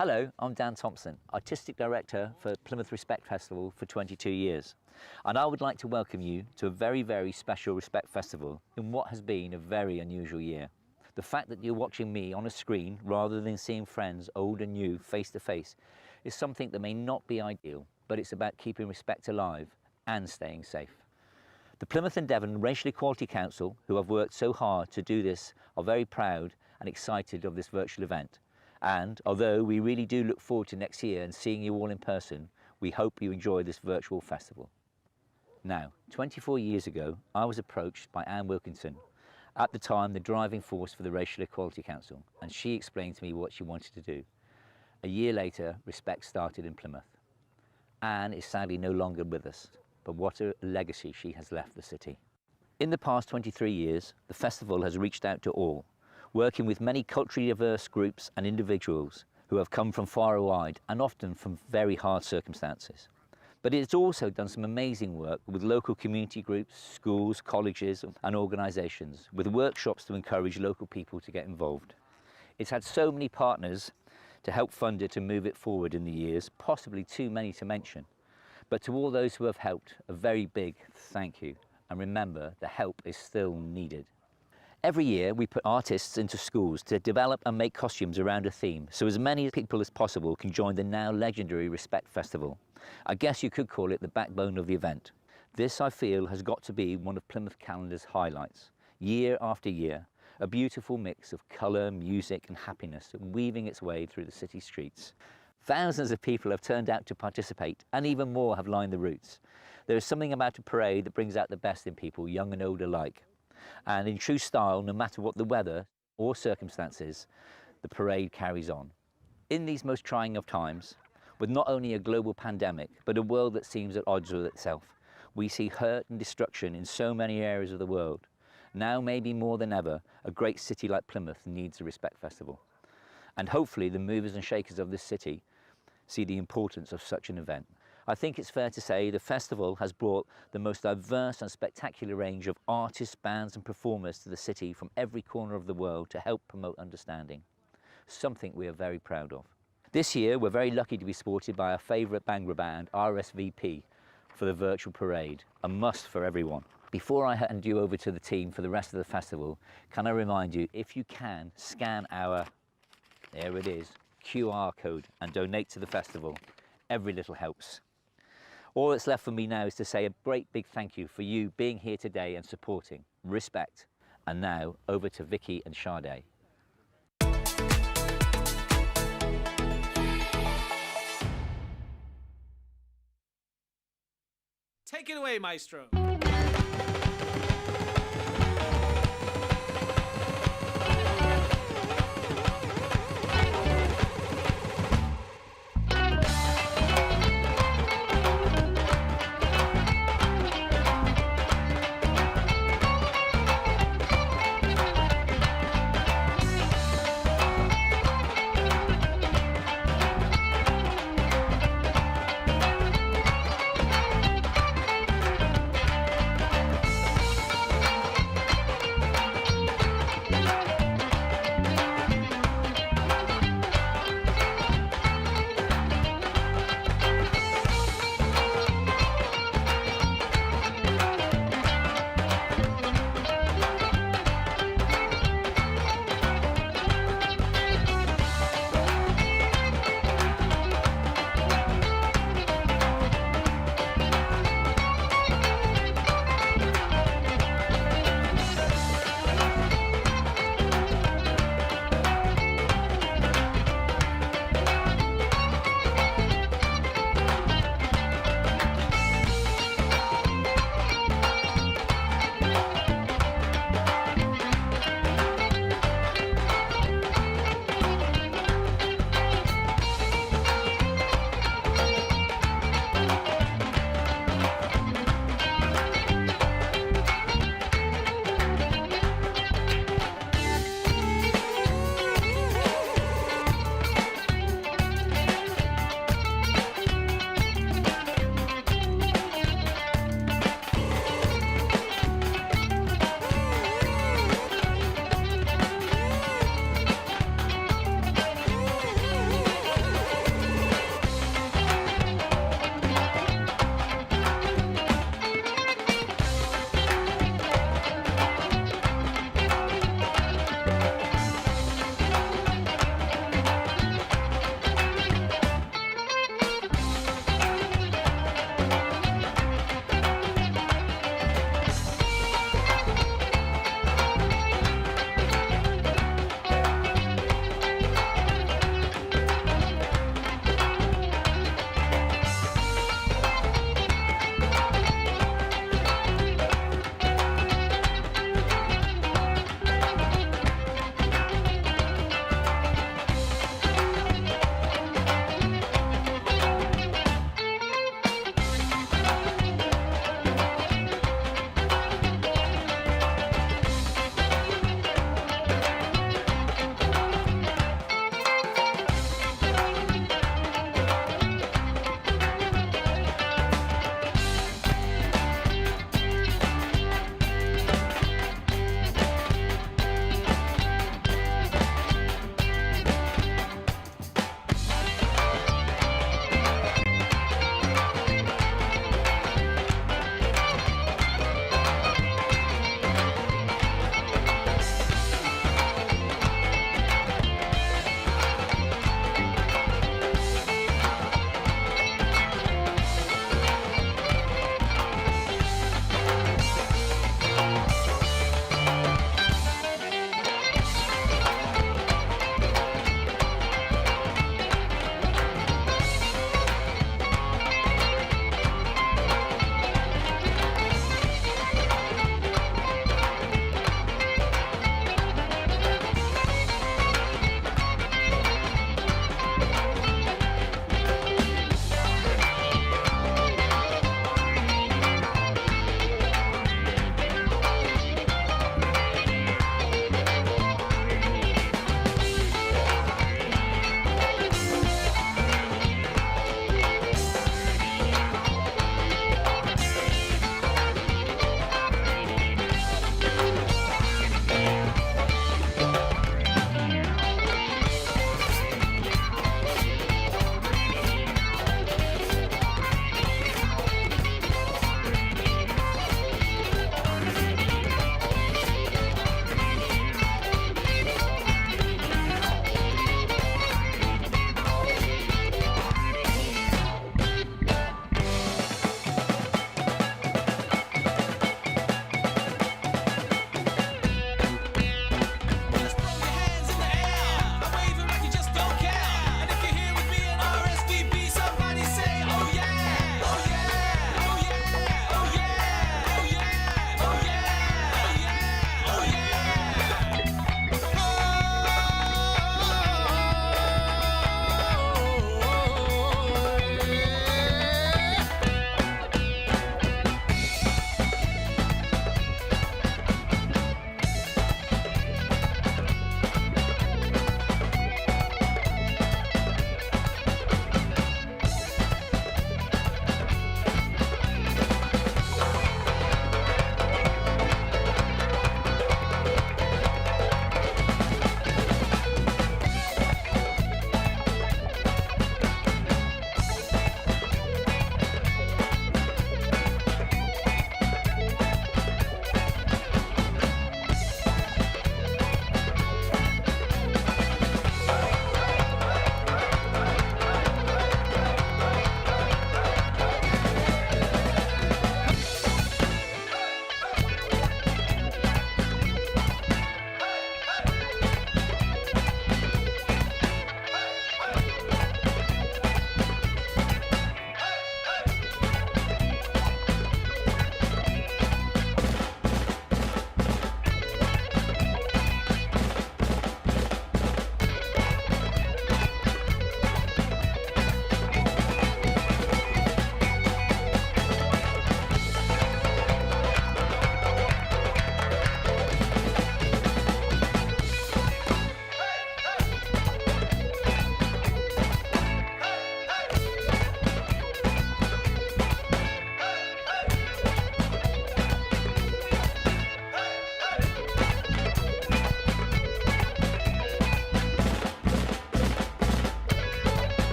Hello, I'm Dan Thompson, Artistic Director for Plymouth Respect Festival for 22 years. And I would like to welcome you to a very, very special Respect Festival in what has been a very unusual year. The fact that you're watching me on a screen rather than seeing friends, old and new, face to face, is something that may not be ideal, but it's about keeping respect alive and staying safe. The Plymouth and Devon Racial Equality Council, who have worked so hard to do this, are very proud and excited of this virtual event. And although we really do look forward to next year and seeing you all in person, we hope you enjoy this virtual festival. Now, 24 years ago, I was approached by Anne Wilkinson, at the time the driving force for the Racial Equality Council, and she explained to me what she wanted to do. A year later, Respect started in Plymouth. Anne is sadly no longer with us, but what a legacy she has left the city. In the past 23 years, the festival has reached out to all, working with many culturally diverse groups and individuals who have come from far and wide and often from very hard circumstances. But it's also done some amazing work with local community groups, schools, colleges and organisations, with workshops to encourage local people to get involved. It's had so many partners to help fund it and move it forward in the years, possibly too many to mention. But to all those who have helped, a very big thank you. And remember, the help is still needed. Every year we put artists into schools to develop and make costumes around a theme, so as many people as possible can join the now legendary Respect Festival. I guess you could call it the backbone of the event. This, I feel, has got to be one of Plymouth calendar's highlights. Year after year, a beautiful mix of colour, music and happiness weaving its way through the city streets. Thousands of people have turned out to participate, and even more have lined the routes. There is something about a parade that brings out the best in people, young and old alike. And in true style, no matter what the weather or circumstances, the parade carries on. In these most trying of times, with not only a global pandemic, but a world that seems at odds with itself, we see hurt and destruction in so many areas of the world. Now, maybe more than ever, a great city like Plymouth needs a Respect Festival. And hopefully the movers and shakers of this city see the importance of such an event. I think it's fair to say the festival has brought the most diverse and spectacular range of artists, bands and performers to the city from every corner of the world to help promote understanding, something we are very proud of. This year we're very lucky to be supported by our favourite Bhangra band, RSVP, for the virtual parade, a must for everyone. Before I hand you over to the team for the rest of the festival, can I remind you, if you can, scan our, there it is, QR code and donate to the festival. Every little helps. All that's left for me now is to say a great big thank you for you being here today and supporting Respect. And now over to Vicky and Sade. Take it away, Maestro.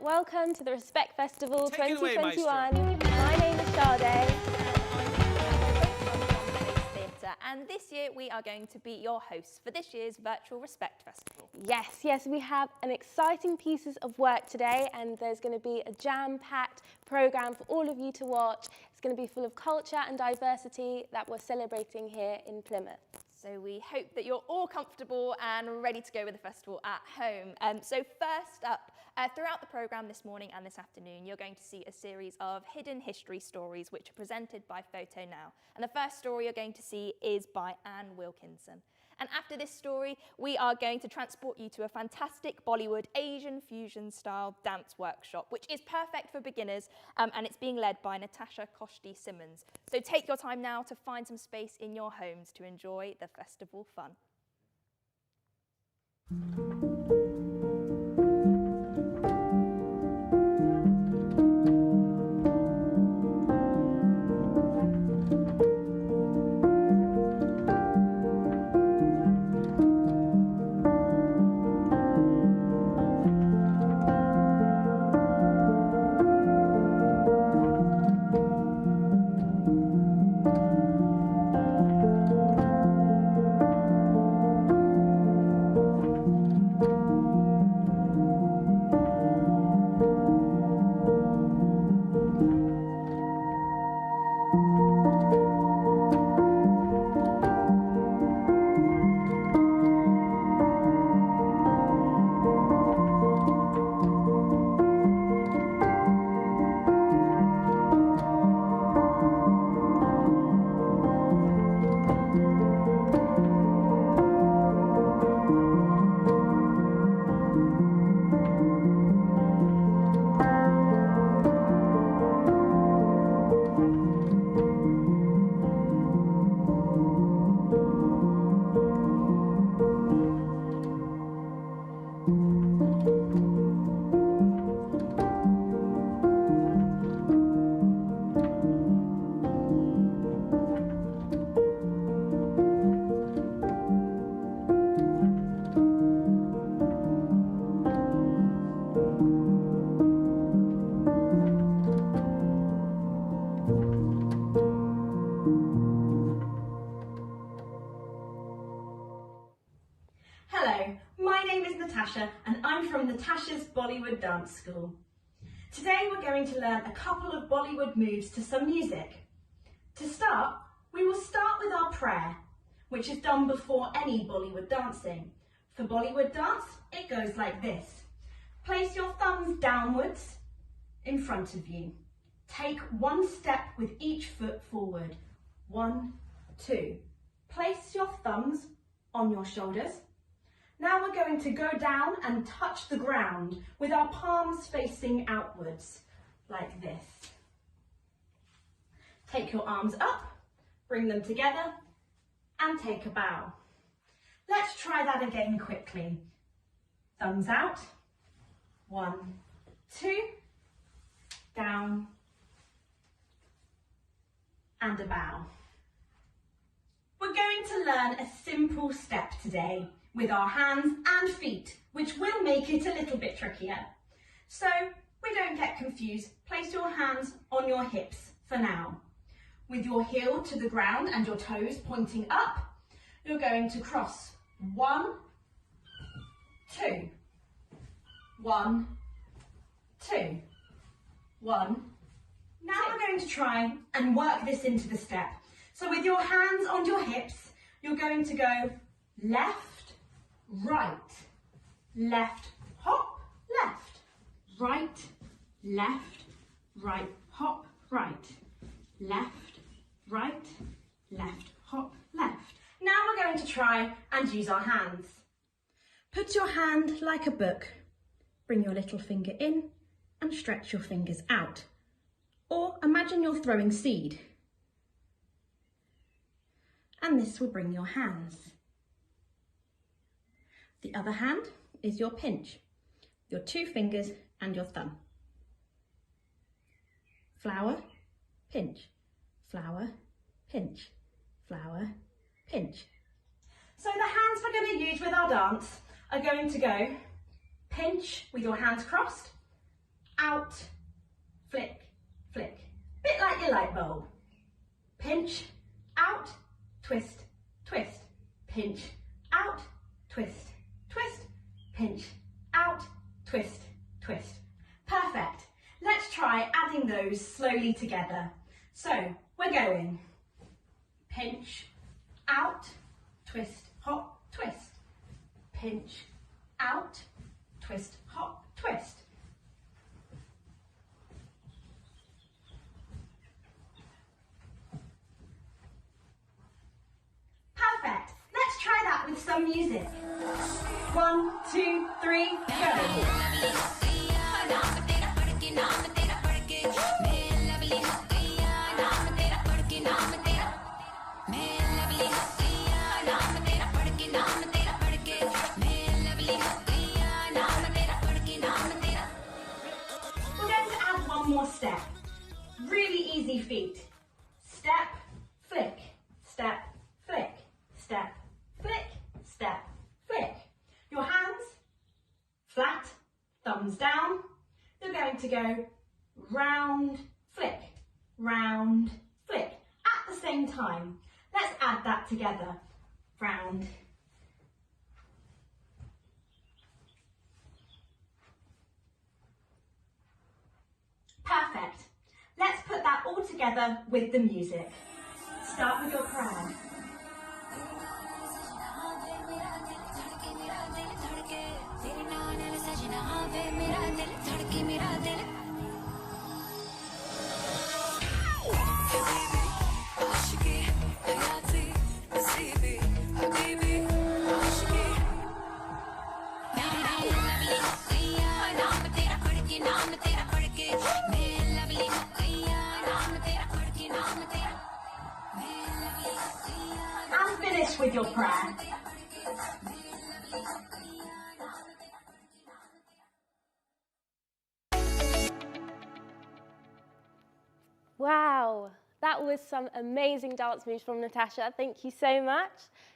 welcome to the Respect Festival Take it away, 2021. My name is Sade. And this year we are going to be your hosts for this year's Virtual Respect Festival. Yes, we have an exciting pieces of work today, and there's going to be a jam-packed programme for all of you to watch. It's going to be full of culture and diversity that we're celebrating here in Plymouth. So we hope that you're all comfortable and ready to go with the festival at home. So first up, throughout the programme this morning and this afternoon, you're going to see a series of hidden history stories which are presented by Photo Now. And the first story you're going to see is by Anne Wilkinson. And after this story, we are going to transport you to a fantastic Bollywood Asian fusion style dance workshop, which is perfect for beginners, and it's being led by Natasha Koshti-Symons. So take your time now to find some space in your homes to enjoy the festival fun. Hello, my name is Natasha and I'm from Natasha's Bollywood Dance School. Today we're going to learn a couple of Bollywood moves to some music. To start, we will start with our prayer, which is done before any Bollywood dancing. For Bollywood dance, it goes like this. Place your thumbs downwards in front of you. Take one step with each foot forward. 1, 2. Place your thumbs on your shoulders. Now we're going to go down and touch the ground with our palms facing outwards, like this. Take your arms up, bring them together, and take a bow. Let's try that again quickly. Thumbs out. 1, 2, down, and a bow. We're going to learn a simple step today with our hands and feet, which will make it a little bit trickier. So we don't get confused, place your hands on your hips for now. With your heel to the ground and your toes pointing up, you're going to cross 1, 2, 1, 2, 1. Now we're going to try and work this into the step. So with your hands on your hips, you're going to go left, right, left, hop, left, right, left, right, hop, right, left, right, left, hop, left. Now we're going to try and use our hands. Put your hand like a book. Bring your little finger in and stretch your fingers out. Or imagine you're throwing seed. And this will bring your hands. The other hand is your pinch, your 2 fingers and your thumb. Flower, pinch, flower, pinch, flower, pinch. So the hands we're going to use with our dance are going to go pinch with your hands crossed, out, flick, flick. Bit like your light bulb. Pinch, out, twist, twist. Pinch, out, twist, twist. Pinch, out, twist, twist. Perfect. Let's try adding those slowly together. So we're going pinch, out, twist, hop, twist. Pinch, out, twist, hop, twist. Perfect. Let's try that with some music. 1, 2, 3, go. More step. Really easy feet. Step, flick, step, flick, step, flick, step, flick. Your hands flat, thumbs down. You're going to go round, flick, round, flick at the same time. Let's add that together. Round. Perfect. Let's put that all together with the music. Start with your prayer. And finish with your prayer. Wow, that was some amazing dance moves from Natasha. Thank you so much.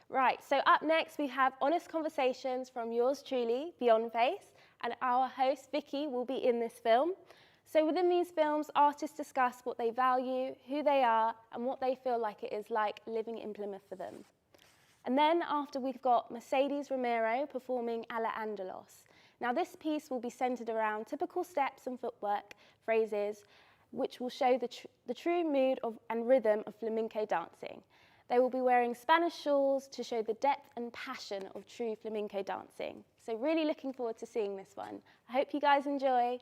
Right, so up next we have honest conversations from yours truly, Beyond Face, and our host Vicky will be in this film. So within these films, artists discuss what they value, who they are, and what they feel like it is like living in Plymouth for them. And then after we've got Mercedes Romero performing Ala Andalos. Now this piece will be centered around typical steps and footwork, phrases, which will show the true mood and rhythm of flamenco dancing. They will be wearing Spanish shawls to show the depth and passion of true flamenco dancing. So really looking forward to seeing this one. I hope you guys enjoy.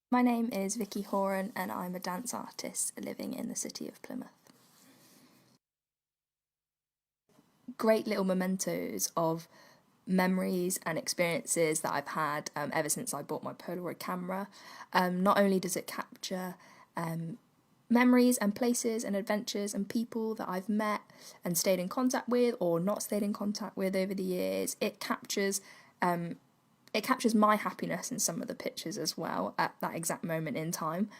My name is Vicky Horan and I'm a dance artist living in the city of Plymouth. Great little mementos of memories and experiences that I've had ever since I bought my Polaroid camera. Not only does it capture memories and places and adventures and people that I've met and stayed in contact with or not stayed in contact with over the years, it captures my happiness in some of the pictures as well at that exact moment in time.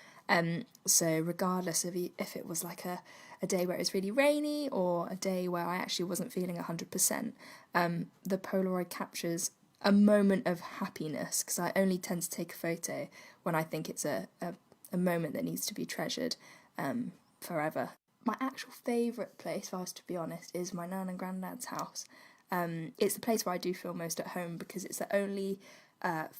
So regardless of if it was like a day where it was really rainy or a day where I actually wasn't feeling 100%, the Polaroid captures a moment of happiness, because I only tend to take a photo when I think it's a moment that needs to be treasured forever. My actual favourite place, if I was to be honest, is my nan and granddad's house. It's the place where I do feel most at home because it's the only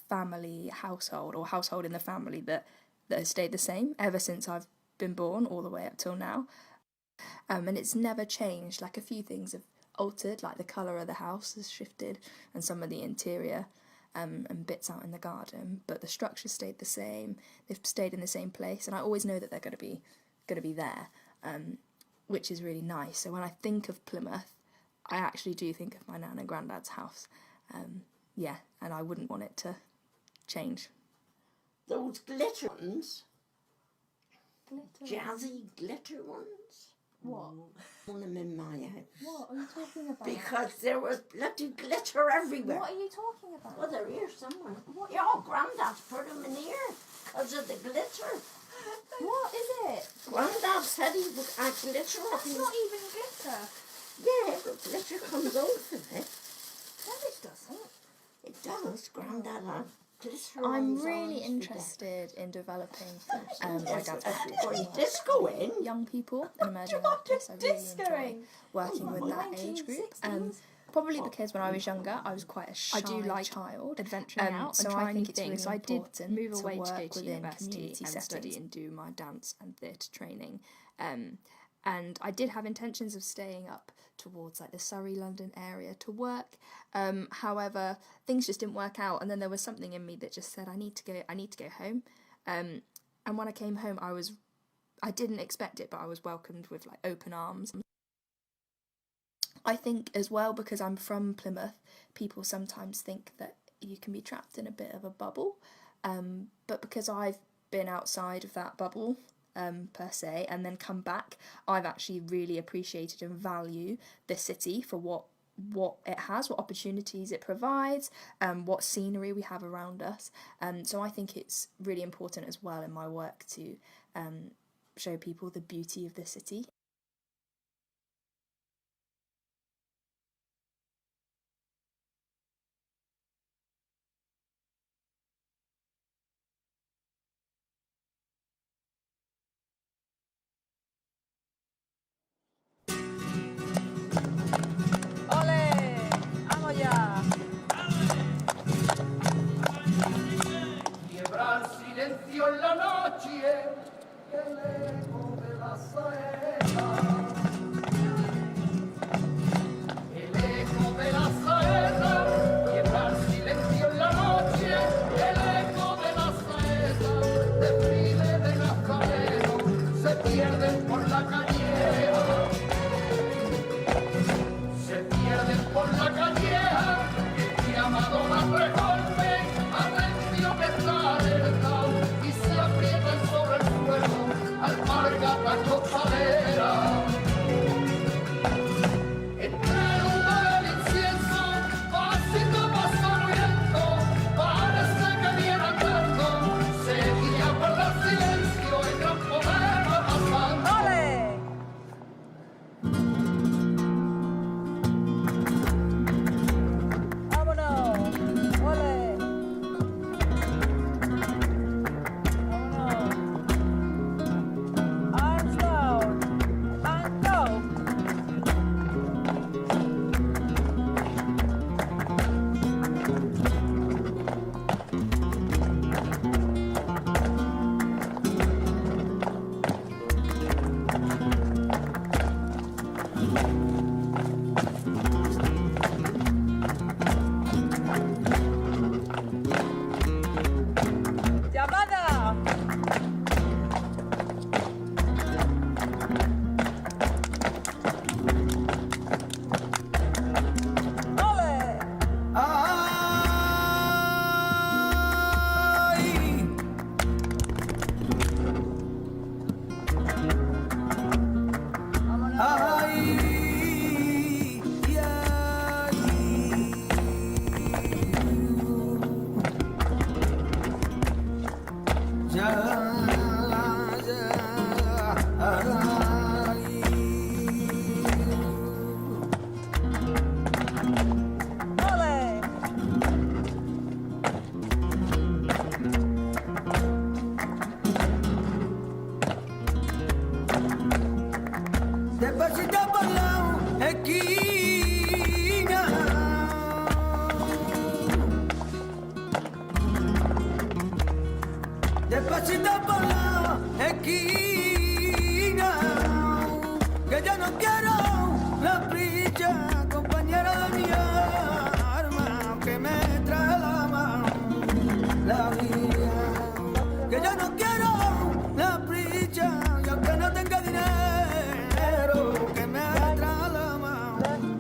family household or household in the family that has stayed the same ever since I've been born all the way up till now. And it's never changed. Like, a few things have altered, like the colour of the house has shifted and some of the interior and bits out in the garden, but the structure stayed the same. They've stayed in the same place, and I always know that they're going to be there, which is really nice. So when I think of Plymouth, I actually do think of my nan and granddad's house. And I wouldn't want it to change. Those glitter ones, jazzy glitter ones, What? Want them in my house. What are you talking about? Because there was bloody glitter everywhere. What are you talking about? Well, they're here somewhere. What? Yeah, oh, Grandad's put them in here because of the glitter. What is it? Grandad said he would add glitter on That's not even glitter. Yeah, but glitter comes off of it. No, it doesn't. It does. Grandad had glitter on I'm his really arms interested in developing my dad's Going discoing. young people and emerging artists. I really enjoy working with that age group. Probably because when I was younger, I was quite a shy child. Adventuring out so and trying I think new it's things. really I did important move to away to work go to within university community and settings study and do my dance and theatre training. And I did have intentions of staying up towards like the Surrey, London area to work. However, things just didn't work out, and then there was something in me that just said I need to go home. And when I came home, I didn't expect it, but I was welcomed with like open arms. I think as well, because I'm from Plymouth, people sometimes think that you can be trapped in a bit of a bubble. But because I've been outside of that bubble, per se, and then come back, I've actually really appreciated and value the city for what it has, what opportunities it provides, what scenery we have around us. So I think it's really important as well in my work to show people the beauty of the city. Quiebra el silencio en la noche, el eco de la saeta. El eco de la saeta, quiebra el silencio en la noche, el eco de la saeta. Desfile de nazarenos, se pierden por la calleja. Se pierden por la calleja, y Amadora recorre, atención está alerta, y se aprietan sobre el suelo, alpargatas costaleras. Entre el humo del incienso, pasito pasoriento, parece que viene andando, seguía por el silencio, el gran poder va pasando. Despacito por la esquina, despacito por la esquina, que yo no quiero la prisa, compañera de mi alma, que me trae la mano, la vida, que yo no quiero la prisa, y aunque no tenga dinero, que me trae la mano,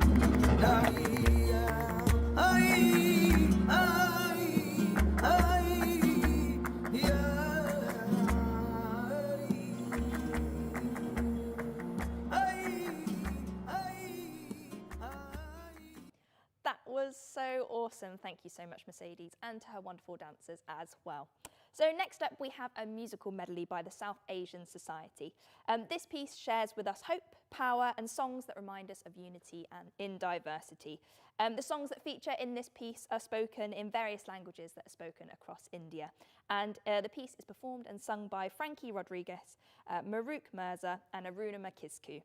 la vida, ay, ay, ay, ay. and thank you so much, Mercedes, and to her wonderful dancers as well. So next up, we have a musical medley by the South Asian Society. This piece shares with us hope, power, and songs that remind us of unity and in diversity. The songs that feature in this piece are spoken in various languages that are spoken across India. And the piece is performed and sung by Frankie Rodriguez, Maruk Mirza, and Aruna Makisku.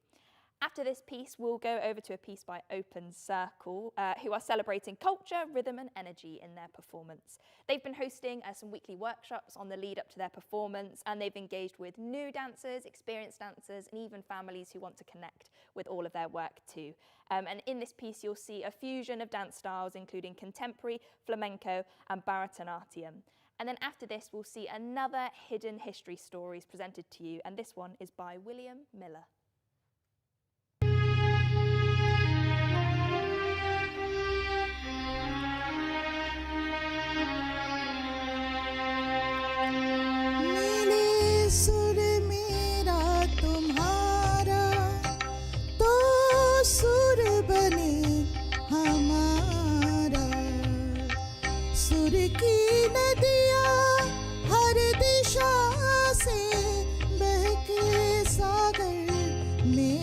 After this piece, we'll go over to a piece by Open Circle, who are celebrating culture, rhythm and energy in their performance. They've been hosting some weekly workshops on the lead up to their performance, and they've engaged with new dancers, experienced dancers, and even families who want to connect with all of their work too. And in this piece, you'll see a fusion of dance styles, including contemporary, flamenco and Bharatanatyam. And then after this, we'll see another hidden history stories presented to you, and this one is by William Miller. सुर मेरा तुम्हारा तो सुर बने हमारा सुर की नदियाँ हर दिशा से बहके सागर में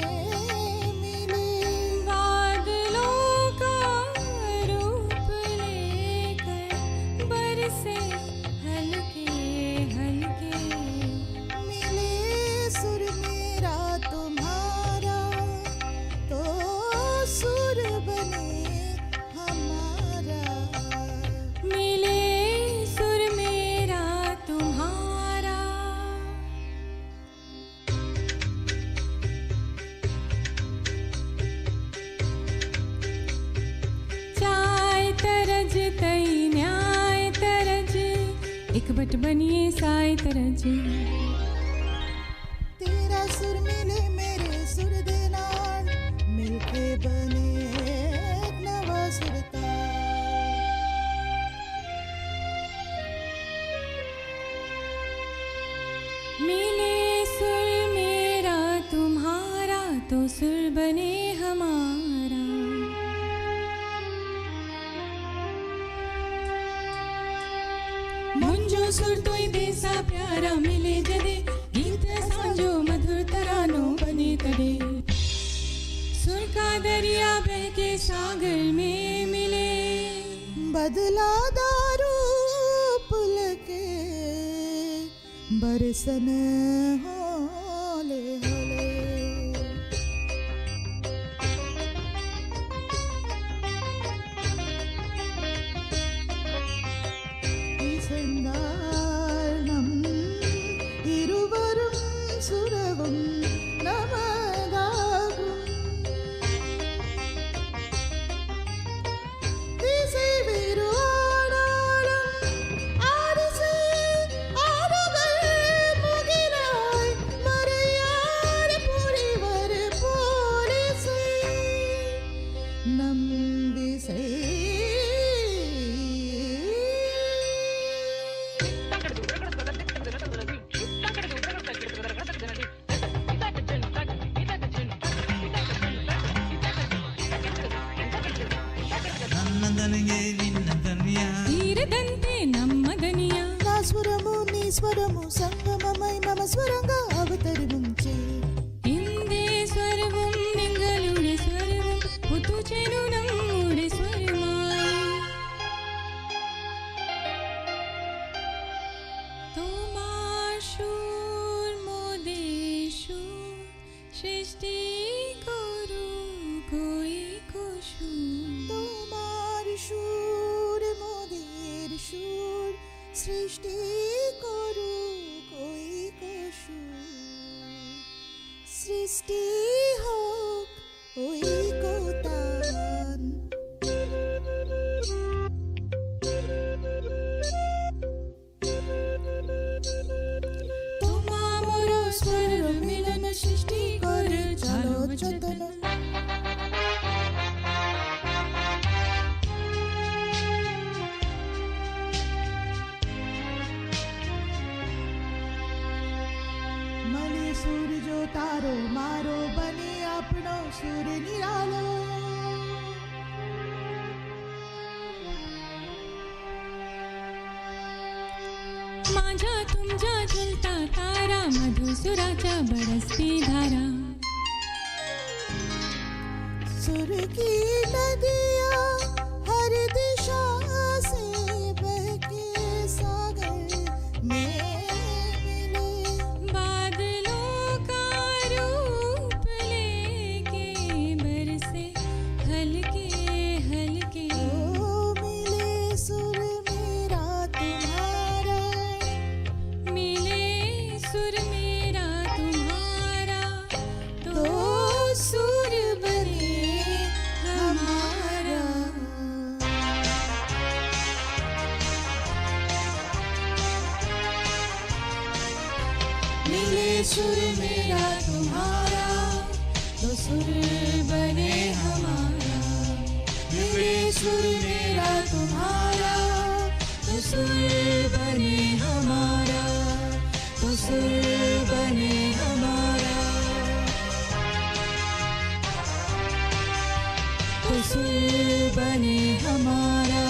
मिले बादलों का रूप लेकर बरसे हल्के हल्के सुर मेरा तुम्हारा तो सुर बने हमारा मिले सुर मेरा तुम्हारा चाय तरज तई न्याय तरज एक बट बनिए साय तरज तेरा सुर मिले मेरे सुर दे नाल मिलके बने एक नवा सुरताल मिले सुर मेरा तुम्हारा तो सुर बने हमारा मुंजो सुर तोई देसा प्यारा मिले जदे गीत सांजो मधुर तरानो बने तड़े सुर का दरिया बहके सागर में मिले बदला दारू पुलके बरसन होले होले స్వరము సంగమమై మమ స్వరంగా అవతరిముంచే ఇందే స్వరవం నింగలుడే స్వరవం పుతుచెను నమ్ముడే స్వరమాయ్ তোমার সুর মোদের সুর সৃষ্টি করু কই কোশু তোমার সুর মোদের সুর সৃষ্টি সৃষ্টি হোক ওই কোতান তোমা মোর স্বর মিলন সৃষ্টি করে চলো যতন सूरजो तारो मारो बने अपनो सुर निरालो माझा तुमजा झुलता तारा मधुसुराच्या बरसती धारा सुर की नदियाँ हर दिशा से बहके सागर में मिले बादलों का रूप लेके बरसे हल्के हल्के ओ मिले सुर मेरा तुम्हारा मिले सुर मेरा तुम्हारा तो सुर बने हमारा मिले सुर मेरा तुम्हारा तो सुर बने हमारा मिले सुर मेरा तुम्हारा तो सुर बने हमारा तो सुर बने हमारा तो सुर बने हमारा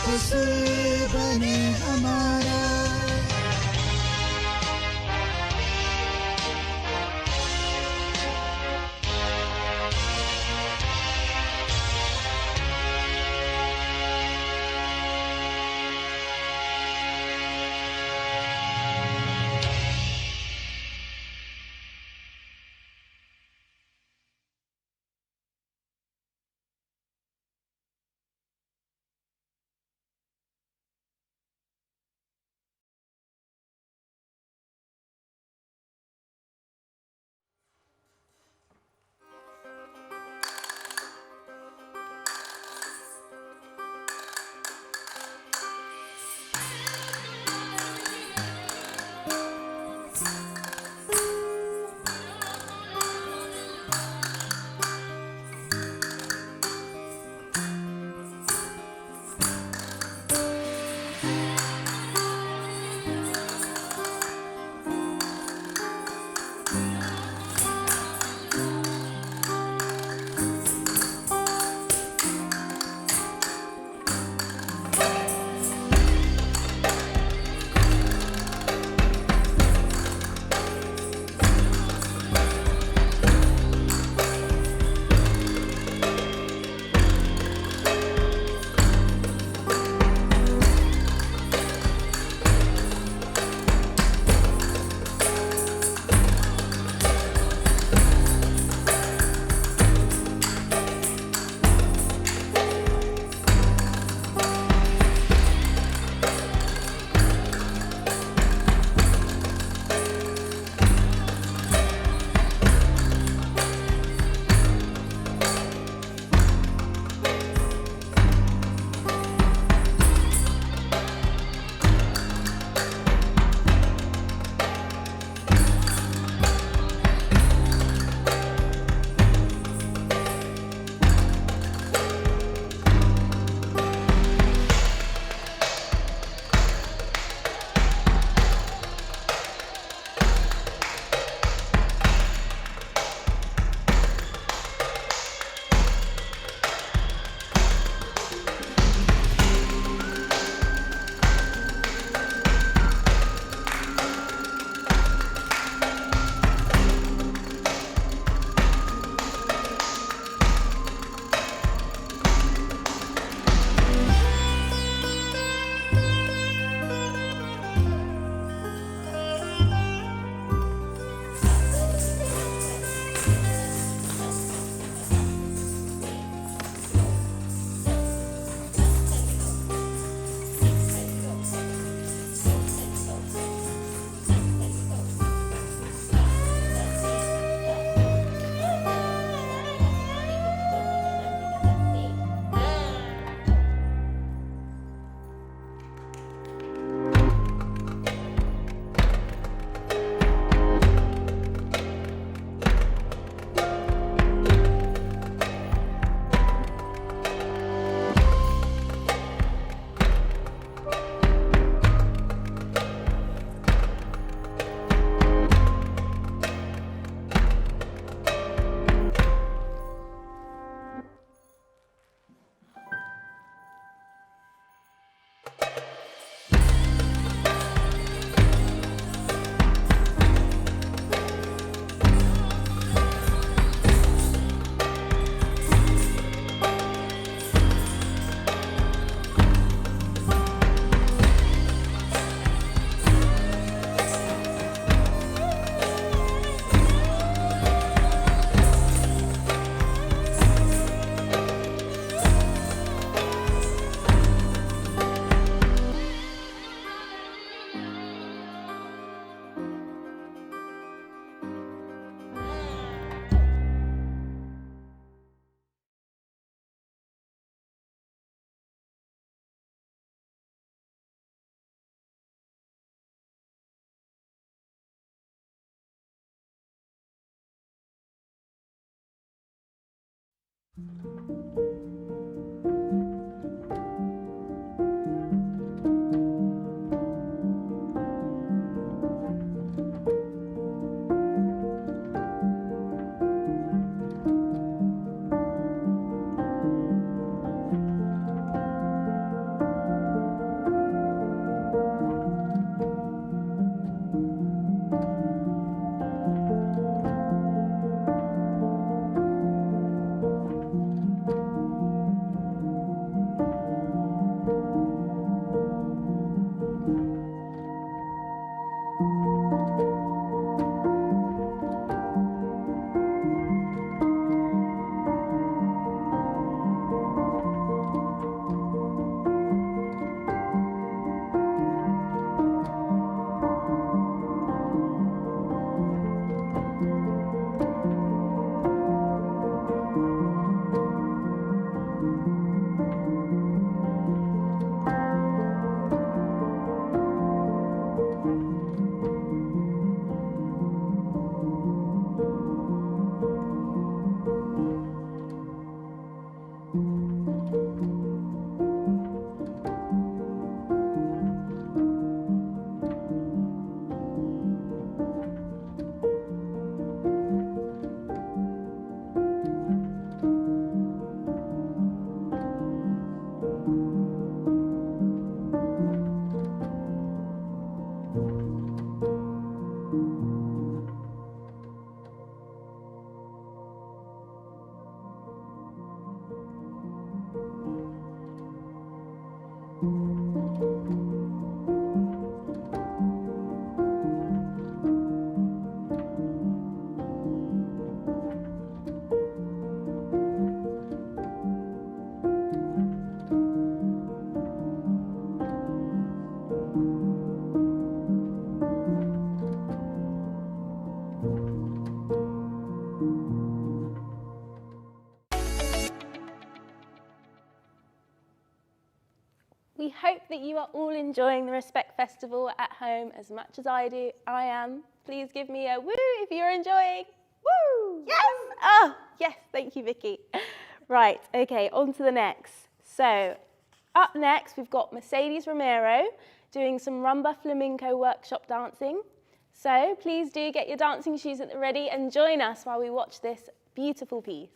तो सुर बने हमारा We hope that you are all enjoying the Respect Festival at home as much as I am. Please give me a woo if you're enjoying. Woo! Yes! Oh, yes, thank you, Vicky. Right, okay, on to the next. So, up next, we've got Mercedes Romero doing some rumba flamenco workshop dancing. So, please do get your dancing shoes at the ready and join us while we watch this beautiful piece.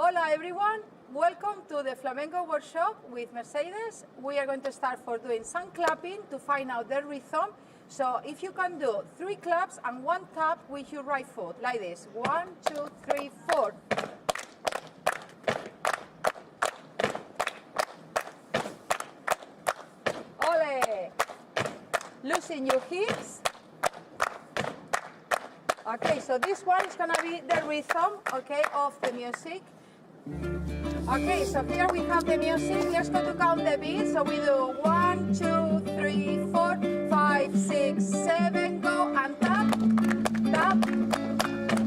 Hola everyone, welcome to the flamenco workshop with Mercedes. We are going to start for doing some clapping to find out the rhythm. So if you can do 3 claps and 1 tap with your right foot, like this. 1, 2, 3, 4. Ole! Loosen your hips. Okay, so this one is gonna be the rhythm, okay, of the music. Okay, so here we have the music. Let's go to count the beats. So we do 1, 2, 3, 4, 5, 6, 7, go and tap, tap.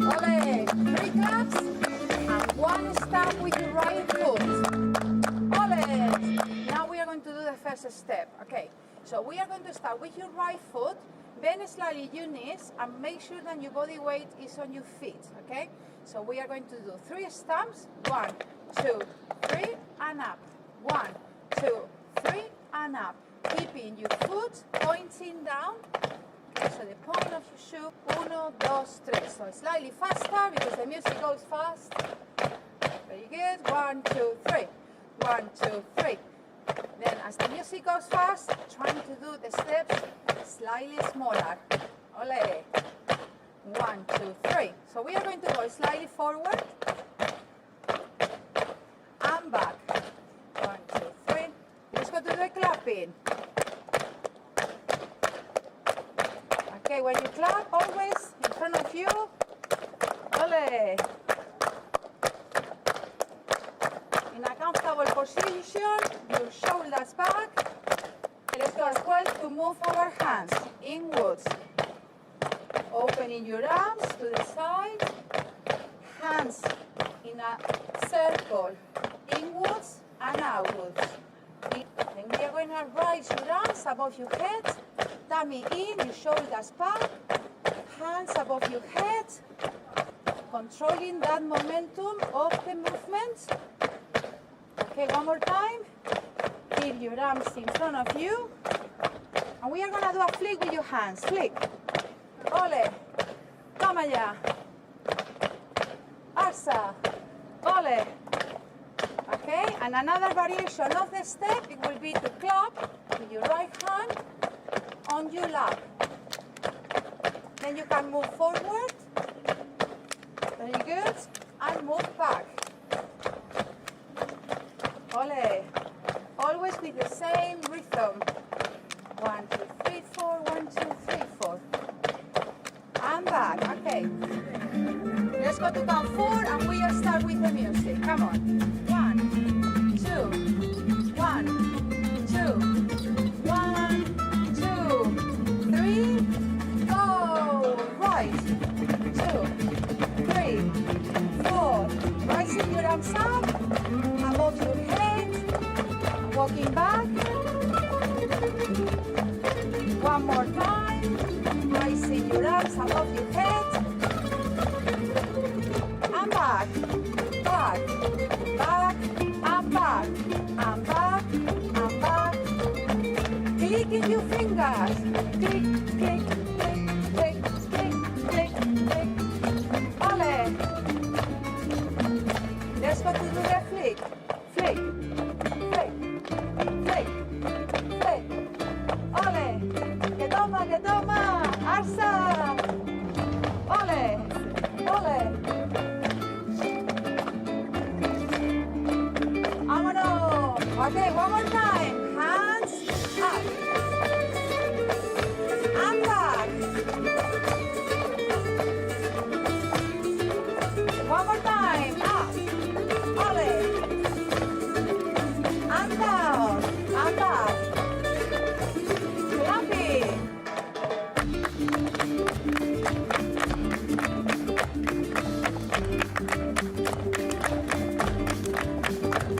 Ole! 3 claps and 1 stamp with your right foot. Ole! Now we are going to do the first step. Okay, so we are going to start with your right foot. Bend slightly your knees and make sure that your body weight is on your feet. Okay, so we are going to do 3 stamps. 1, 2, 3, and up. 1, 2, 3, and up. Keeping your foot pointing down. Okay, so the point of your shoe. 1, 2, 3. So slightly faster because the music goes fast. Very good. 1, 2, 3. 1, 2, 3. Then as the music goes fast, trying to do the steps slightly smaller. Ole. 1, 2, 3. So we are going to go slightly forward. And back. 1, 2, 3. Let's go to the clapping. Okay, when you clap, always in front of you. Ole. In a comfortable position, your shoulders back. Let's go as well to move our hands inwards. Opening your arms to the side. Hands in a circle, inwards and outwards. Then we are going to raise your arms above your head. tummy in, your shoulders back, hands above your head, controlling that momentum of the movement. Okay, one more time. Keep your arms in front of you. And we are gonna do a flick with your hands. Flick. Ole. Toma ya. Alza. Ole. Okay, and another variation of the step, it will be to clap with your right hand on your lap. Then you can move forward. Very good. And move back. Ole. Always with the same rhythm. 1, 2, 3, 4, 1, 2, 3, 4. And back. Okay. Let's go to count 4 and we'll start with the music. Come on. 1, 2, 1, 2, 1, 2, 3, go. Right. 2, 3, 4. Rising your arms up above your head. Walking back. One more time. Raising your arms above your head. And back. Back. Back. And back. And back. And back. Clicking your fingers. Click, click, click, click, click, click, click. Ole. Let's go to do the flick. Flick. Flick. Flick. Flick. Ole. Que toma. Alza. Ole. Ole. Vámonos. Okay, one more time. Hands up. And back. One more time. Up. Ole. And down. And back. Clapping.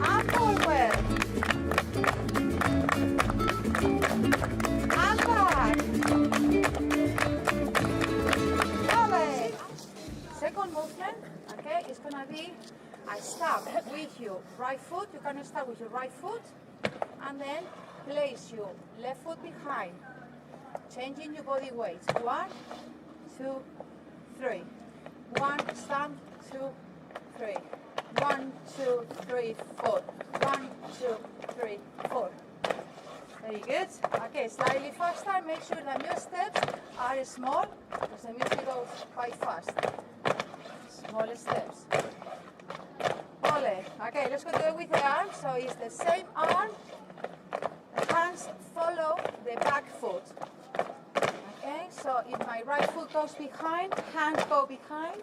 And forward. And back. Ole. Second movement, okay, is gonna be a stamp with your right foot. You can start with your right foot and then place your left foot behind, changing your body weight. 1, 2, 3. 1, stamp, 2, 3. 1, 2, 3, 4. 1, 2, 3, 4. Very good. Okay, slightly faster. Make sure that your steps are small because the music goes quite fast. Small steps. Ole. Okay, let's go do it with the arm. So it's the same arm. Hands follow the back foot. Okay, so if my right foot goes behind, hands go behind.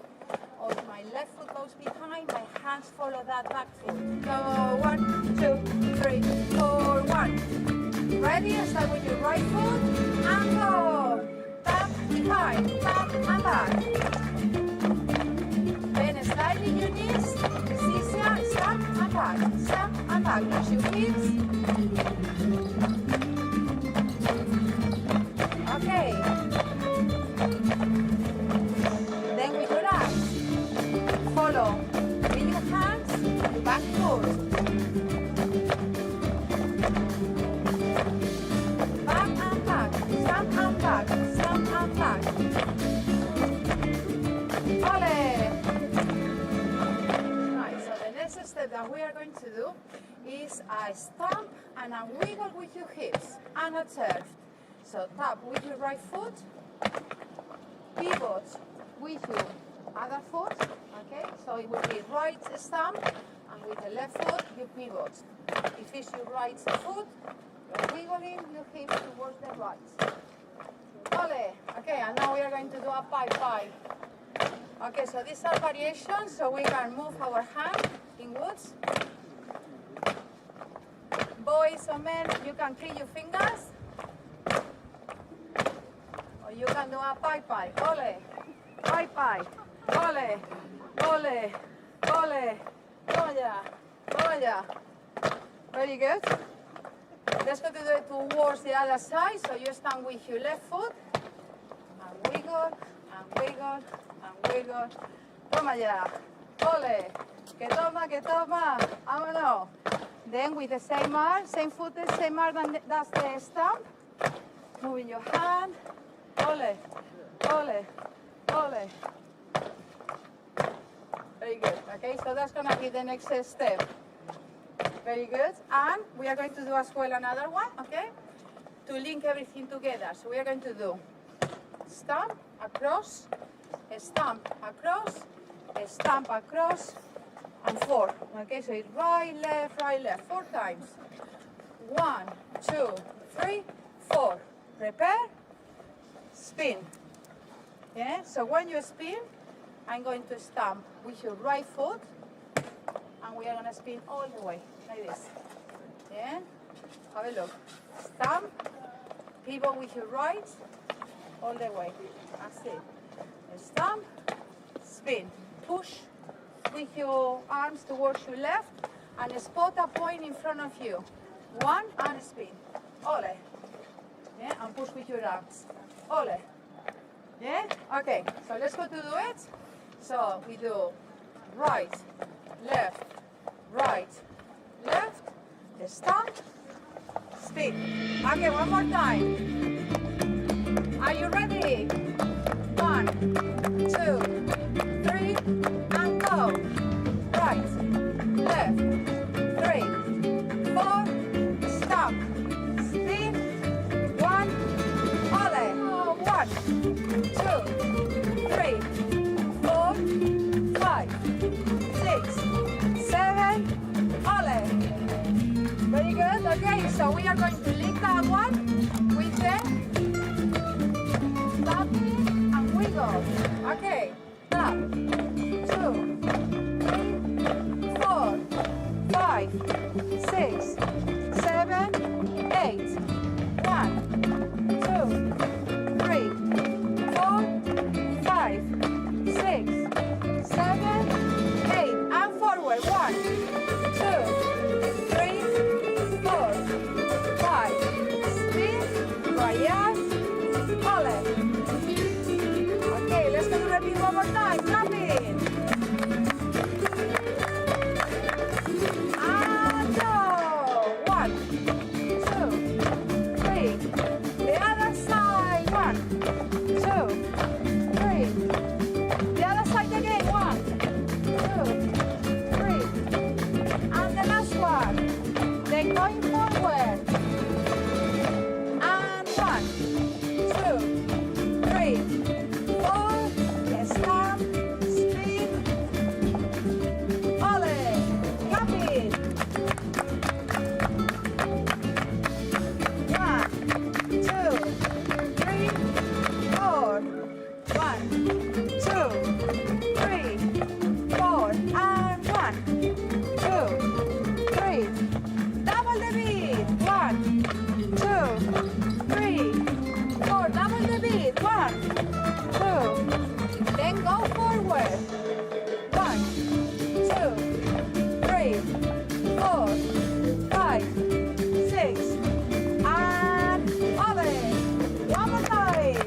Or if my left foot goes behind, my hands follow that back foot. Go 1, 2, 3, 4, 1. Ready? Start with your right foot and go. Tap, behind, tap and back. Then slightly your knees. It's easier. Step and back. Step and back. Use your hips. Okay. Then with your arms, follow with your hands, back foot. Back and back, stamp and back, stamp and back. Ole! Right, so the next step that we are going to do is a stamp and a wiggle with your hips and a turf. So tap with your right foot, pivot with your other foot, okay? So it will be right stamp, and with the left foot, you pivot. If it's your right foot, you're wiggling your hips towards the right. Ole! Okay, and now we are going to do a pie. Okay, so these are variations, so we can move our hand inwards. Boys or men, you can clean your fingers. Or you can do a pie. Ole, pie. Ole, ole, ole, oya. Very good. Let's go to do it towards the other side. So you stand with your left foot. And wiggle, and wiggle, and wiggle. Toma ya. Ole. Que toma. Vámonos. Then with the same arm, same foot, same arm, that's the stamp. Moving your hand. Ole. Ole. Ole. Very good. Okay, so that's going to be the next step. Very good. And we are going to do as well another one, okay? To link everything together. So we are going to do stamp, across, stamp, across, and 4. Okay, so it's right, left, 4 times. 1, 2, 3, 4. Prepare, spin. Yeah, so when you spin, I'm going to stamp with your right foot, and we are going to spin all the way, like this. Yeah, have a look. Stamp, pivot with your right, all the way. That's it. Stamp, spin, push with your arms towards your left, and spot a point in front of you. 1, and spin. Ole. Yeah, and push with your arms. Ole. Yeah? Okay, so let's go to do it. So we do right, left, stamp, spin. Okay, one more time. Are you ready? 1, 2, 3, and go. Right, left, 3, 4, stop, spin, 1, ole. 1, 2, 3, 4, 5, 6, 7, ole. Very good. Okay, so we are going to link that one with the tapping and wiggle. Okay, tap, 2, 3, 4, 5, 6, 7, 8. 1, 2, 3, 4, 5, 6, 7, 8. And forward. 1, 2, 3, 4, 5. Spin, voyage, ole. Okay, let's go to repeat one more time. Clapping. And go. 1, 2, 3. The other side. 1, 2, 3. The other side again. 1, 2, 3. And the last one. Then going forward. And 1, 2, 3, 4. Stamp, spin. Ole. Clapping. 1, 2, 3, 4. 1, 2, 3, 4. And 1, 2, 3. Double the beat. 1, 2, 3, 4. Double the beat. 1, 2. Then go forward. 1, 2, 3, 4, 5, 6. And ole. One more time.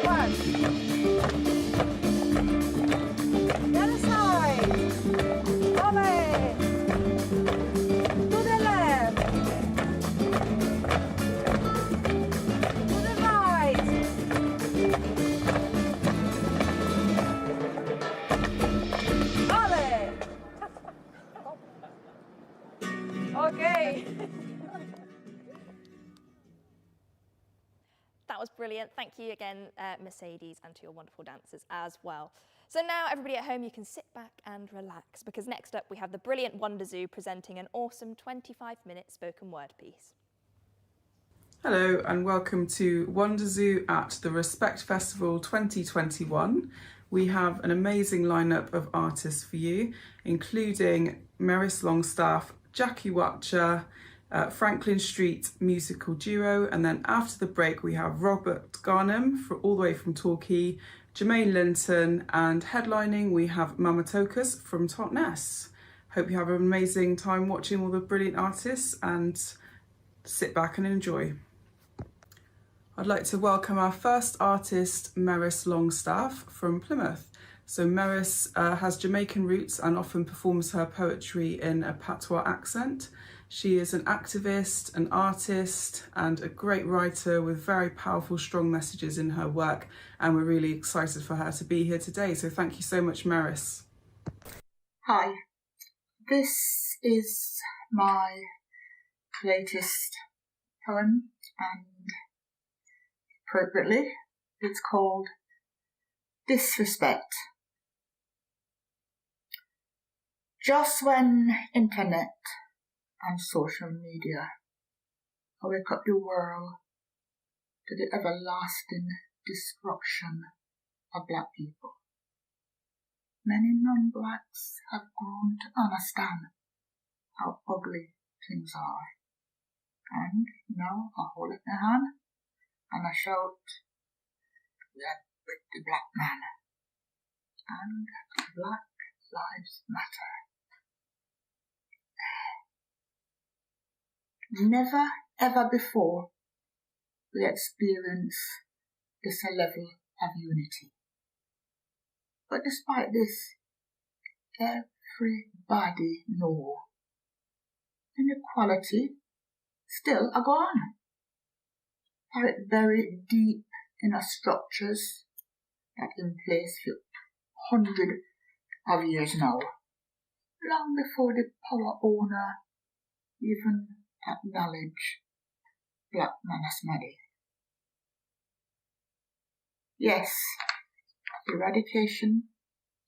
1. The other side. Ole. To the left. To the right. Ole. Okay. That was brilliant. Thank you again, Mercedes, and to your wonderful dancers as well. So now, everybody at home, you can sit back and relax, because next up we have the brilliant Wonderzoo presenting an awesome 25-minute spoken word piece. Hello and welcome to Wonderzoo at the Respect Festival 2021. We have an amazing lineup of artists for you, including Merris Longstaff, Jackie Wacha, Franklin Street musical duo, and then after the break we have Robert Garnham all the way from Torquay Jermaine Linton, and headlining we have Mamatokas from Totnes. Hope you have an amazing time watching all the brilliant artists and sit back and enjoy. I'd like to welcome our first artist, Merris Longstaff from Plymouth. So Merris has Jamaican roots and often performs her poetry in a patois accent. She is an activist, an artist, and a great writer with very powerful, strong messages in her work. And we're really excited for her to be here today. So thank you so much, Merris. Hi, this is my latest poem, and appropriately, it's called Disrespect. Just when internet and social media wake up the world to the everlasting destruction of black people, many non-blacks have grown to understand how ugly things are. And now I hold up my hand and I shout, "Let with the black man," and Black Lives Matter. Never ever before we experience this level of unity. But despite this, everybody knows inequality still a gone. Are it buried deep in our structures that in place for hundreds of years now, long before the power owner even acknowledge black man's money. Yes, eradication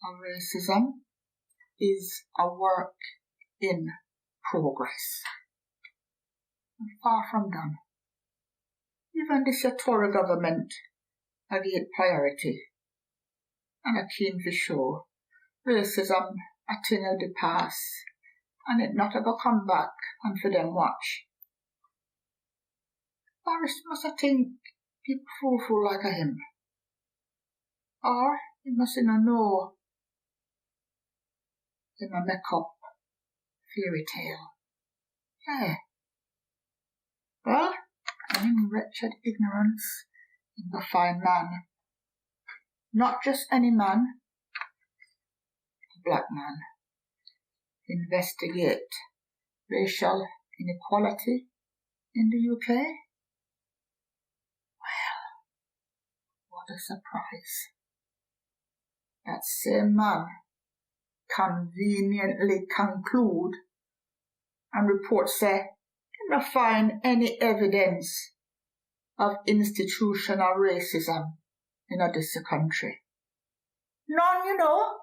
of racism is a work in progress. Far from done. Even the Tory government have given priority, and are keen to show racism a thing of the past, and it not ever come back and for them watch. Barris must have think people fool like a him. Or he must not know him a make up fairy tale. Yeah. Well, in wretched ignorance in the fine man. Not just any man, a black man. Investigate racial inequality in the UK? Well, what a surprise. That same man conveniently conclude and report say he not find any evidence of institutional racism in this country. None, you know.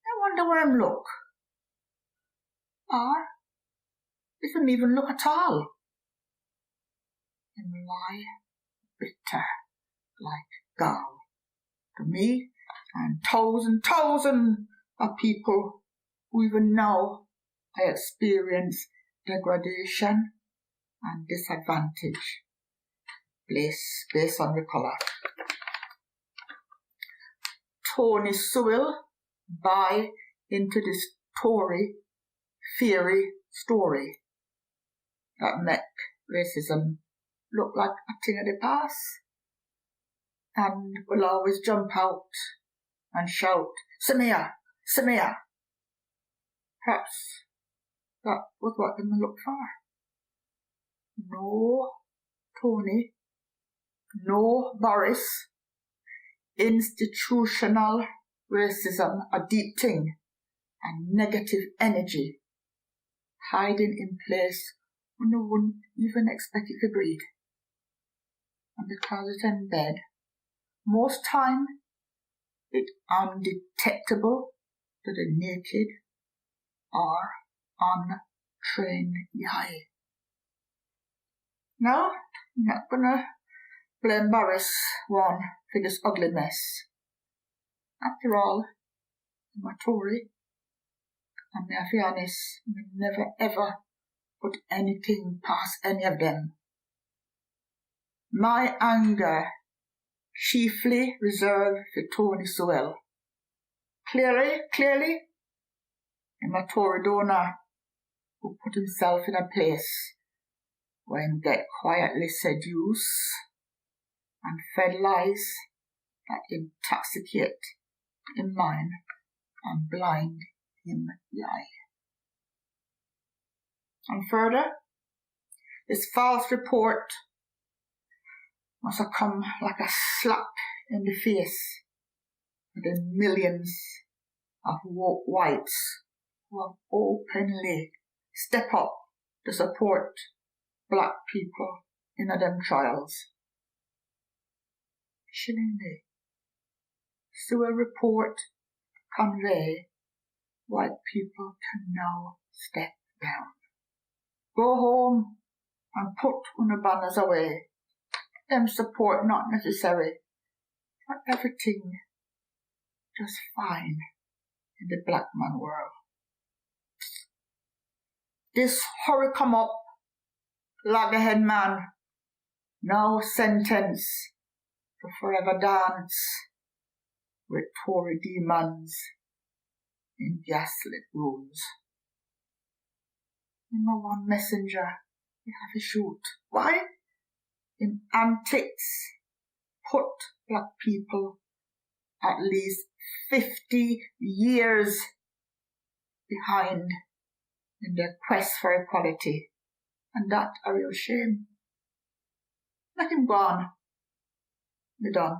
I wonder where him look. Or if him even look at all. Him lie bitter like gall to me and thousand of people who even now I experience degradation and disadvantage based on the colour. Tony Sewell buy into this Tory fairy story that make racism look like a thing of the past, and will always jump out and shout, "Samia, Samia." Perhaps that was what they looked for. No Tony, no Boris. Institutional racism, a deep thing, and negative energy hiding in place when no one even expect it to breathe. And because it's in bed, most time it's undetectable to the naked or untrained eye. Now, I'm not gonna blame Boris one for this ugly mess. After all, I'm a Tory, and may I be honest, I never ever put anything past any of them. My anger chiefly reserved for Tony Sewell. Clearly, I'm a Tory donor who put himself in a place where him get quietly seduce and fed lies that intoxicate him mind and blind him eye. And further, this false report must have come like a slap in the face to the millions of woke whites who have openly stepped up to support black people in them trials. Chillingly, Sewell report convey white people can now step down. Go home and put una banners away. Them support not necessary, but everything just fine in the black man world. This hurry come up, loggerhead man, now sentenced to forever dance with Tory demons in gaslit rooms. No one messenger you have to shoot. Why? In antics, put black people at least 50 years behind in their quest for equality. And that a real shame. Let him go on. We're done.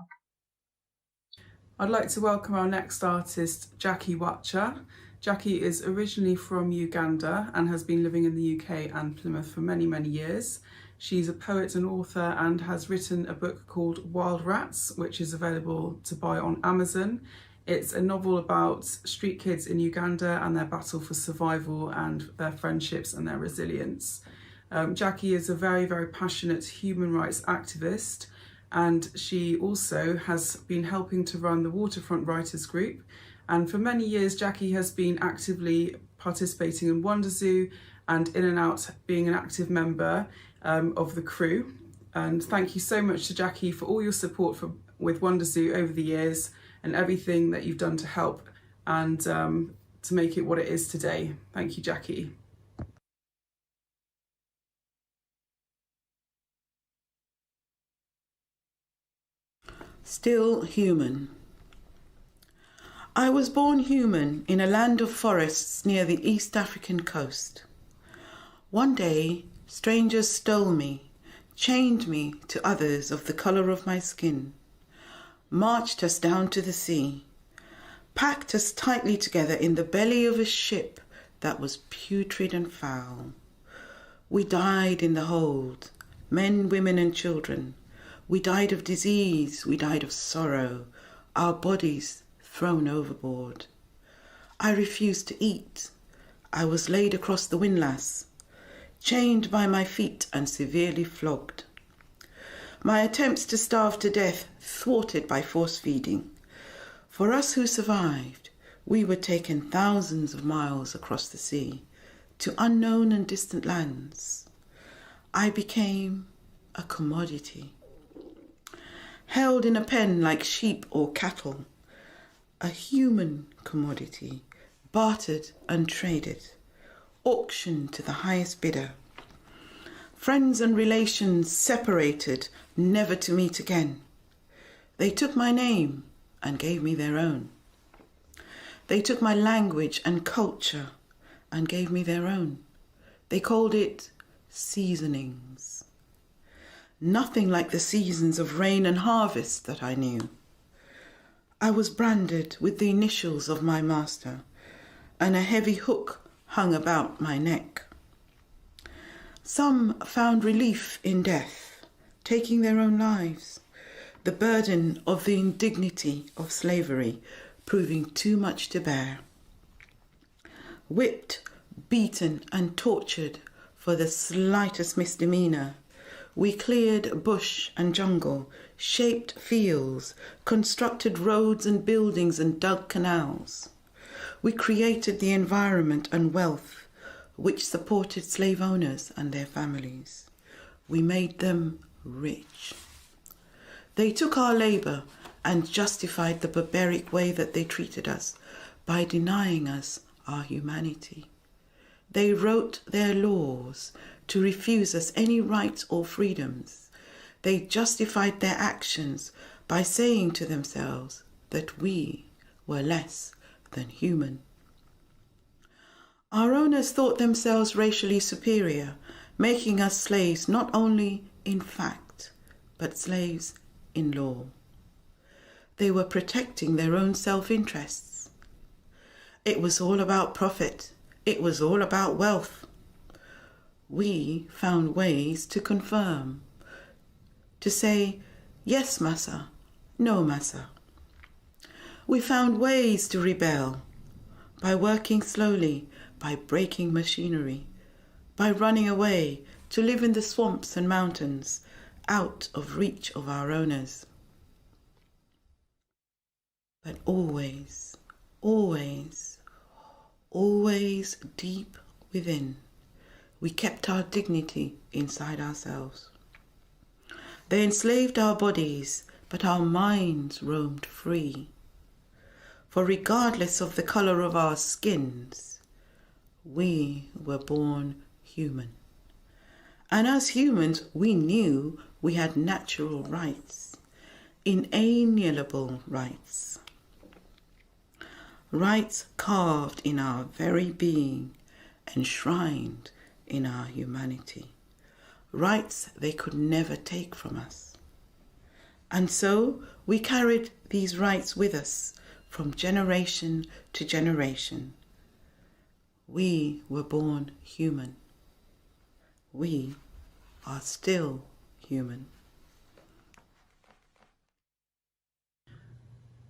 I'd like to welcome our next artist, Jackie Wacha. Jackie is originally from Uganda and has been living in the UK and Plymouth for many, many years. She's a poet and author and has written a book called Wild Rats, which is available to buy on Amazon. It's a novel about street kids in Uganda and their battle for survival and their friendships and their resilience. Jackie is a very, very passionate human rights activist, and she also has been helping to run the Waterfront Writers Group. And for many years, Jackie has been actively participating in Wonderzoo and in and out being an active member of the crew. And thank you so much to Jackie for all your support with Wonderzoo over the years and everything that you've done to help and to make it what it is today. Thank you, Jackie. Still human. I was born human in a land of forests near the East African coast. One day, strangers stole me, chained me to others of the colour of my skin, marched us down to the sea, packed us tightly together in the belly of a ship that was putrid and foul. We died in the hold, men, women and children. We died of disease, we died of sorrow, our bodies thrown overboard. I refused to eat. I was laid across the windlass, chained by my feet and severely flogged. My attempts to starve to death thwarted by force feeding. For us who survived, we were taken thousands of miles across the sea to unknown and distant lands. I became a commodity, held in a pen like sheep or cattle, a human commodity, bartered and traded, auctioned to the highest bidder. Friends and relations separated, never to meet again. They took my name and gave me their own. They took my language and culture and gave me their own. They called it seasonings. Nothing like the seasons of rain and harvest that I knew. I was branded with the initials of my master, and a heavy hook hung about my neck. Some found relief in death, taking their own lives, the burden of the indignity of slavery proving too much to bear. Whipped, beaten and tortured for the slightest misdemeanour, we cleared bush and jungle, shaped fields, constructed roads and buildings and dug canals. We created the environment and wealth which supported slave owners and their families. We made them rich. They took our labour and justified the barbaric way that they treated us by denying us our humanity. They wrote their laws to refuse us any rights or freedoms. They justified their actions by saying to themselves that we were less than human. Our owners thought themselves racially superior, making us slaves not only in fact, but slaves in law. They were protecting their own self-interests. It was all about profit. It was all about wealth. We found ways to confirm, to say, yes, massa, no, massa. We found ways to rebel by working slowly, by breaking machinery, by running away to live in the swamps and mountains, out of reach of our owners. But always, always, always deep within, we kept our dignity inside ourselves. They enslaved our bodies, but our minds roamed free. For regardless of the colour of our skins, we were born human. And as humans, we knew we had natural rights, inalienable rights. Rights carved in our very being, enshrined in our humanity. Rights they could never take from us. And so we carried these rights with us from generation to generation. We were born human. We are still human.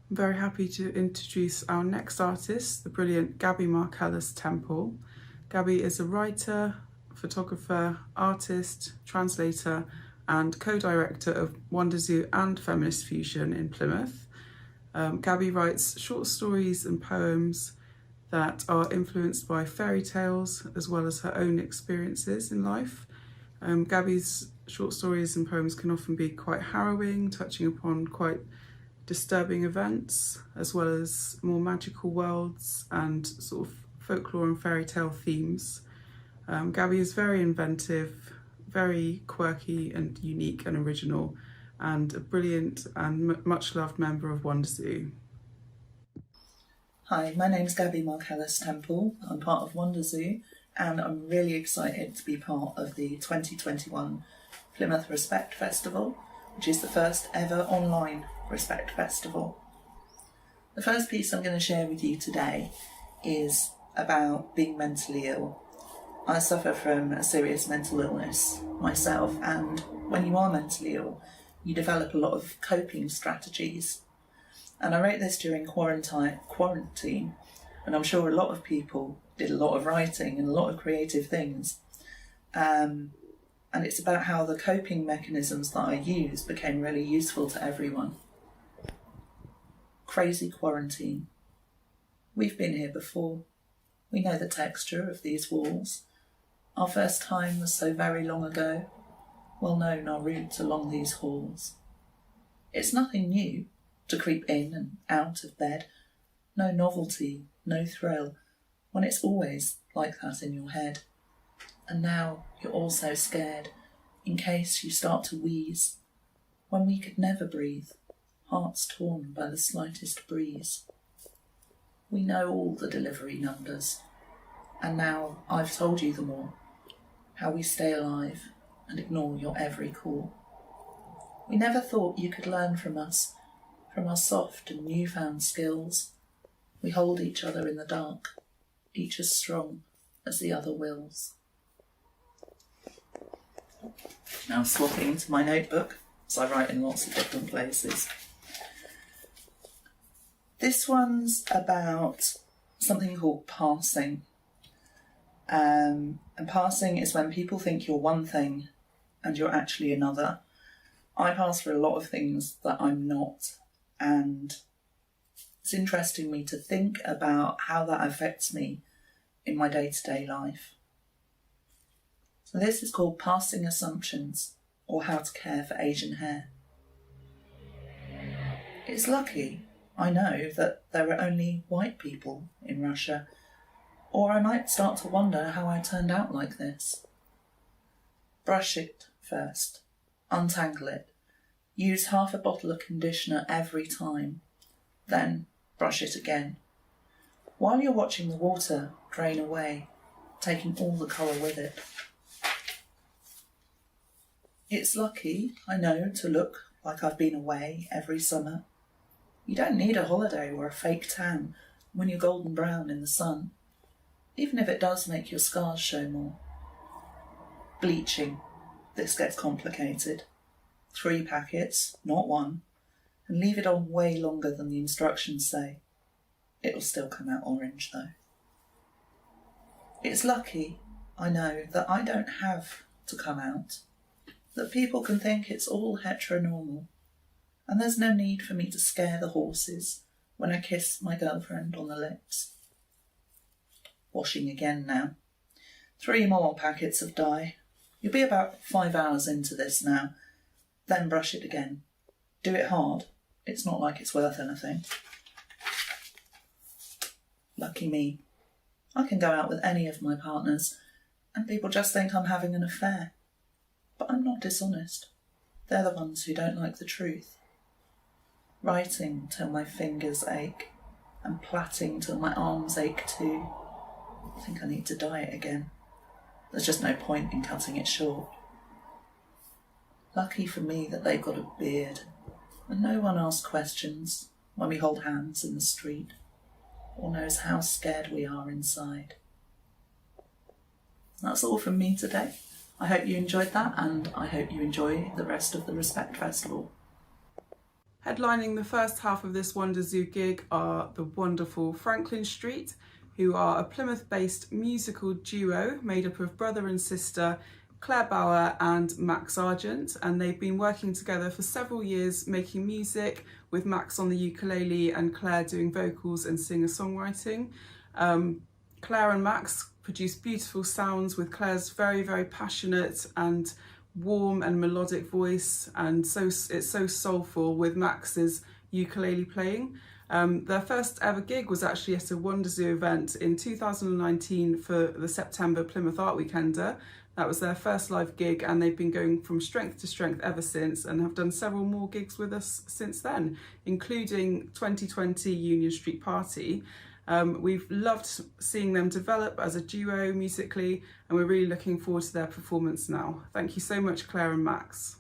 I'm very happy to introduce our next artist, the brilliant Gabi Marcellus-Temple. Gabi is a writer, photographer, artist, translator, and co-director of Wonderzoo and Feminist Fusion in Plymouth. Gabi writes short stories and poems that are influenced by fairy tales as well as her own experiences in life. Gabi's short stories and poems can often be quite harrowing, touching upon quite disturbing events, as well as more magical worlds and sort of folklore and fairy tale themes. Gabi is very inventive, very quirky and unique and original, and a brilliant and much loved member of Wonderzoo. Hi, my name's Gabi Marcellus-Temple. I'm part of Wonderzoo, and I'm really excited to be part of the 2021 Plymouth Respect Festival, which is the first ever online Respect Festival. The first piece I'm going to share with you today is about being mentally ill. I suffer from a serious mental illness myself, and when you are mentally ill, you develop a lot of coping strategies. And I wrote this during quarantine, and I'm sure a lot of people did a lot of writing and a lot of creative things. And it's about how the coping mechanisms that I use became really useful to everyone. Crazy quarantine. We've been here before. We know the texture of these walls. Our first time was so very long ago, well known our routes along these halls. It's nothing new to creep in and out of bed, no novelty, no thrill, when it's always like that in your head. And now you're all so scared, in case you start to wheeze, when we could never breathe, hearts torn by the slightest breeze. We know all the delivery numbers, and now I've told you them all, how we stay alive and ignore your every call. We never thought you could learn from us, from our soft and newfound skills. We hold each other in the dark, each as strong as the other wills. Now swapping to my notebook, as I write in lots of different places. This one's about something called passing. And passing is when people think you're one thing and you're actually another. I pass for a lot of things that I'm not, and it's interesting me to think about how that affects me in my day-to-day life. So this is called Passing Assumptions, or How to Care for Asian Hair. It's lucky, I know, that there are only white people in Russia, or I might start to wonder how I turned out like this. Brush it first, untangle it, use half a bottle of conditioner every time, then brush it again. While you're watching the water drain away, taking all the colour with it. It's lucky, I know, to look like I've been away every summer. You don't need a holiday or a fake tan when you're golden brown in the sun, even if it does make your scars show more. Bleaching. This gets complicated. 3 packets, not 1, and leave it on way longer than the instructions say. It'll still come out orange though. It's lucky, I know, that I don't have to come out, that people can think it's all heteronormal, and there's no need for me to scare the horses when I kiss my girlfriend on the lips. Washing again now. 3 more packets of dye. You'll be about 5 hours into this now. Then brush it again. Do it hard. It's not like it's worth anything. Lucky me. I can go out with any of my partners and people just think I'm having an affair. But I'm not dishonest. They're the ones who don't like the truth. Writing till my fingers ache and plaiting till my arms ache too. I think I need to dye it again. There's just no point in cutting it short. Lucky for me that they've got a beard and no one asks questions when we hold hands in the street or knows how scared we are inside. That's all from me today. I hope you enjoyed that and I hope you enjoy the rest of the Respect Festival. Headlining the first half of this Wonderzoo gig are the wonderful Franklin Street, who are a Plymouth-based musical duo made up of brother and sister Claire Bauer and Max Sargent, and they've been working together for several years making music, with Max on the ukulele and Claire doing vocals and singer-songwriting. Claire and Max produce beautiful sounds with Claire's very, very passionate and warm and melodic voice, and it's so soulful with Max's ukulele playing. Their first ever gig was actually at a Wonderzoo event in 2019 for the September Plymouth Art Weekender. That was their first live gig and they've been going from strength to strength ever since and have done several more gigs with us since then, including 2020 Union Street Party. We've loved seeing them develop as a duo musically and we're really looking forward to their performance now. Thank you so much, Claire and Max.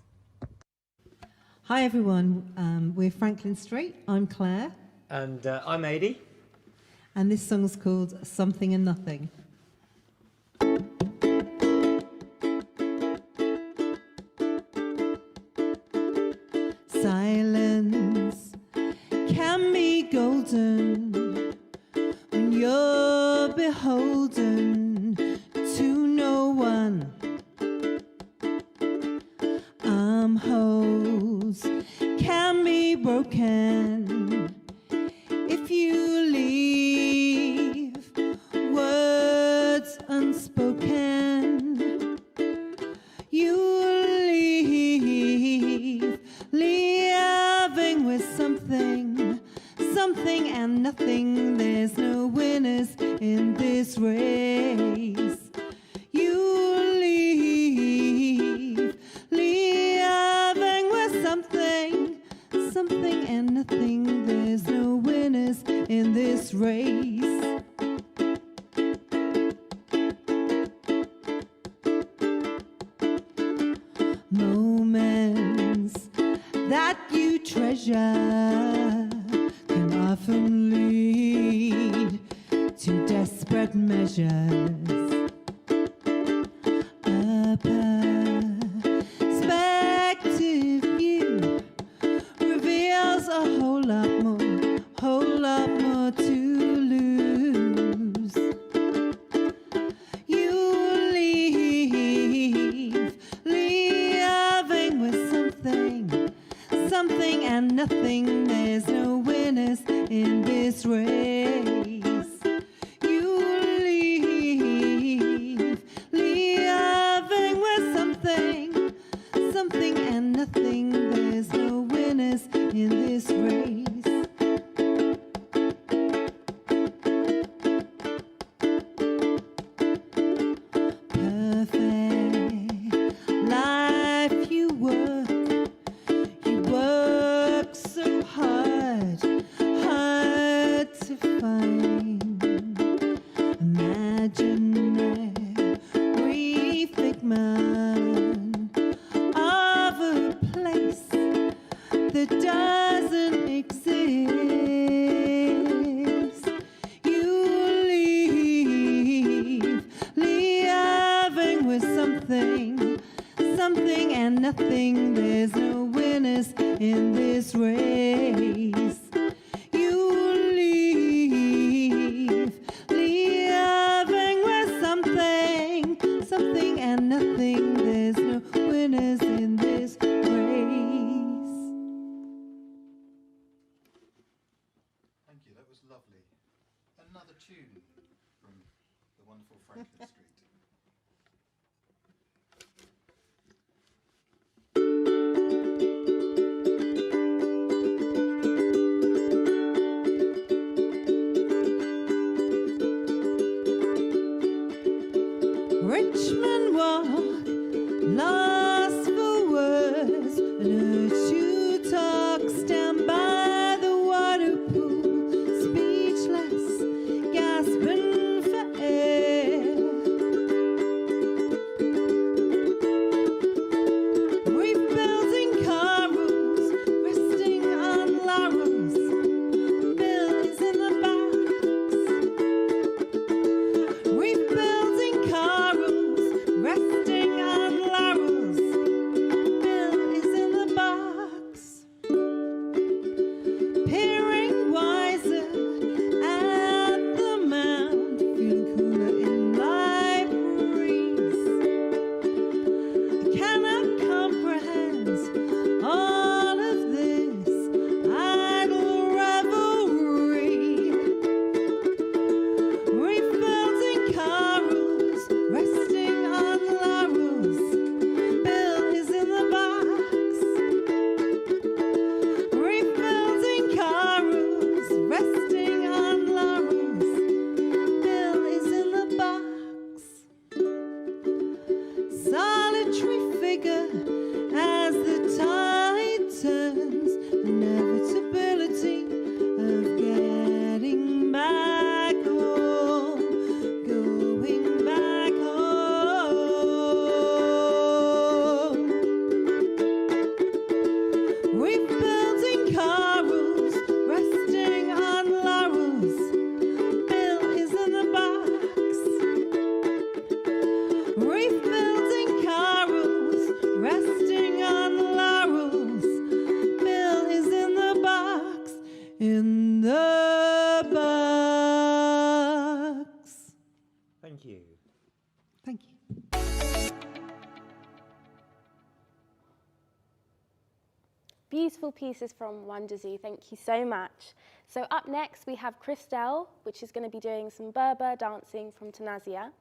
Hi everyone, we're Franklin Street, I'm Claire. And I'm Adi. And this song's called Something and Nothing. Silence can be golden when you're beholden to no one. Armholes can be broken if you leave words unspoken. You leave living with something and nothing. There's no winners in this race. You leave living with something and nothing. There's no winners in this race. Moments that you treasure can often lead to desperate measures. A perspective view reveals a whole lot more to lose. You leave living with something and nothing. There's no winners in this race. You leave living with something and nothing. There's no winners in this race. something, something and nothing. There's no winners in this race. You leave, leaving with something, something and nothing. There's no winners in this race. Thank you, that was lovely. Another tune from the wonderful Franklin Street. Richmond Walk, lost for words, and heard you talk, stand by the water pool, speechless, gasping for air. Rebuilding carols, resting on laurels, Bill is in the box. Rebuilding carols, resting on laurels, Bill is in the box. Peering wiser at the mound, feeling cooler in libraries. I cannot comprehend all of this idle revelry. Rebuilding carols, resting on laurels, Bill is in the box. Rebuilding carols, resting on laurels, Bill is in the box. Solitary figure as the tide turns, inevitability of getting back home, going back home. Rebuilding carols, resting on laurels, Bill is in the box. Rebuilding carols, resting on laurels, Bill is in the box, in the box. Thank you. Thank you. Beautiful pieces from Wonderzoo, thank you so much. So up next we have Christel, which is going to be doing some Berber dancing from Tunisia.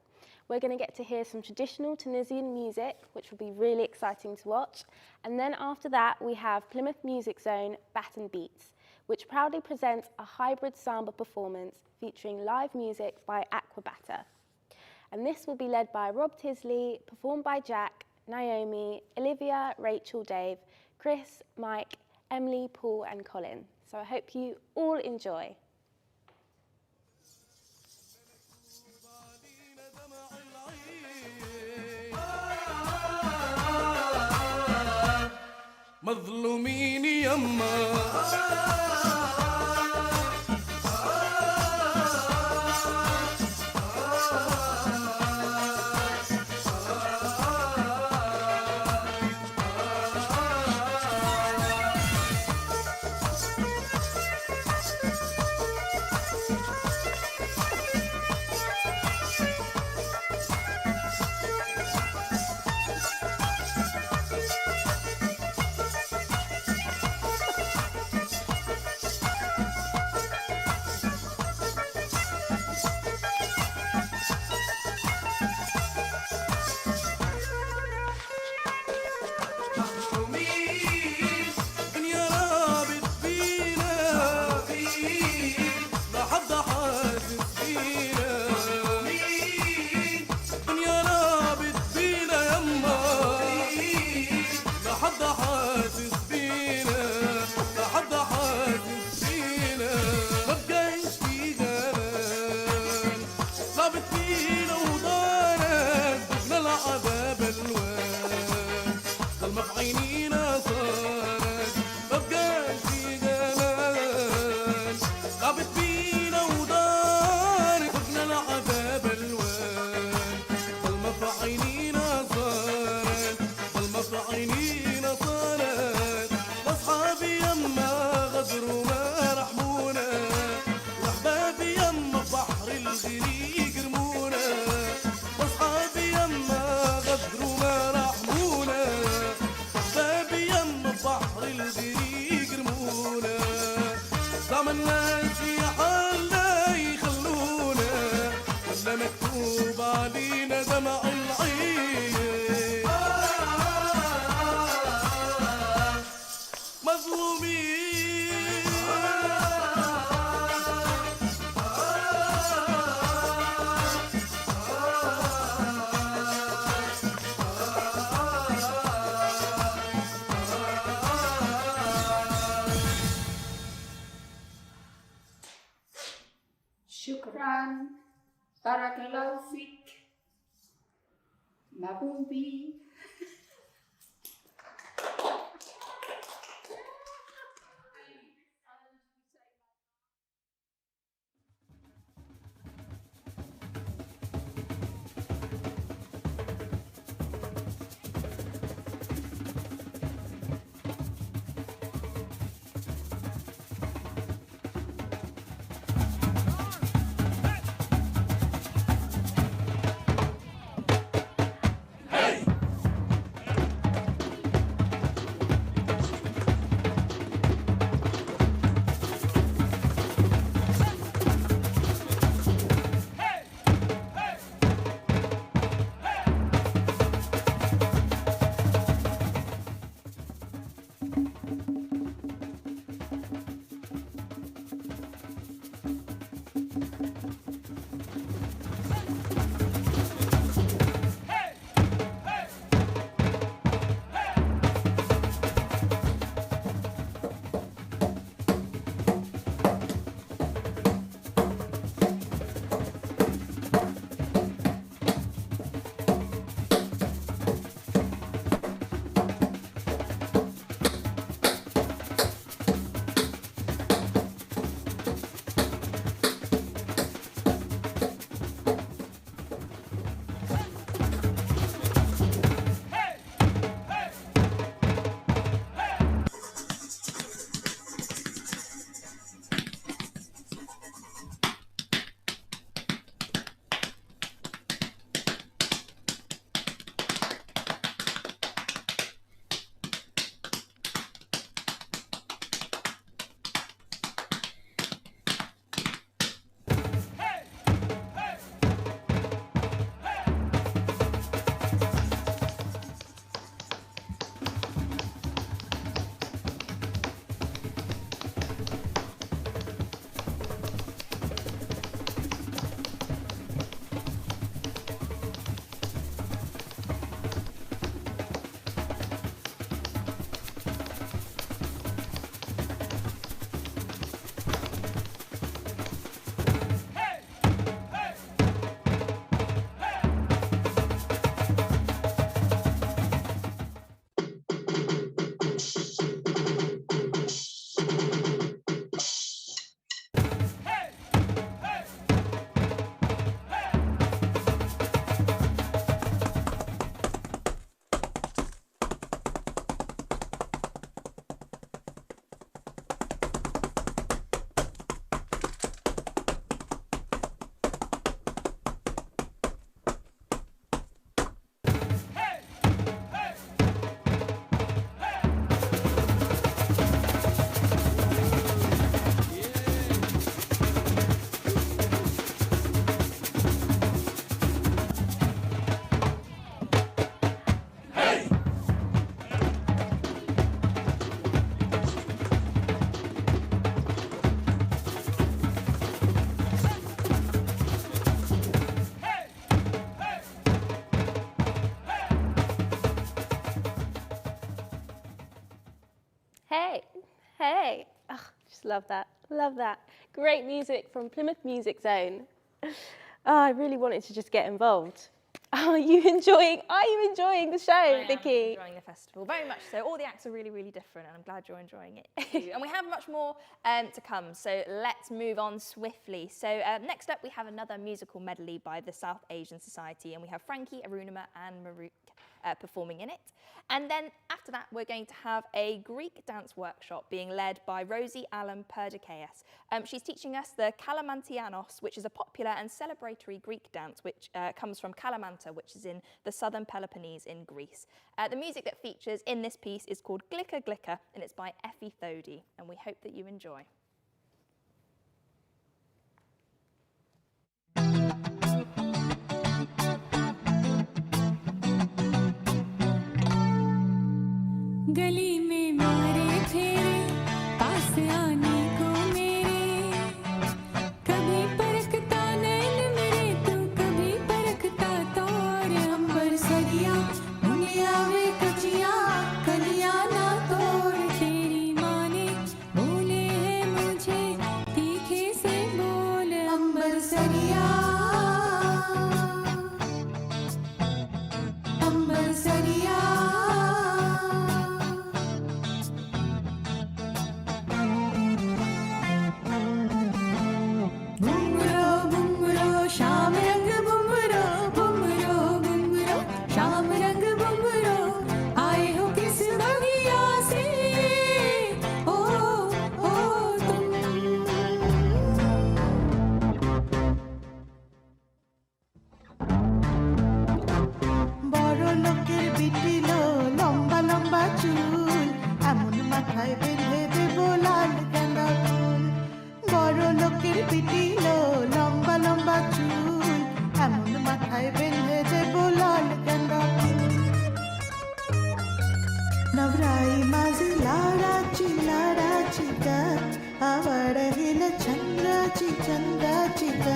We're going to get to hear some traditional Tunisian music, which will be really exciting to watch. And then after that we have Plymouth Music Zone Baton Beats, which proudly presents a hybrid samba performance featuring live music by Aquabata. And this will be led by Rob Tisley, performed by Jack, Naomi, Olivia, Rachel, Dave, Chris, Mike, Emily, Paul and Colin. So I hope you all enjoy. مظلومين يما Mabubi. Hey, oh, just love that. Love that. Great music from Plymouth Music Zone. Oh, I really wanted to just get involved. Are you enjoying the show, Vicky? I'm enjoying the festival, very much so. All the acts are really, really different, and I'm glad you're enjoying it too. And we have much more to come, so let's move on swiftly. So next up, we have another musical medley by the South Asian Society, and we have Frankie, Arunima, and Maruk performing in it. And then after that, we're going to have a Greek dance workshop being led by Rosie Perdikeas. She's teaching us the Kalamantianos, which is a popular and celebratory Greek dance, which comes from Kalamanta, which is in the southern Peloponnese in Greece. The music that features in this piece is called Glicker Glicker, and it's by Effie Thody, and we hope that you enjoy. गली में मारे फेरे पास आने को मेरे कभी परखता नैन मेरे तू कभी परखता तोर अंबर सरिया मुनिया वे कचिया कलिया ना तोड़ तेरी माँ ने बोले है मुझे तीखे से बोल अंबर सरिया शाम रंग बुमरो आए हो किस बगिया से ओ तुम বড় লোকের বিটিল লম্বা লম্বা চুল এমন মাথায় বেঁধে দেব লাল গাঁদা ফুল বড় লোকের বিটিল লম্বা লম্বা চুল এমন মাথায় বেঁধে দেব লাল গাঁদা ফুল नवराई माझी लाडाची ग आवड हिल चंद्राची ग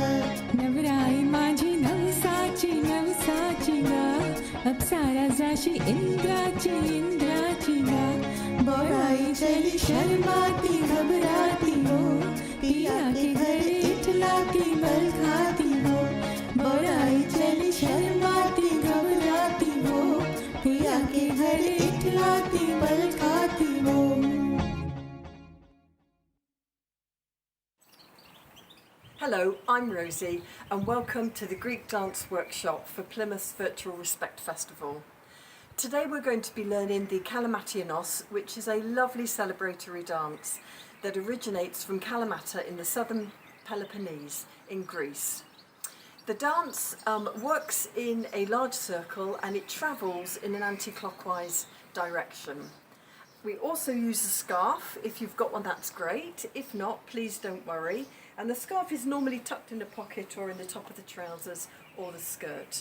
नवराई माझी नवसाची ग अप्सरा जाशी इंद्राची ग बोराई चली शर्माती घबराती हो पिया के घर इठलाती बल खाती हो बोराई चली शर्माती घबराती हो पिया के घर इठलाती बल खाती हो Hello, I'm Rosie and welcome to the Greek Dance Workshop for Plymouth's Virtual Respect Festival. Today we're going to be learning the Kalamatianos, which is a lovely celebratory dance that originates from Kalamata in the southern Peloponnese in Greece. The dance works in a large circle and it travels in an anti-clockwise direction. We also use a scarf. If you've got one, that's great. If not, please don't worry. And the scarf is normally tucked in a pocket or in the top of the trousers or the skirt.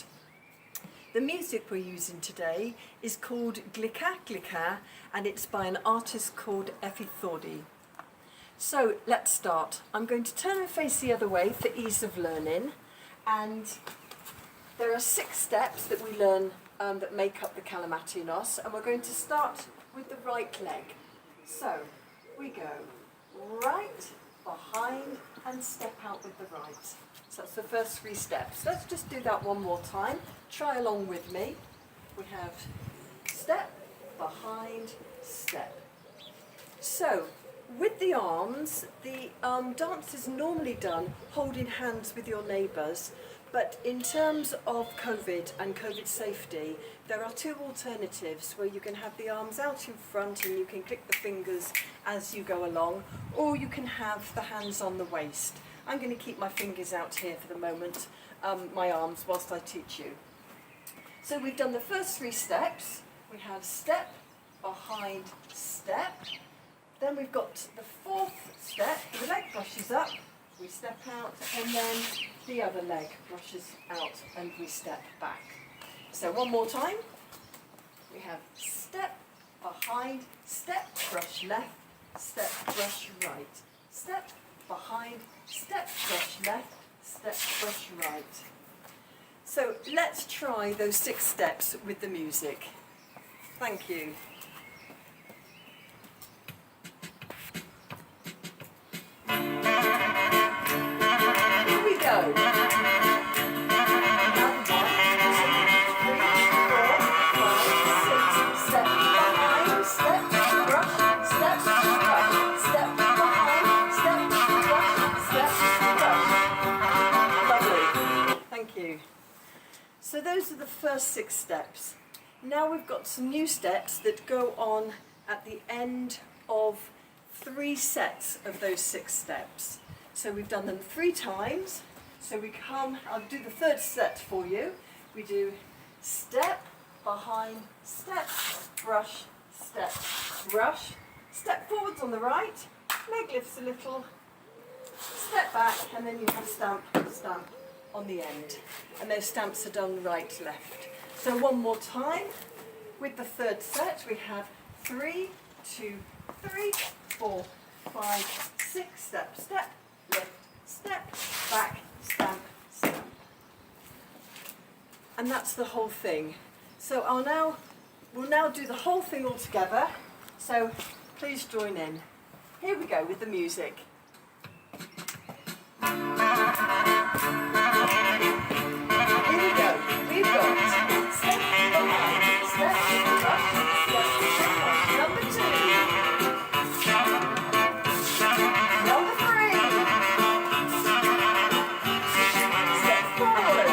The music we're using today is called Glika Glika and it's by an artist called Efi Thordi. So let's start. I'm going to turn and face the other way for ease of learning. And there are 6 steps that we learn that make up the Kalamatianos, and we're going to start with the right leg. So we go right, behind, and step out with the right. So that's the first 3 steps. Let's just do that one more time. Try along with me. We have step, behind, step. So with the arms, the dance is normally done holding hands with your neighbours, but in terms of COVID and COVID safety, there are 2 alternatives where you can have the arms out in front and you can click the fingers as you go along, or you can have the hands on the waist. I'm going to keep my fingers out here for the moment, my arms, whilst I teach you. So we've done the first 3 steps. We have step, behind, step. Then we've got the 4th step, the leg brushes up, we step out, and then the other leg brushes out and we step back. So one more time. We have step, behind, step, brush left, step, brush right. Step, behind, step, brush left, step, brush right. So let's try those 6 steps with the music. Thank you. Here we go. So those are the first 6 steps. Now we've got some new steps that go on at the end of 3 sets of those 6 steps. So we've done them 3 times. So we come, I'll do the 3rd set for you. We do step, behind, step, brush, step, brush, step forwards on the right, leg lifts a little, step back, and then you have stamp, stamp on the end. And those stamps are done right, left. So one more time. With the 3rd set, we have 3, 2, 3, 4, 5, 6, step, step, lift, step, back, stamp, stamp. And that's the whole thing. So we'll now do the whole thing all together. So please join in. Here we go with the music. Here we go. We've got step, behind, step, brush, step, brush. Number 2. Number 3. Step forward.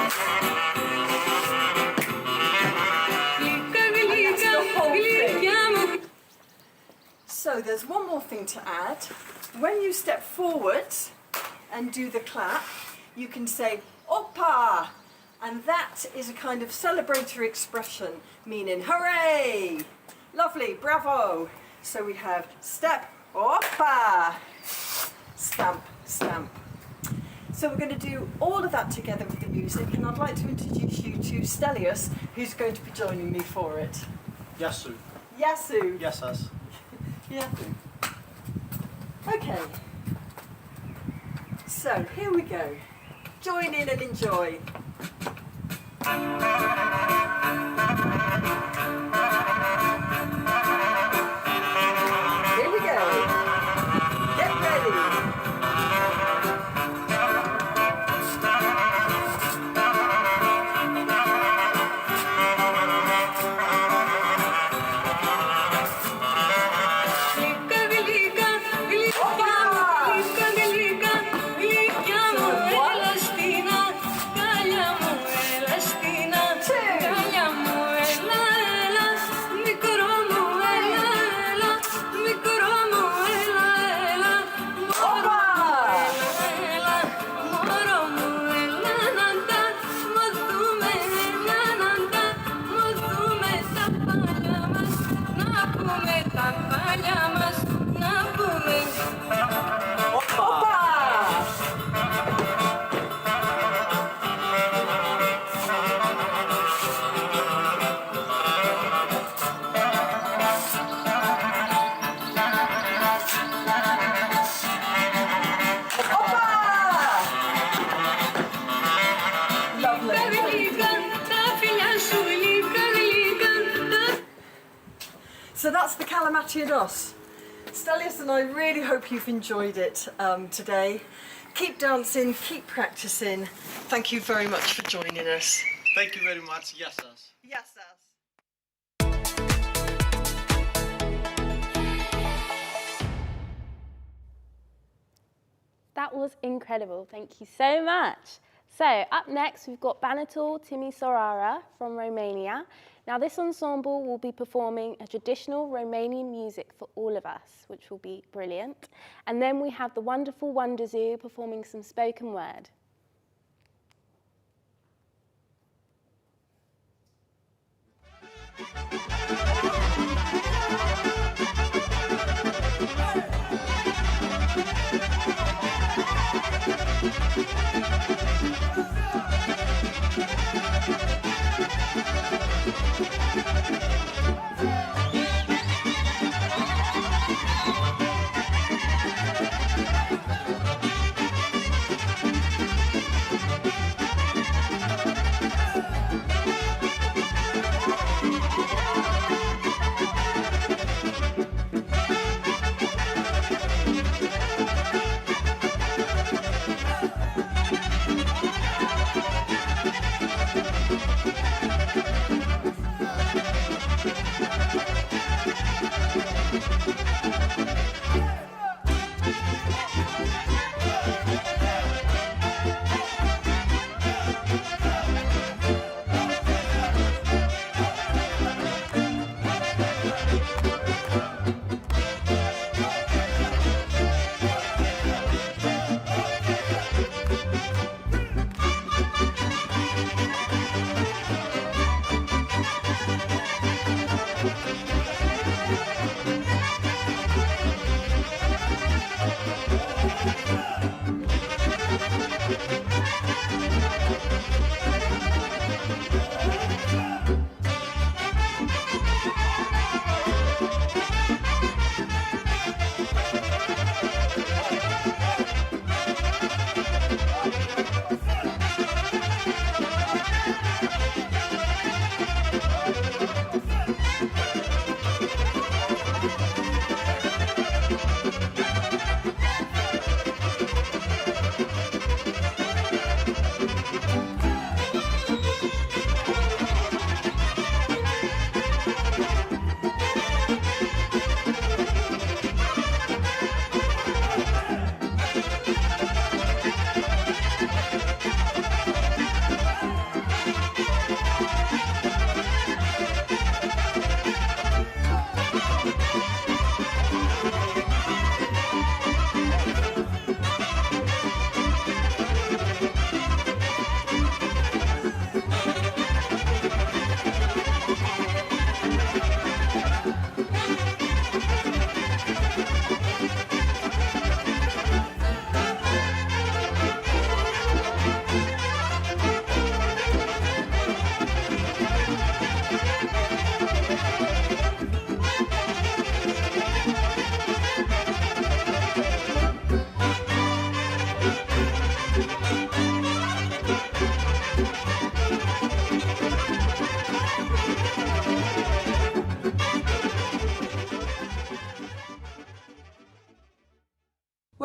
there's one more thing to add. When you step forward and do the clap, you can say Oppa, and that is a kind of celebratory expression meaning hooray. Lovely, bravo. So we have step, Oppa, stamp, stamp. So we're going to do all of that together with the music, and I'd like to introduce you to Stelios, who's going to be joining me for it. Yasu. Yasu. Yasas. Yeah. Okay. So here we go. Join in and enjoy. Here we go. Get ready. So that's the Kalamatianos. Stelios and I really hope you've enjoyed it today. Keep dancing, keep practicing. Thank you very much for joining us. Thank you very much. Yasas. Yasas. That was incredible. Thank you so much. So up next, we've got Banatul Timisoara from Romania. Now this ensemble will be performing a traditional Romanian music for all of us, which will be brilliant. And then we have the wonderful Wonderzoo performing some spoken word.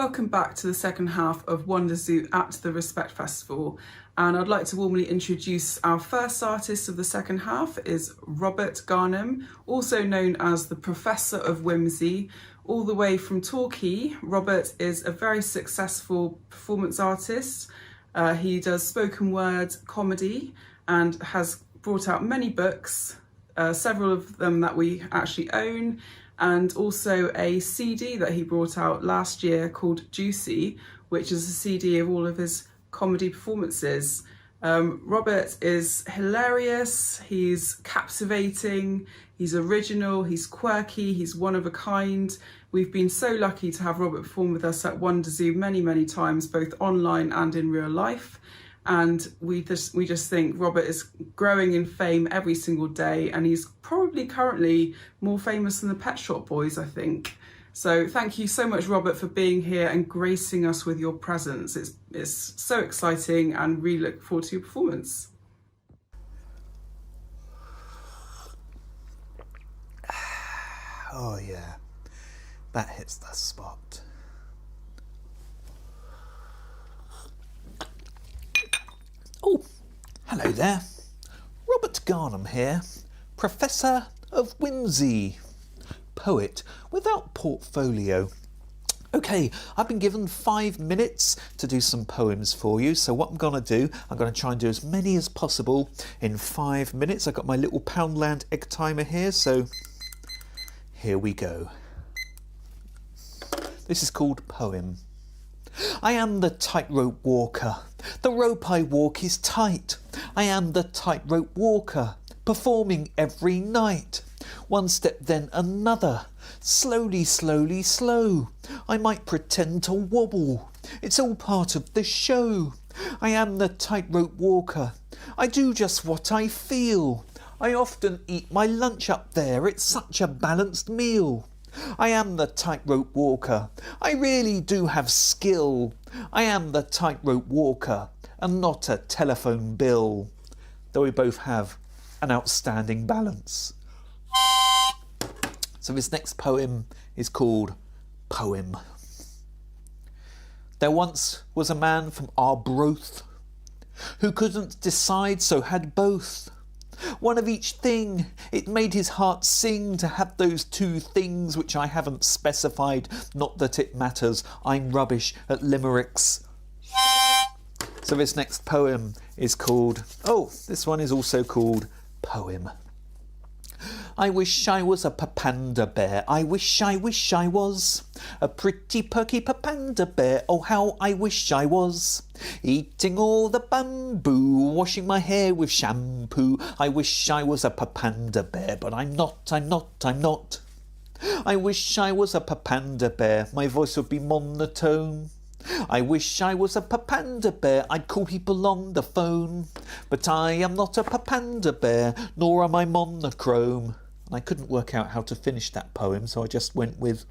Welcome back to the second half of Wonderzoo at the Respect Festival, and I'd like to warmly introduce our first artist of the second half is Robert Garnham, also known as the Professor of Whimsy. All the way from Torquay, Robert is a very successful performance artist. He does spoken word comedy and has brought out many books, several of them that we actually own, and also a CD that he brought out last year called Juicy, which is a CD of all of his comedy performances. Robert is hilarious, he's captivating, he's original, he's quirky, he's one of a kind. We've been so lucky to have Robert perform with us at Wonderzoo many times, both online and in real life. And we just think Robert is growing in fame every single day, and he's probably currently more famous than the Pet Shop Boys, I think. So thank you so much, Robert, for being here and gracing us with your presence. It's so exciting, and really look forward to your performance. Oh yeah, that hits the spot. Oh, hello there. Robert Garnham here, Professor of Whimsy, poet without portfolio. Okay, I've been given 5 minutes to do some poems for you, so what I'm going to do, I'm going to try and do as many as possible in 5 minutes. I've got my little Poundland egg timer here, so here we go. This is called Poem. I am the tightrope walker. The rope I walk is tight. I am the tightrope walker, performing every night. One step then another, slowly, slowly, slow. I might pretend to wobble. It's all part of the show. I am the tightrope walker. I do just what I feel. I often eat my lunch up there. It's such a balanced meal. I am the tightrope walker. I really do have skill. I am the tightrope walker and not a telephone bill. Though we both have an outstanding balance. So this next poem is called Poem. There once was a man from Arbroath who couldn't decide, so had both. One of each thing, it made his heart sing to have those two things which I haven't specified, not that it matters, I'm rubbish at limericks. So this next poem is called, this one is also called Poem. I wish I was a papanda bear, I wish I was a pretty perky papanda bear, oh how I wish I was. Eating all the bamboo, washing my hair with shampoo, I wish I was a papanda bear, but I'm not. I wish I was a papanda bear, my voice would be monotone. I wish I was a papanda bear, I'd call people on the phone. But I am not a papanda bear, nor am I monochrome. And I couldn't work out how to finish that poem, so I just went with,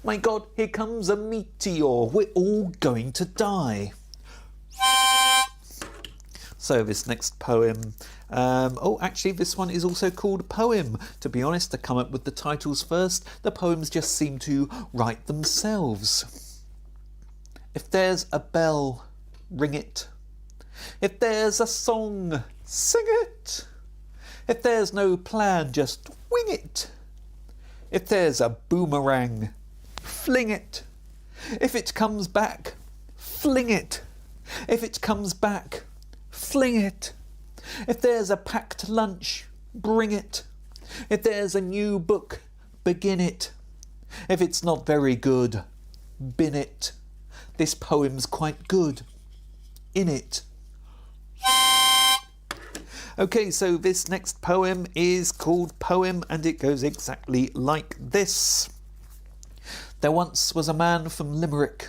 my God, here comes a meteor, we're all going to die. So this next poem, actually this one is also called Poem. To be honest, to come up with the titles first, the poems just seem to write themselves. If there's a bell, ring it. If there's a song, sing it. If there's no plan, just wing it. If there's a boomerang, fling it. If it comes back, fling it. If it comes back, fling it. If there's a packed lunch, bring it. If there's a new book, begin it. If it's not very good, bin it. This poem's quite good. In it. Okay, so this next poem is called Poem, and it goes exactly like this. There once was a man from Limerick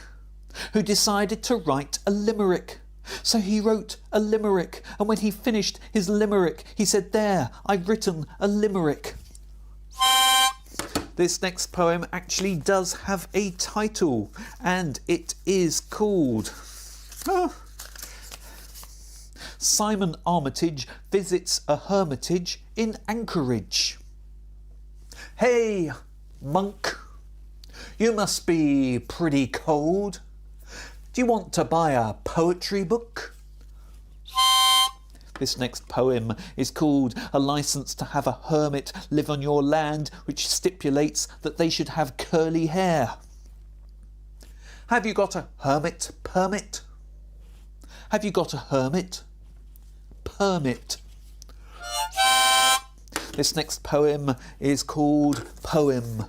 who decided to write a limerick. So he wrote a limerick, and when he finished his limerick, he said, "There, I've written a limerick." This next poem actually does have a title, and it is called Simon Armitage visits a hermitage in Anchorage. Hey, monk, You must be pretty cold. Do you want to buy a poetry book? This next poem is called A License to Have a Hermit Live on Your Land, which stipulates that they should have curly hair. Have you got a hermit permit? Have you got a hermit permit? This next poem is called Poem.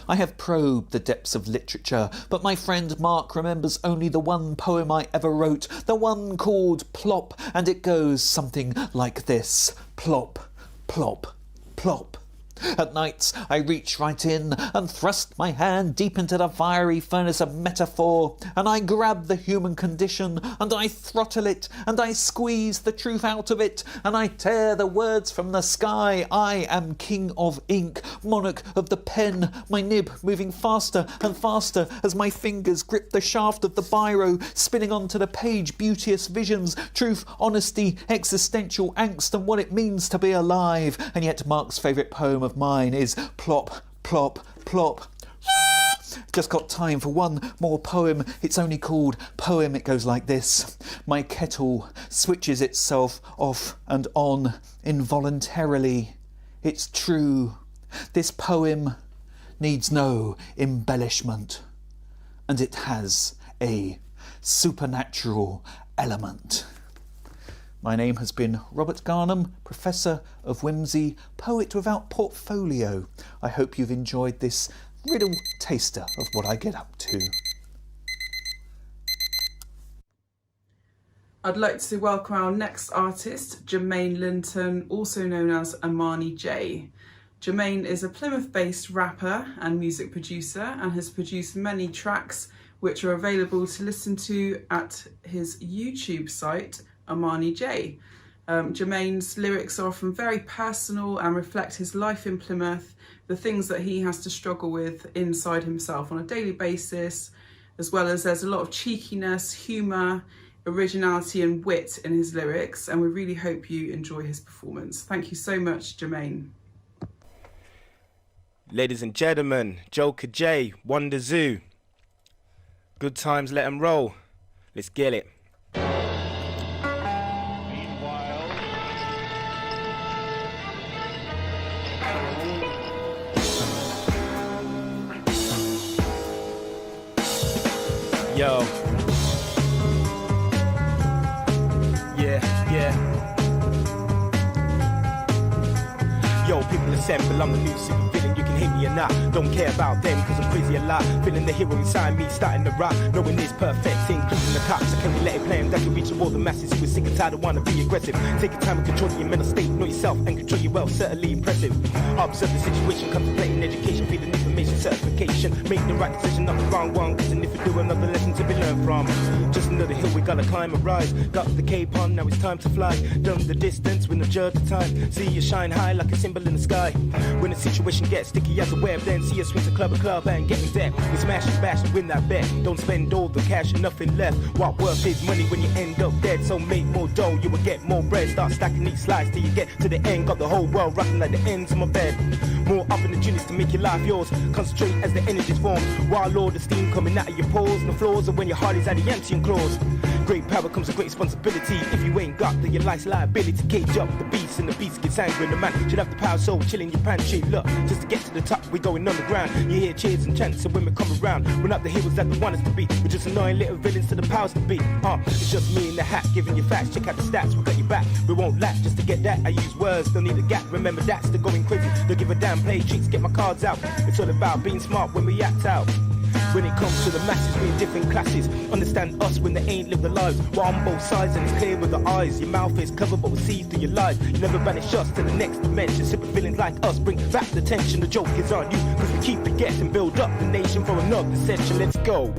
I have probed the depths of literature, but my friend Mark remembers only the one poem I ever wrote, the one called Plop, and it goes something like this. Plop, plop, plop. At nights I reach right in and thrust my hand deep into the fiery furnace of metaphor, and I grab the human condition and I throttle it and I squeeze the truth out of it and I tear the words from the sky. I am king of ink, monarch of the pen, my nib moving faster and faster as my fingers grip the shaft of the biro, spinning onto the page beauteous visions, truth, honesty, existential angst and what it means to be alive. And yet Mark's favourite poem of mine is Plop, Plop, Plop. Just got time for one more poem. It's only called Poem. It goes like this. My kettle switches itself off and on involuntarily. It's true. This poem needs no embellishment, and it has a supernatural element. My name has been Robert Garnham, Professor of Whimsy, Poet Without Portfolio. I hope you've enjoyed this little taster of what I get up to. I'd like to welcome our next artist, Jermaine Linton, also known as Amani J. Jermaine is a Plymouth-based rapper and music producer and has produced many tracks which are available to listen to at his YouTube site, Amani J. Jermaine's lyrics are often very personal and reflect his life in Plymouth, the things that he has to struggle with inside himself on a daily basis, as well as there's a lot of cheekiness, humour, originality and wit in his lyrics, and we really hope you enjoy his performance. Thank you so much, Jermaine. Ladies and gentlemen, Joker J, Wonderzoo. Good times, let 'em roll. Let's get it. Yo. Yeah. Yo, people assemble, I'm the new super villain, you can hate me or not. Don't care about them, cause I'm crazy a lot. Feeling the hero inside me, starting to rock. Knowing it's perfect, including the cops. I can't let it play, that can reach all the masses who are sick and tired of wanna be aggressive. Take your time and control your mental state, know yourself and control your wealth, certainly impressive. Observe the situation, contemplating education, feeding information, certification. Make the right decision, not the wrong one, cause and if you do another lesson to be learned from. Just another hill, we gotta climb and rise. Got the cape on, now it's time to fly. Done the distance, with no judge the time. See you shine high like a symbol in the sky. When the situation gets sticky as a web, then see us swing to club and get me there. We smash and bash and win that bet. Don't spend all the cash and nothing left. What worth is money when you end up dead? So make more dough, you will get more bread. Start stacking each slice till you get to the end. Got the whole world rocking like the ends of my bed. More opportunities to make your life yours. Concentrate as the energies form. While all the steam coming out of your pores and the floors, and when your heart is at the empty and claws. Great power comes with great responsibility. If you ain't got then your life's liability to cage up the beast, and the beast gets angry. And the man should have the power, so chill in your pantry. Look, just to get to the top, we going on the ground. You hear cheers and chants and women come around. We're not the heroes that we want us to be. We're just annoying little villains to the powers to be. It's just me in the hat, giving you facts. Check out the stats, we got your back. We won't lack just to get that. I use words, don't need a gap. Remember that's the going crazy. Don't give a damn, play treats, get my cards out. It's all about being smart when we act out. When it comes to the masses, we're in different classes. Understand us when they ain't lived their lives. We're on both sides and it's clear with the eyes. Your mouth is covered but we see through your lies. You never banish us to the next dimension. Super villains like us bring back the tension. The joke is on you, cause we keep it getting. Build up the nation for another session. Let's go.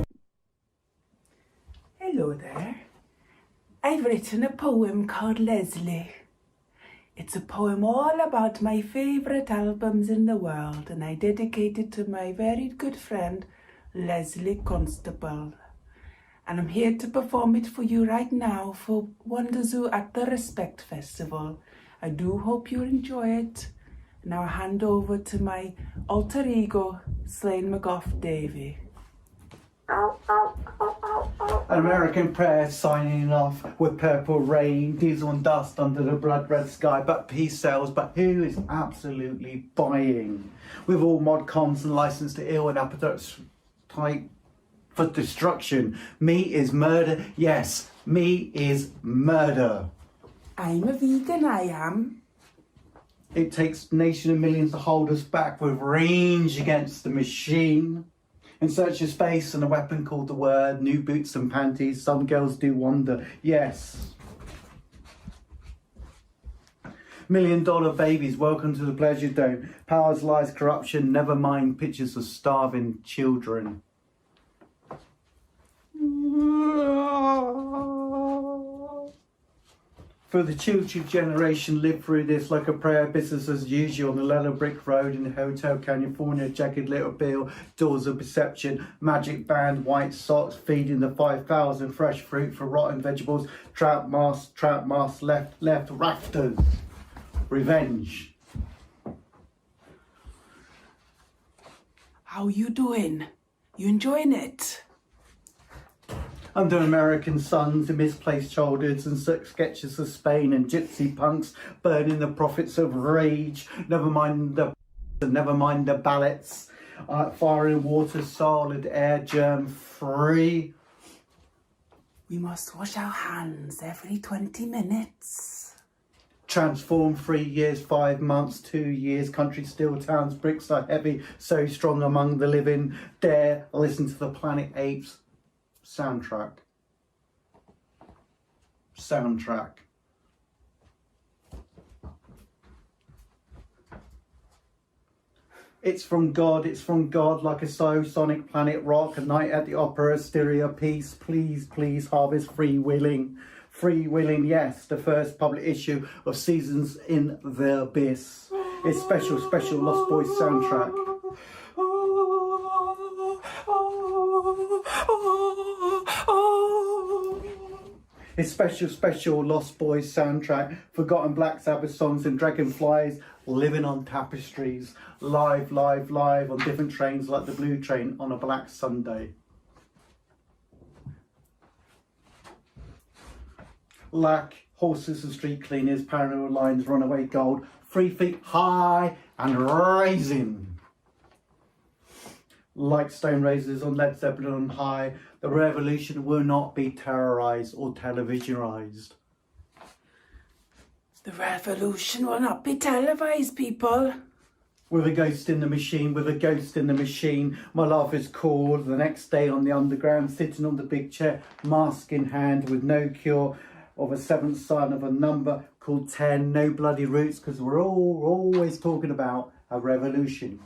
Hello there. I've written a poem called Leslie. It's a poem all about my favourite albums in the world, and I dedicate it to my very good friend Leslie Constable. And I'm here to perform it for you right now for Wonderzoo at the Respect Festival. I do hope you enjoy it. Now I hand over to my alter ego, Slane McGough Davy. An American prayer signing off with purple rain, diesel and dust under the blood red sky, but peace sells, but who is absolutely buying? With all mod cons and licensed to ill and appetites type for destruction. Me is murder, yes, me is murder. I'm a vegan, I am. It takes nation of millions to hold us back with range against the machine. In search of space and a weapon called the word, new boots and panties, some girls do wonder, yes. $1 million babies, welcome to the pleasure dome. Powers, lies, corruption, never mind pictures of starving children. For the children generation live through this like a prayer, business as usual on the Yellow Brick Road in Hotel California, jagged little bill, doors of perception, magic band, white socks, feeding the 5,000, fresh fruit for rotten vegetables, trap mask, left, rafters, revenge. How you doing? You enjoying it? Under American suns, the misplaced childhoods and sketches of Spain and gypsy punks burning the profits of rage. Never mind the ballots. Fire and water, solid air, germ free. We must wash our hands every 20 minutes. Transform 3 years, 5 months, 2 years. Country still towns, bricks are heavy, so strong among the living. Dare listen to the Planet Apes. Soundtrack. It's from God, like a sonic planet rock, a night at the opera, stereo piece, please, harvest freewheeling, yes, the first public issue of Seasons in the Abyss. It's special Lost Boys soundtrack. His special Lost Boys soundtrack, forgotten Black Sabbath songs and dragonflies, living on tapestries, live on different trains like the Blue Train on a Black Sunday. Lack, horses and street cleaners, parallel lines, runaway gold, 3 feet high and rising. Like stone razors on Led Zeppelin on high, the revolution will not be terrorised or televisionized. The revolution will not be televised, people. With a ghost in the machine, my love is called. The next day on the underground, sitting on the big chair, mask in hand, with no cure of a seventh sign of a number called 10. No bloody roots, because we're always talking about a revolution.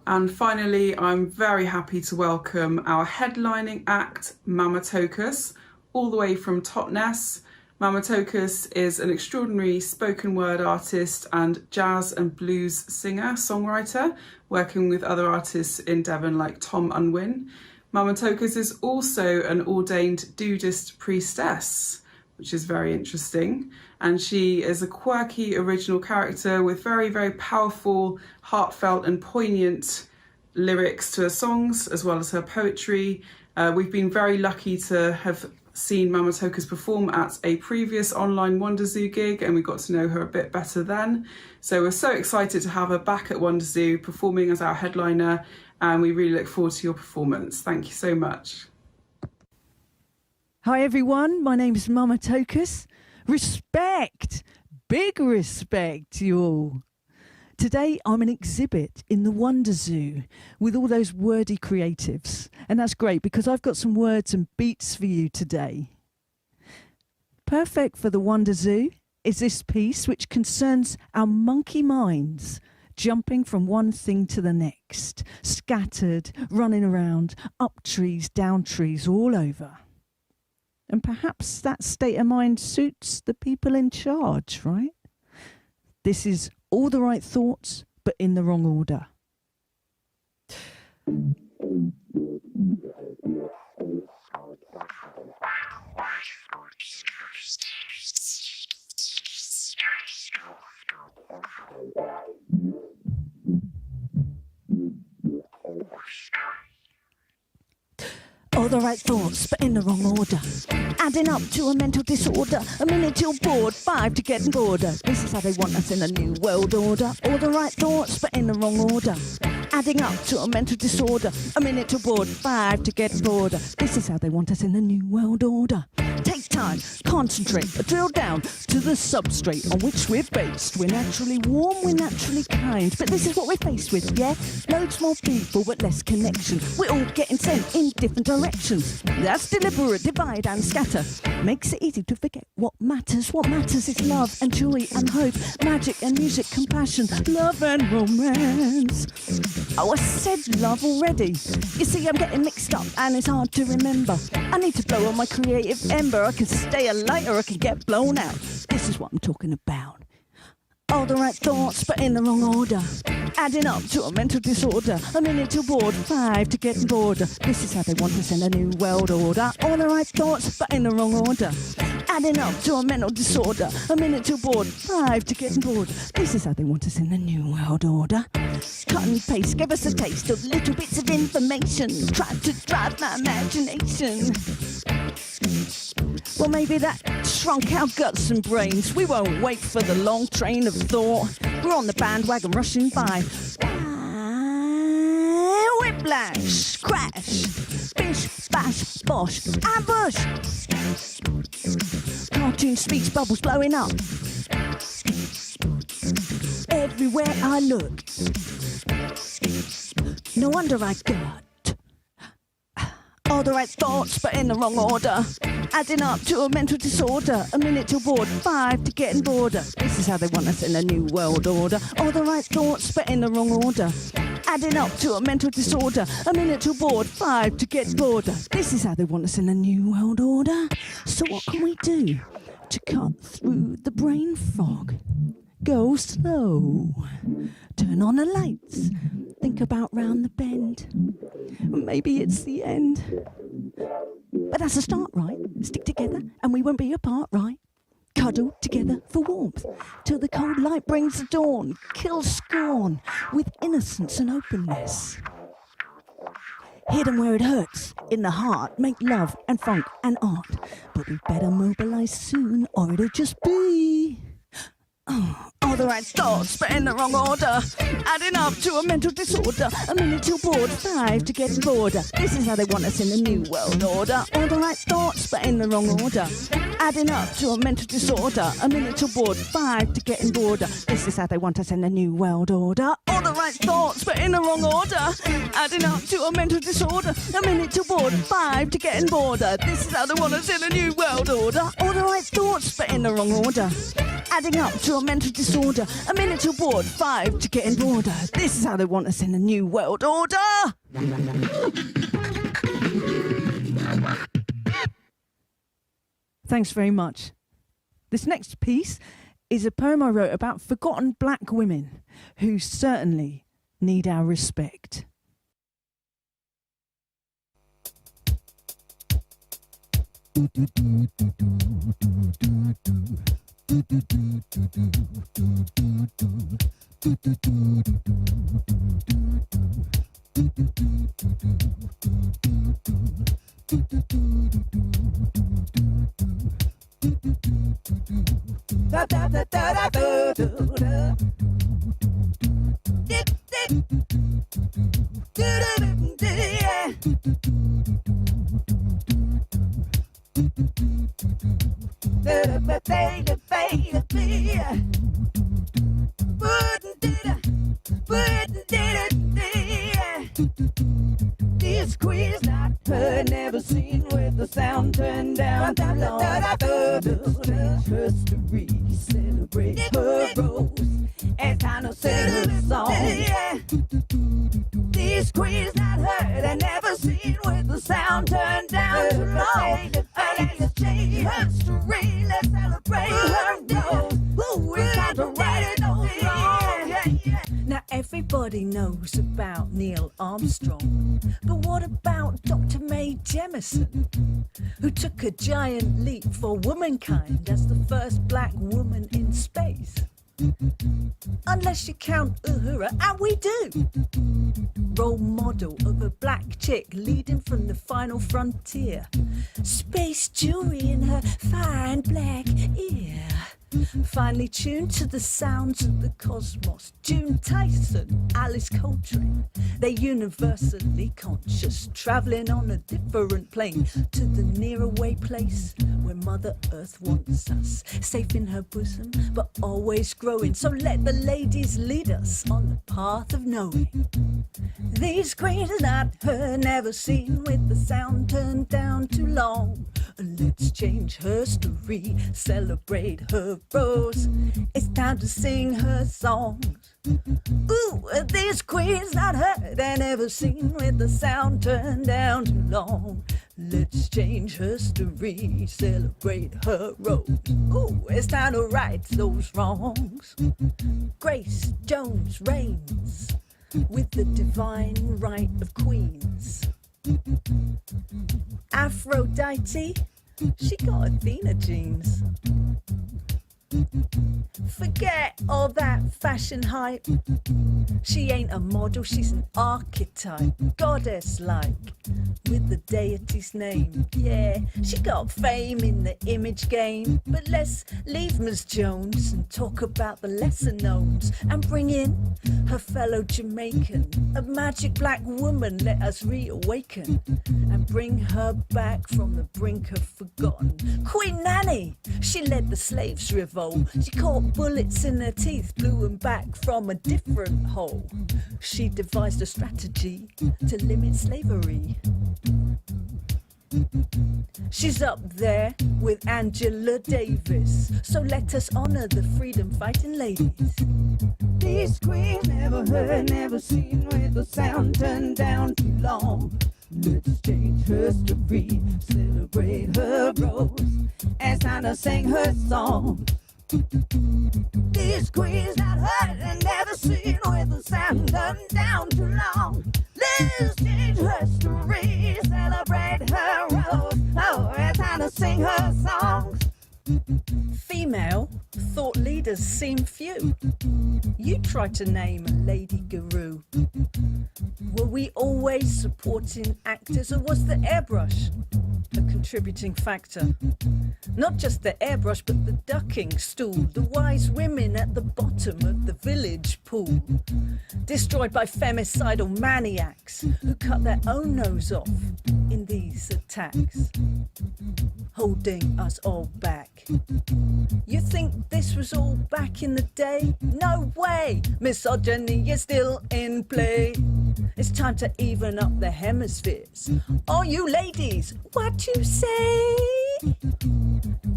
And finally, I'm very happy to welcome our headlining act, Mama Tokus, all the way from Totnes. Mama Tokus is an extraordinary spoken word artist and jazz and blues singer, songwriter, working with other artists in Devon like Tom Unwin. Mama Tokus is also an ordained Dudist priestess, which is very interesting. And she is a quirky, original character with very, very powerful, heartfelt and poignant lyrics to her songs, as well as her poetry. We've been very lucky to have seen Mama Tokus perform at a previous online Wonderzoo gig, and we got to know her a bit better then. So we're so excited to have her back at Wonderzoo performing as our headliner, and we really look forward to your performance. Thank you so much. Hi everyone, my name is Mama Tokus. Respect, big respect to you all. Today I'm an exhibit in the Wonderzoo with all those wordy creatives, and that's great because I've got some words and beats for you today. Perfect for the Wonderzoo is this piece which concerns our monkey minds, jumping from one thing to the next, scattered, running around, up trees, down trees, all over. And perhaps that state of mind suits the people in charge, right? This is all the right thoughts, but in the wrong order. All the right thoughts, but in the wrong order. Adding up to a mental disorder. A minute till bored, 5 to get bored. This is how they want us in a new world order. All the right thoughts, but in the wrong order. Adding up to a mental disorder. A minute till bored, 5 to get bored. This is how they want us in a new world order. Take time, concentrate, drill down to the substrate on which we're based. We're naturally warm, we're naturally kind, but this is what we're faced with, yeah? Loads more people, but less connection. We're all getting sent in different directions. That's deliberate, divide and scatter. Makes it easy to forget what matters. What matters is love and joy and hope, magic and music, compassion, love and romance. Oh, I said love already. You see, I'm getting mixed up and it's hard to remember. I need to blow on my creative ember. I can stay alight or I can get blown out. This is what I'm talking about. All the right thoughts, but in the wrong order. Adding up to a mental disorder. A minute till bored, 5 to get bored. This is how they want us in a new world order. All the right thoughts, but in the wrong order. Adding up to a mental disorder. A minute till bored, 5 to get bored. This is how they want us in the new world order. Cut and paste, give us a taste of little bits of information. Try to drive my imagination. Well, maybe that shrunk our guts and brains. We won't wait for the long train of thought. We're on the bandwagon rushing by. Whiplash, crash, bish, bash, bosh, ambush. Cartoon speech bubbles blowing up. Everywhere I look. No wonder I got all the right thoughts, but in the wrong order. Adding up to a mental disorder. A minute till bored, 5 to getting bored. This is how they want us in a new world order. All the right thoughts, but in the wrong order. Adding up to a mental disorder. A minute till bored, 5 to get bored. This is how they want us in a new world order. So what can we do to cut through the brain fog? Go slow. Turn on the lights. Think about round the bend. Maybe it's the end. But that's a start, right? Stick together and we won't be apart, right? Cuddle together for warmth till the cold light brings the dawn. Kill scorn with innocence and openness. Hidden where it hurts, in the heart, make love and funk and art. But we better mobilise soon or it'll just be all the right thoughts, but in the wrong order. Adding up to a mental disorder. A minute till bored, 5 to get bored. This is how they want us in the new world order. All the right thoughts, but in the wrong order. Adding up to a mental disorder. A minute till bored, 5 to get bored. This is how they want us in the new world order. All the right thoughts, but in the wrong order. Adding up to a mental disorder. A minute till bored, 5 to get bored. This is how they want us in the new world order. All the right thoughts, but in the wrong order. Adding up to a mental disorder. A minute till bored, 5 to get bored. This is how they want us in the new world order. Thanks very much. This next piece is a poem I wrote about forgotten black women who certainly need our respect. This quiz not heard, never seen with the sound turned down too long. History celebrate her rose as time to sing her song. This quiz not heard and never seen with the sound turned down too long. Let's change history, let's celebrate her rose. Ooh, it's time to write it on. Everybody knows about Neil Armstrong, but what about Dr. Mae Jemison, who took a giant leap for womankind as the first black woman in space? Unless you count Uhura, and we do. Role model of a black chick leading from the final frontier. Space jewelry in her fine black ear. Finely tuned to the sounds of the cosmos. June Tyson, Alice Coltrane, they're universally conscious, travelling on a different plane to the nearaway place where Mother Earth wants us, safe in her bosom, but always growing. So let the ladies lead us on the path of knowing. These queens not heard, never seen, with the sound turned down too long. Let's change her story, celebrate her rose. It's time to sing her songs. Ooh, these queens not heard and never seen, with the sound turned down too long. Let's change her story, celebrate her rose. Ooh, it's time to right those wrongs. Grace Jones reigns with the divine right of queens. Aphrodite, she got Athena genes. Forget all that fashion hype. She ain't a model, she's an archetype, goddess-like, with the deity's name. Yeah, she got fame in the image game. But let's leave Ms. Jones and talk about the lesser knowns, and bring in her fellow Jamaican, a magic black woman. Let us reawaken and bring her back from the brink of forgotten. Queen Nanny, she led the slaves' revolt. She caught bullets in her teeth, blew them back from a different hole. She devised a strategy to limit slavery. She's up there with Angela Davis, so let us honor the freedom-fighting ladies. These queens never heard, never seen, with the sound turned down too long. Let's change her story, celebrate her rose, it's time to sing her song. These queens not heard and never seen, with the sound turned down too long. Let's change her story, celebrate her rose. Oh, it's time to sing her songs. Female thought leaders seem few. You tried to name a lady guru. Were we always supporting actors, or was the airbrush a contributing factor? Not just the airbrush, but the ducking stool, the wise women at the bottom of the village pool, destroyed by femicidal maniacs who cut their own nose off in these attacks, holding us all back. You think this was all back in the day? No way! Misogyny is still in play. It's time to even up the hemispheres. All you ladies, what you say?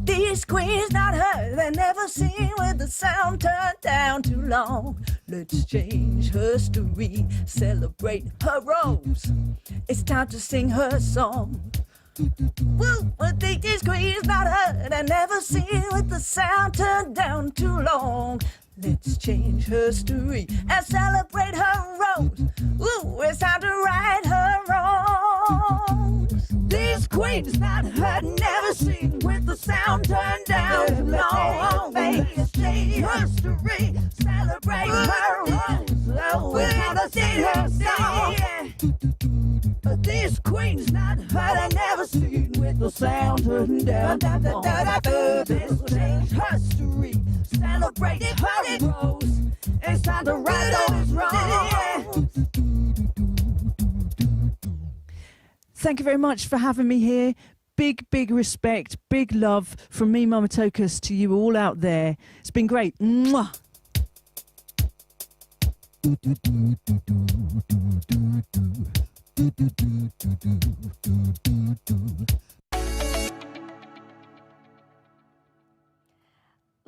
These queens not heard and never seen, with the sound turned down too long. Let's change her story, celebrate her rose. It's time to sing her song. Woo, but these queens not heard and never seen, with the sound turned down too long. Let's change her story and celebrate her rose. Ooh, it's time to right her wrongs. These queens not heard, never seen, with the sound turned down too long. Let's change her story, celebrate her rose. Oh, it's time to sing her song. These queens not heard and never seen, with the sound turned down too long. Let's change her story, celebrate her rose. It's time to right those wrongs. Thank you very much for having me here. Big, big respect, big love from me, Mama Tokus, to you all out there. It's been great. Mwah.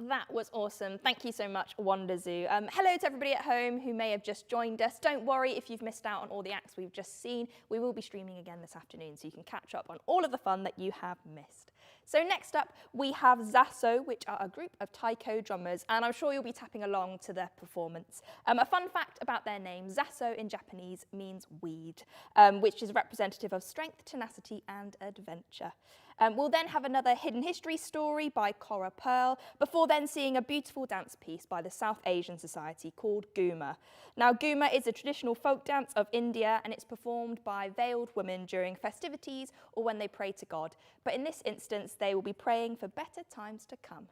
That was awesome. Thank you so much, Wonderzoo. Hello to everybody at home who may have just joined us. Don't worry if you've missed out on all the acts we've just seen. We will be streaming again this afternoon, so you can catch up on all of the fun that you have missed. So next up, we have Zaso, which are a group of taiko drummers, and I'm sure you'll be tapping along to their performance. A fun fact about their name, Zaso in Japanese means weed, which is representative of strength, tenacity, and adventure. We'll then have another hidden history story by Cora Pearl, before then seeing a beautiful dance piece by the South Asian Society called Guma. Now, Guma is a traditional folk dance of India, and it's performed by veiled women during festivities or when they pray to God. But in this instance, they will be praying for better times to come.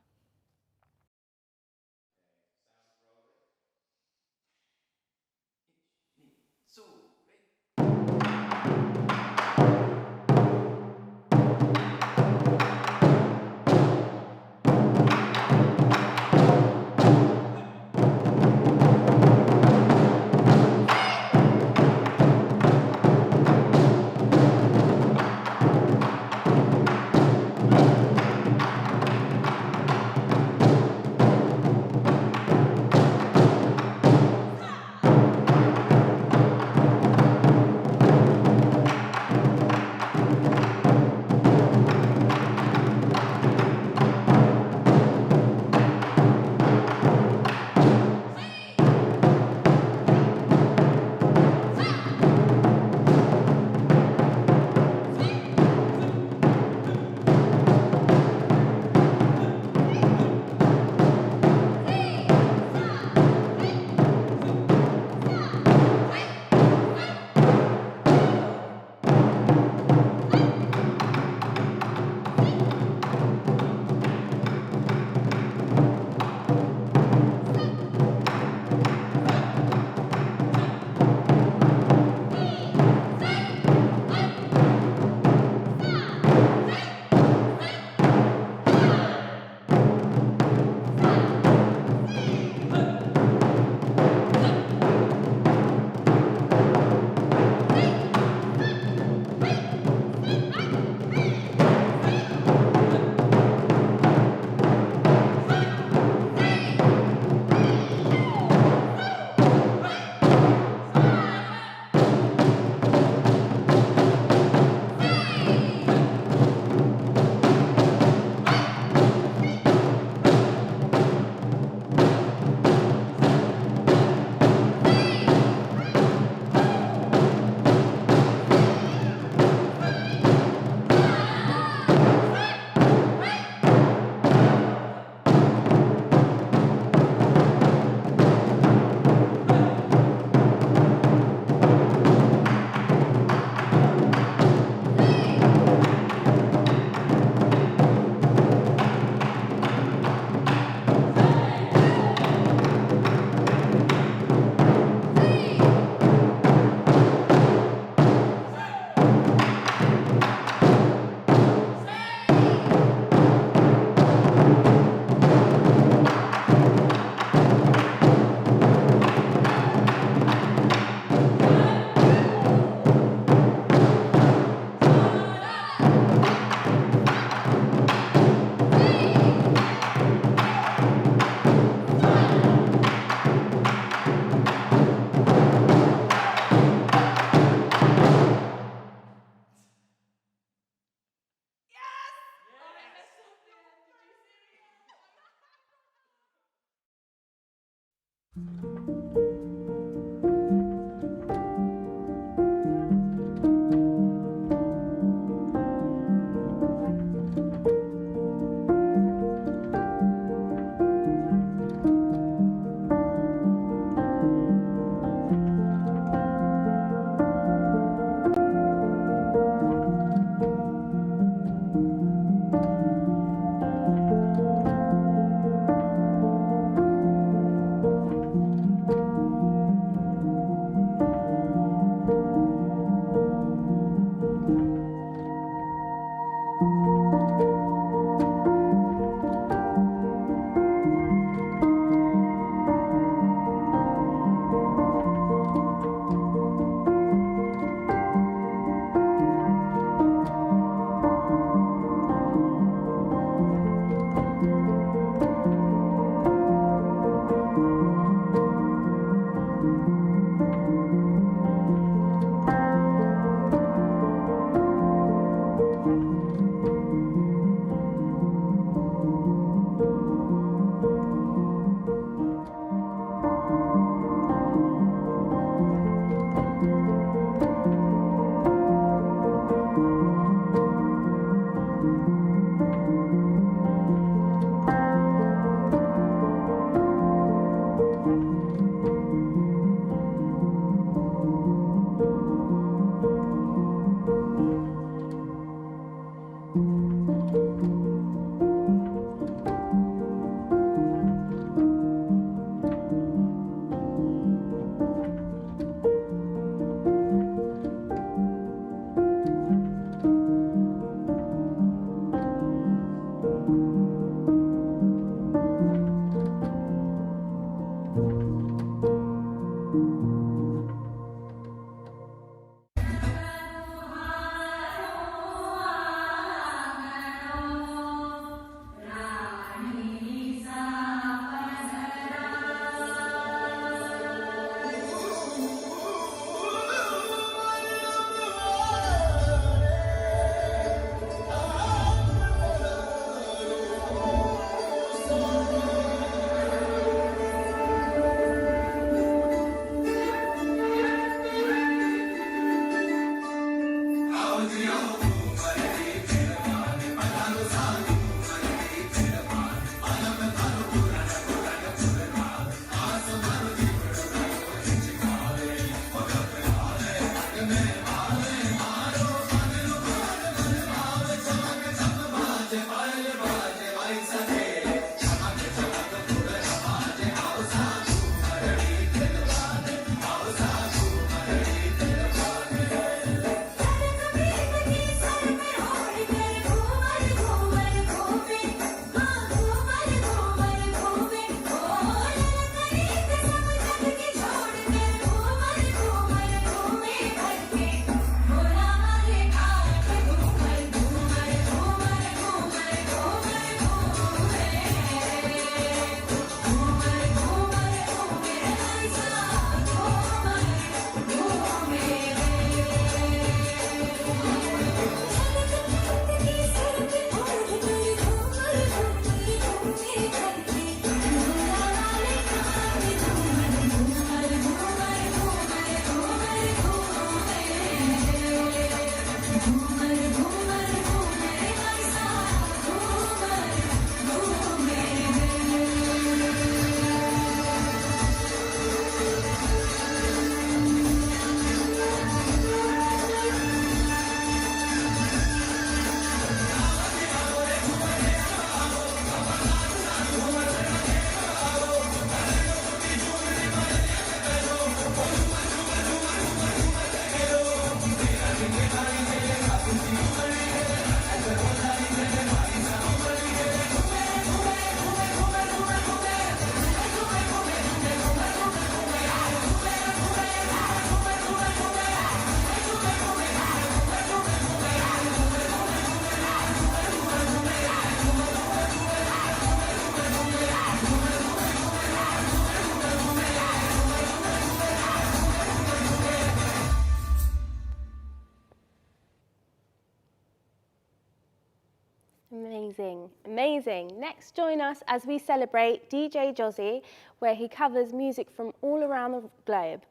Amazing, amazing. Next, join us as we celebrate DJ Josie, where he covers music from all around the globe.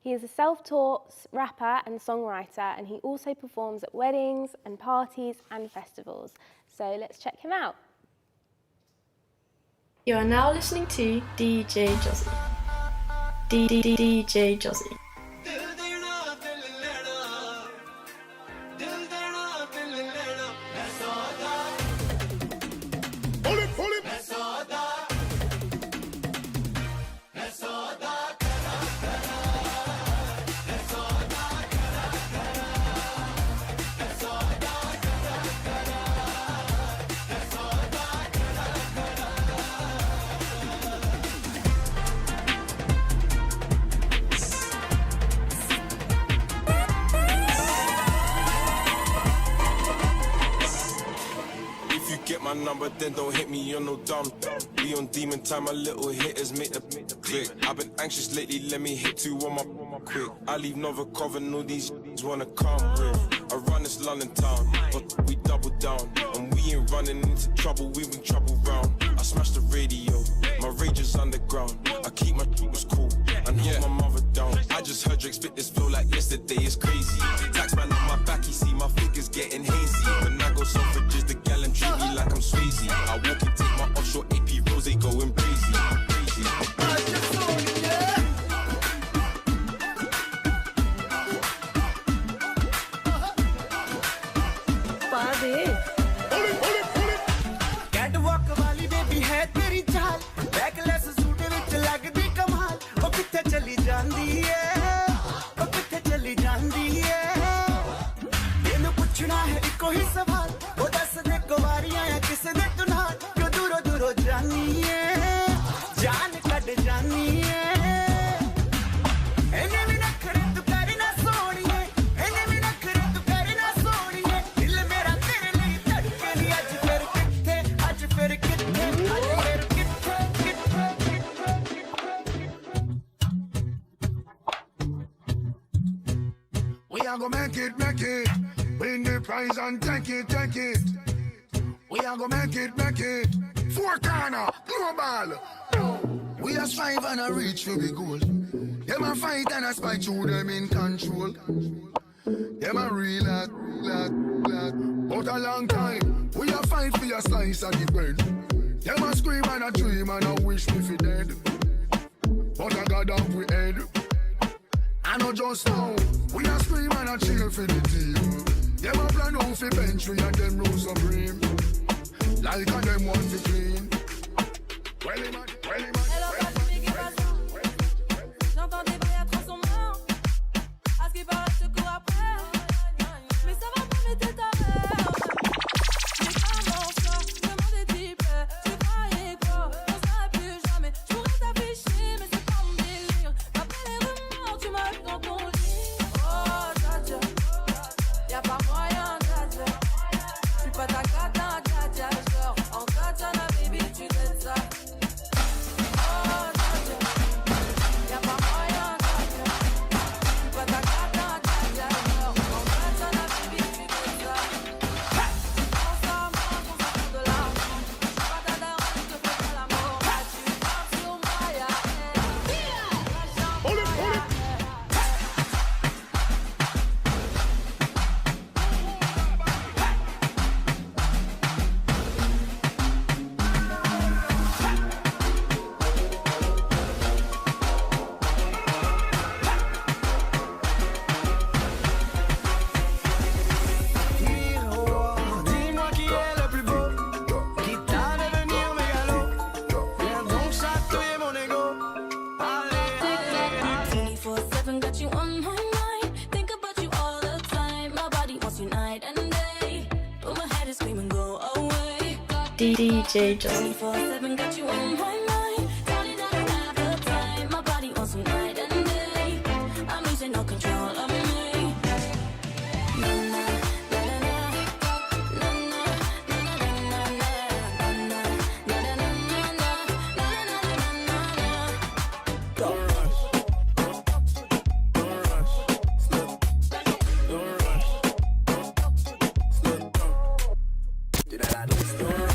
He is a self-taught rapper and songwriter, and he also performs at weddings and parties and festivals. So let's check him out. You are now listening to DJ Josie. DJ Josie. My number, then don't hit me, you're no dumb. We on demon time, my little hitters make the click. I've been anxious lately, let me hit two on my quick. I leave Nova Coven, all these wanna come with. I run this London town, but we double down. And we ain't running into trouble, we bring trouble round. I smash the radio, my rage is underground. I keep my was cool and hold my mother down. I just heard Drake spit this flow like yesterday, it's crazy. Taxman on my back, he see my figures getting hazy. When I go suffrages, the gal and treat me like I'm Swayze. I walk and take my offshore AP Rose, going crazy. Catwalk वाली baby है तेरी चाल, backless suit विच लगदी कमाल, ओ किथे चली जांदी है, ओ किथे चली जांदी है, तेनू पुछना है इको ही सवाल, ओ दस दे कुवारियां या किस दे तू नाल, क्यों दूरों दूरों जानी है, जान कट जानी है, इन्हें भी नखरे तू करी ना सोनिए, इन्हें भी नखरे तू करी ना सोनिए, दिल मेरा तेरे लिए धड़के नहीं आज फिर किथे, आज फिर किथे, आज फिर किथे, किथे, We are gonna make it, win the prize and take it. We are gonna make it, four corner, global. We are strive and a reach for the goal. Them a fight and a spite through them in control. Them a real lad. But a long time, we a fight for a slice of the bread. Them a scream and a dream and a wish me fi dead. But I got up we head. I know just now, we a scream and a cheer for the team. Them a plan out fi bench we and them rule supreme. Like a them want to clean. Well, him. J'entends des bruits à 300 mains. À ce qui paraît, je te cours après. Mais ça va pas, mais t'es taré. Mais comment ça, comment t'es type? Tu croyais quoi? On s'arrête plus jamais. Je pourrais t'afficher, mais c'est pas mon délire. Après les rumeurs, tu m'as eu dans ton lit. Oh, dja y'a pas moyen, dja. J'suis pas ta cata, dja. Genre, en katana, baby, tu t'aides ça. DJ Josie. 24/7 got you on my mind. Tell you that I have the time. My body wants you night and day. I'm losing no control of me. Na na na na na na na na na na Do that, I do.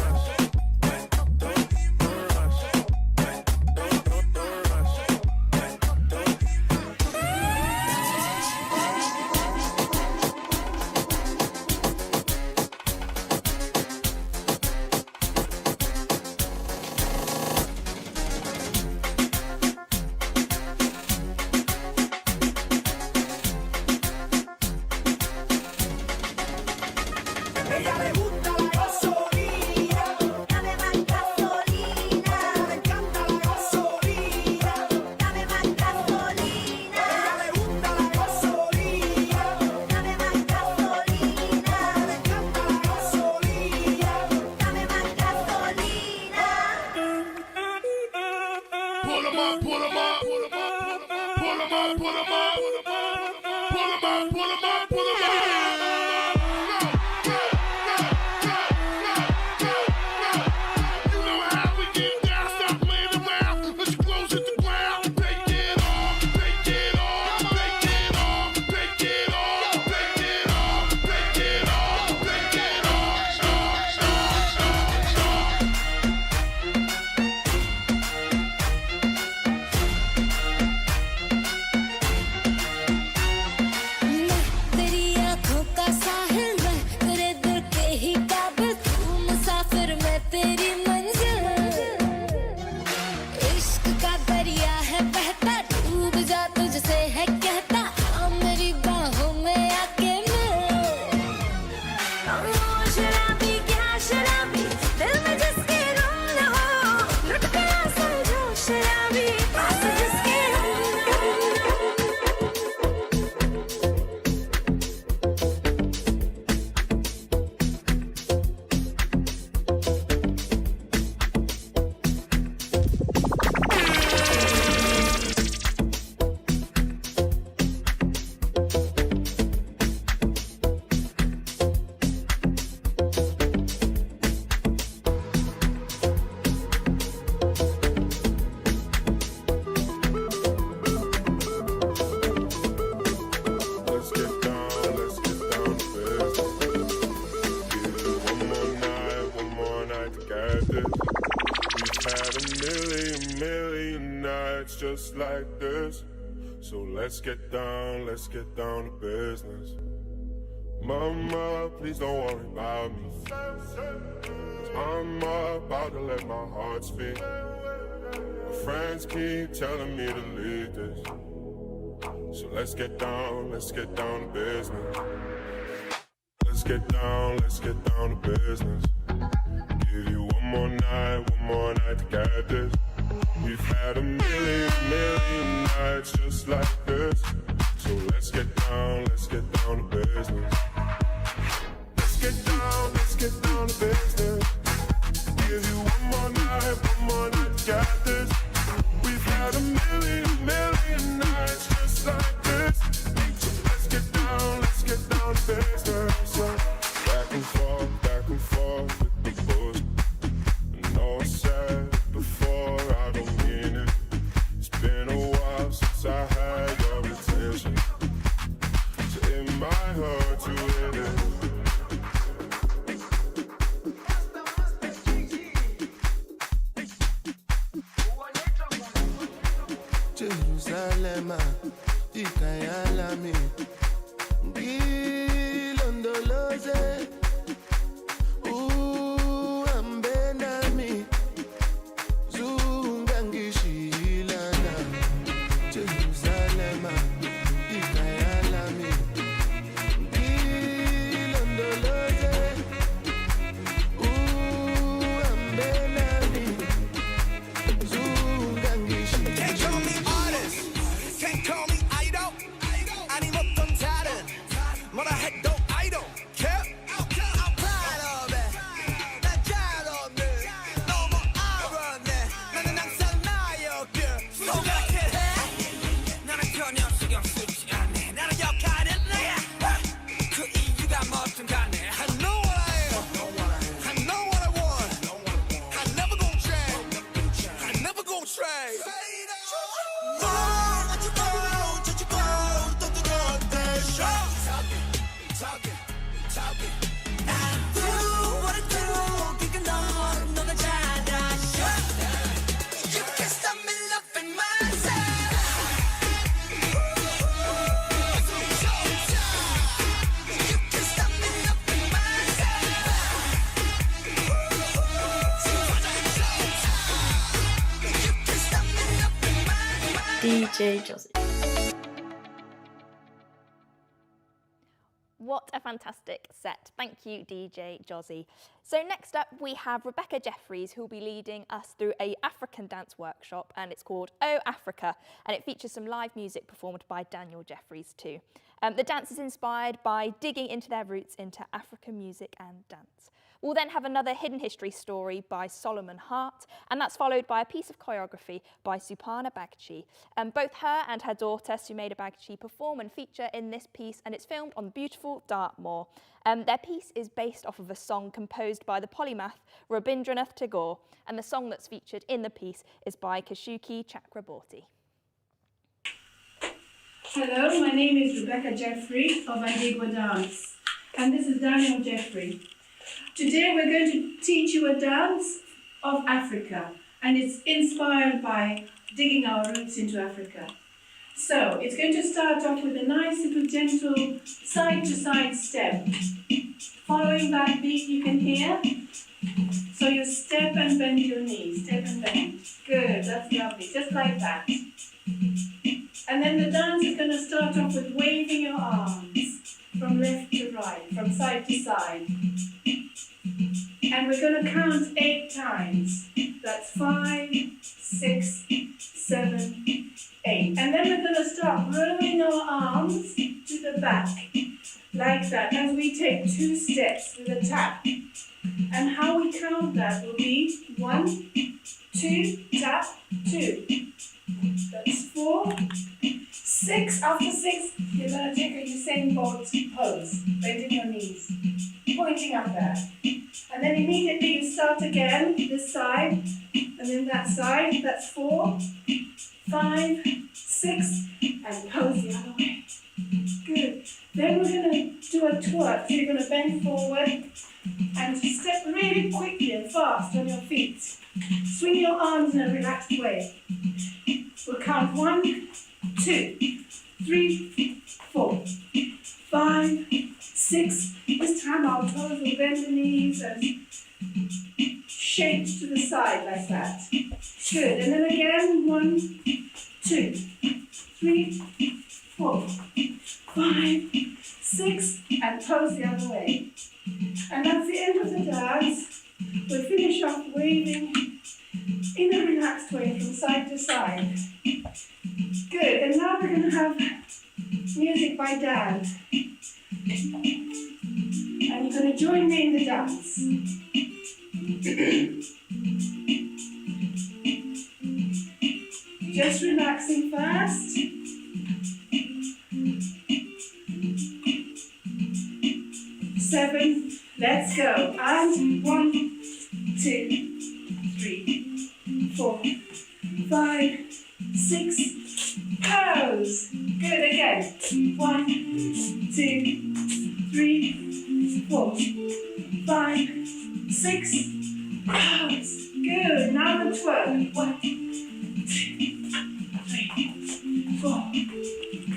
just like this. So let's get down to business. Mama, please don't worry about me. 'Cause I'm about to let my heart speak. My friends keep telling me to leave this. So let's get down to business. Let's get down to business. Give you one more night to get this. We've had a million nights just like this. So let's get down to business. Let's get down to business. Give you one more night to get this. We've had a million nights just like this. So let's get down to business. So back and forth with the bush. I know I said it before, I don't mean it. It's been a while since I had your attention. So it might hurt to hit it. Jerusalem, ikayalami, ngilondoloze, uhambe nami, zungangishilana. Jerusalem, ikayalami, ngilondoloze, uhambe nami, zungangishilana. Can't call me artist, can't call me idol. 아니 못던 다른 뭐라 해도 idol. I'm proud of it. 난 잘 없네. 너무 알았네. 나는 항상 나였길. 소각해. 나는 전혀 신경 쓰지 않네. 나는 역할은 내야. 그 이유가 뭐든 간에. I know what I am. I know what I want. I never gon' change. I never gon' trade. DJ Josie. What a fantastic set. Thank you, DJ Josie. So next up, we have Rebecca Jeffries, who will be leading us through a African dance workshop, and it's called Oh Africa, and it features some live music performed by Daniel Jeffries too. The dance is inspired by digging into their roots into African music and dance. We'll then have another hidden history story by Solomon Hart, and that's followed by a piece of choreography by Supana Bagchi. Both her and her daughter, Sumeda Bagchi, perform and feature in this piece, and it's filmed on the beautiful Dartmoor. Their piece is based off of a song composed by the polymath Rabindranath Tagore, and the song that's featured in the piece is by Kashuki Chakraborty. Hello, my name is Rebecca Jeffrey of Antigua Dance, and this is Daniel Jeffrey. Today we're going to teach you a dance of Africa, and it's inspired by digging our roots into Africa. So it's going to start off with a nice little gentle side-to-side step. Following that beat you can hear. So you step and bend your knees, step and bend. Good, that's lovely, just like that. And then the dance is going to start off with waving your arms from left to right, from side to side. And we're going to count 8 times. That's 5, 6, 7, 8. And then we're going to start rolling our arms to the back, like that, as we take 2 steps with a tap. And how we count that will be 1, 2, tap, 2. That's 4, 6. After 6, you're going to take a Usain Bolt pose, bending your knees, pointing up there. And then immediately you start again, this side, and then that side. That's 4, 5, 6, and pose the other way. Good. Then we're going to do a twerk. So you're going to bend forward, And step really quickly and fast on your feet. Swing your arms in a relaxed way. We'll count 1, 2, 3, 4, 5, 6. This time our toes will bend the knees and shake to the side like that. Good. And then again, 1, 2, 3, 4, 5, 6, and toes the other way. And that's the end of the dance. We'll finish off waving in a relaxed way from side to side. Good, and now we're going to have music by Dan. And you're going to join me in the dance. Just relaxing first. Seven, let's go. And 1, 2, 3, 4, 5, 6, pose. Good, again. 1, 2, 3, 4, 5, 6, pose. Good, now the twerk. 1, 2, 3, 4,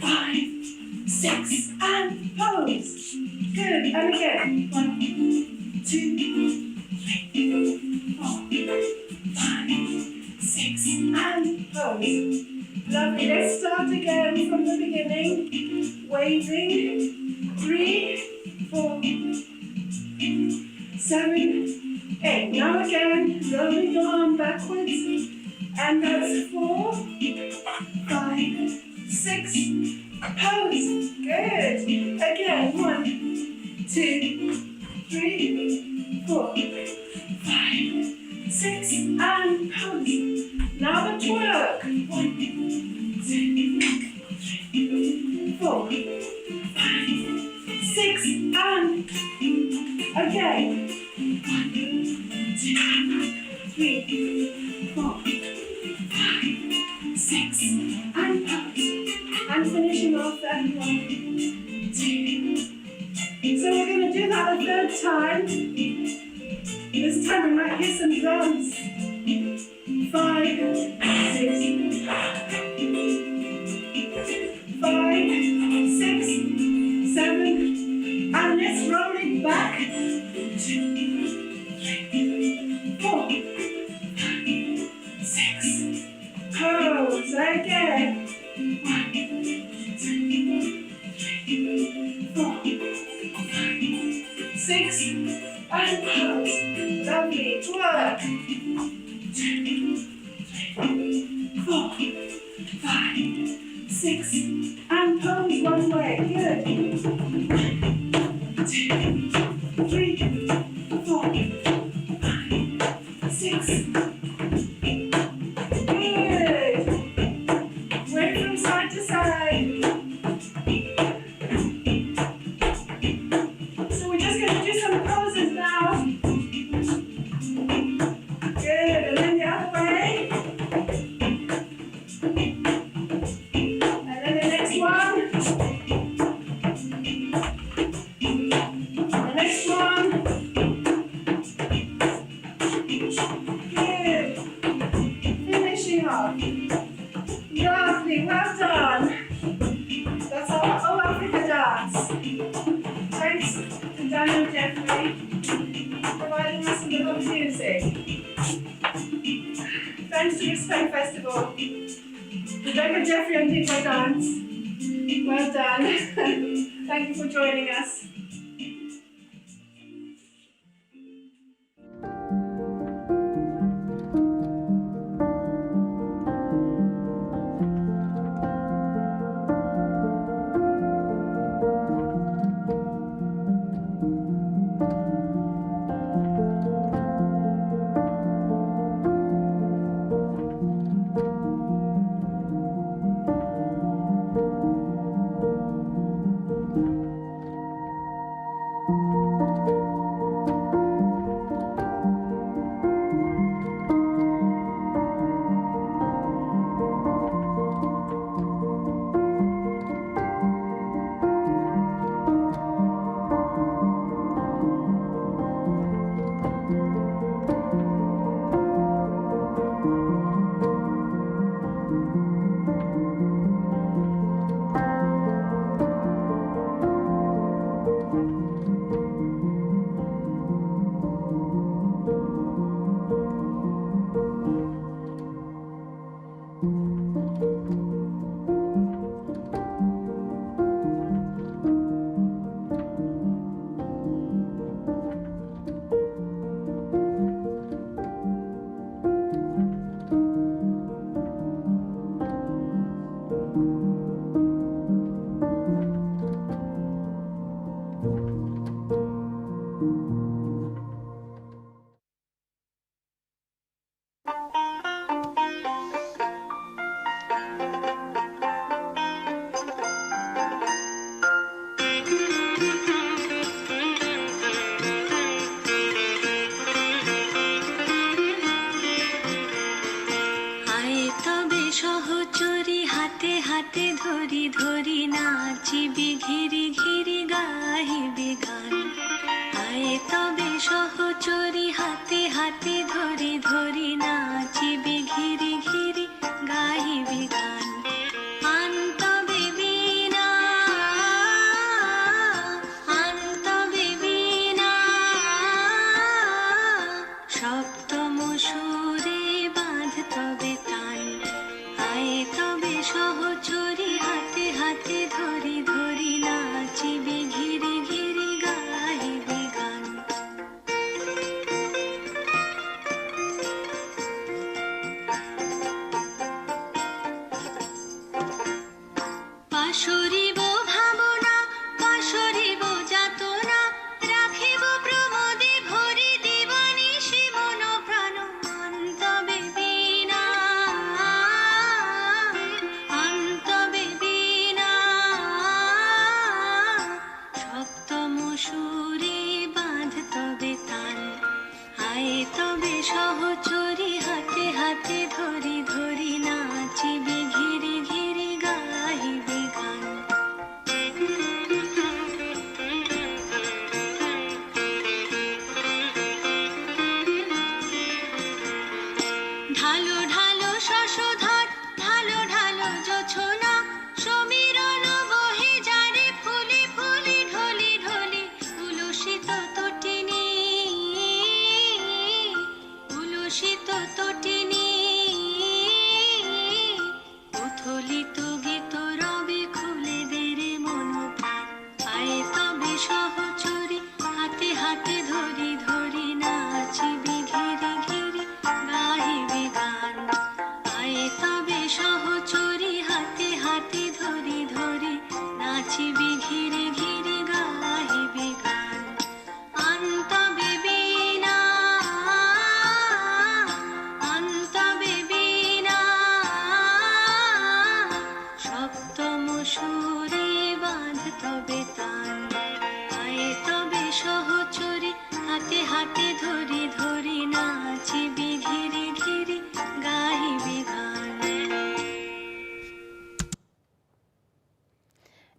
5, 6, and pose. Good, and again. 1, 2, 3, 4, 5, 6, and pose. Lovely, let's start again from the beginning. Waving. 3, 4, 7, 8. Now again, rolling your arm backwards. And that's 4, 5, 6, pose. Good. Again, 1, 2, 3, 4, 5, 6, and pose. Now the twerk. 1, 2, 3, 4, 5, 6, and again. 1, 2, 3, 4, 5, 6, and pose. And finishing off that 1, 2. So we're going to do that a third time. This time we might hear some drums. 5, 6, 5, 6, 7, and let's roll it back. 2, 3, 4, 5, 6. Pose again. 1, 2, 3, 4, 5, 6, and pose. Lovely. Twerk. 2, 3, 4, 5, 6, and pose one way. Good. 1, 2, 3, 4, 5, 6. Good. Wave from side to side. So we're just going to do some poses now. Good. And then the other way. And then the next one. The next one. Good. Finishing off. Lovely. Well done. That's our whole Africa dance. Thanks to Daniel Jeffrey providing us with the good music. Thanks to Respect Festival. Rebecca Jeffrey and Did My Dance. Well done. Thank you for joining us. হাতে হাতে ধরি ধরি নাচিবি ঘিরি ঘিরি গাহিবি গান আয়ে তবে সহচরি হাতে হাতে ধরি ধরি নাচিবি ঘিরি ঘিরি গাহিবি গান আন্তবে বীণা আন্তবে বীণা সপ্তম সুরে বাঁধ তবে তান আয়ে তবে সহচরি হাতে হাতে ধরি ধরি নাচিবি ঘিরি ঘিরি গাহিবি গান পাশরিব ভাবনা পাশরিব যাতনা রাখিব প্রমোদে ভরি দিবানিশি মন প্রাণ অন্তবে বীণা অন্তবে বীণা সপ্তম সুরে বাঁধ তবে তান আয়ে তবে সহচরি হাতে হাতে ধরি ধরি নাচিবি ঘিরি ঘিরি গাহিবি গান ঢালো ঢালো শশধর ঢালো ঢালো জোছনা সমীরণ বহে যারে ফুলি ফুলি ঢলি ঢলি উলসিত তটিনী উলসিত তটিনী উথলিত গীত রবে খুলে দেরে মন প্রাণ আয়ে তবে সহচরি হাতে হাতে ধরি ধরি নাচিবি ঘিরি ঘিরি গাহিবি গান আয়ে তবে সহচরি হাতে হাতে ধরি ধরি নাচিবি ঘিরি ঘিরি গাহিবি গান আন্তবে বীণা আন্তবে বীণা সপ্তম সুরে বাঁধ তবে তান আয়ে তবে সহচরি হাতে হাতে ধরি ধরি নাচিবি ঘিরি ঘিরি গাহিবি গান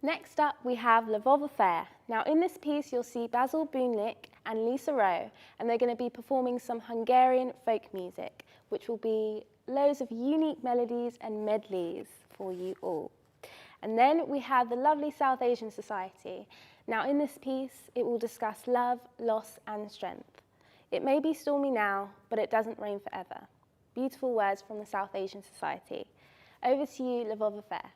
Next up, we have Lvov Affair. Now, in this piece, you'll see Basil Boonlik and Lisa Rowe, and they're going to be performing some Hungarian folk music, which will be loads of unique melodies and medleys for you all. And then we have the lovely South Asian Society. Now, in this piece, it will discuss love, loss, and strength. It may be stormy now, but it doesn't rain forever. Beautiful words from the South Asian Society. Over to you, Lvov Affair.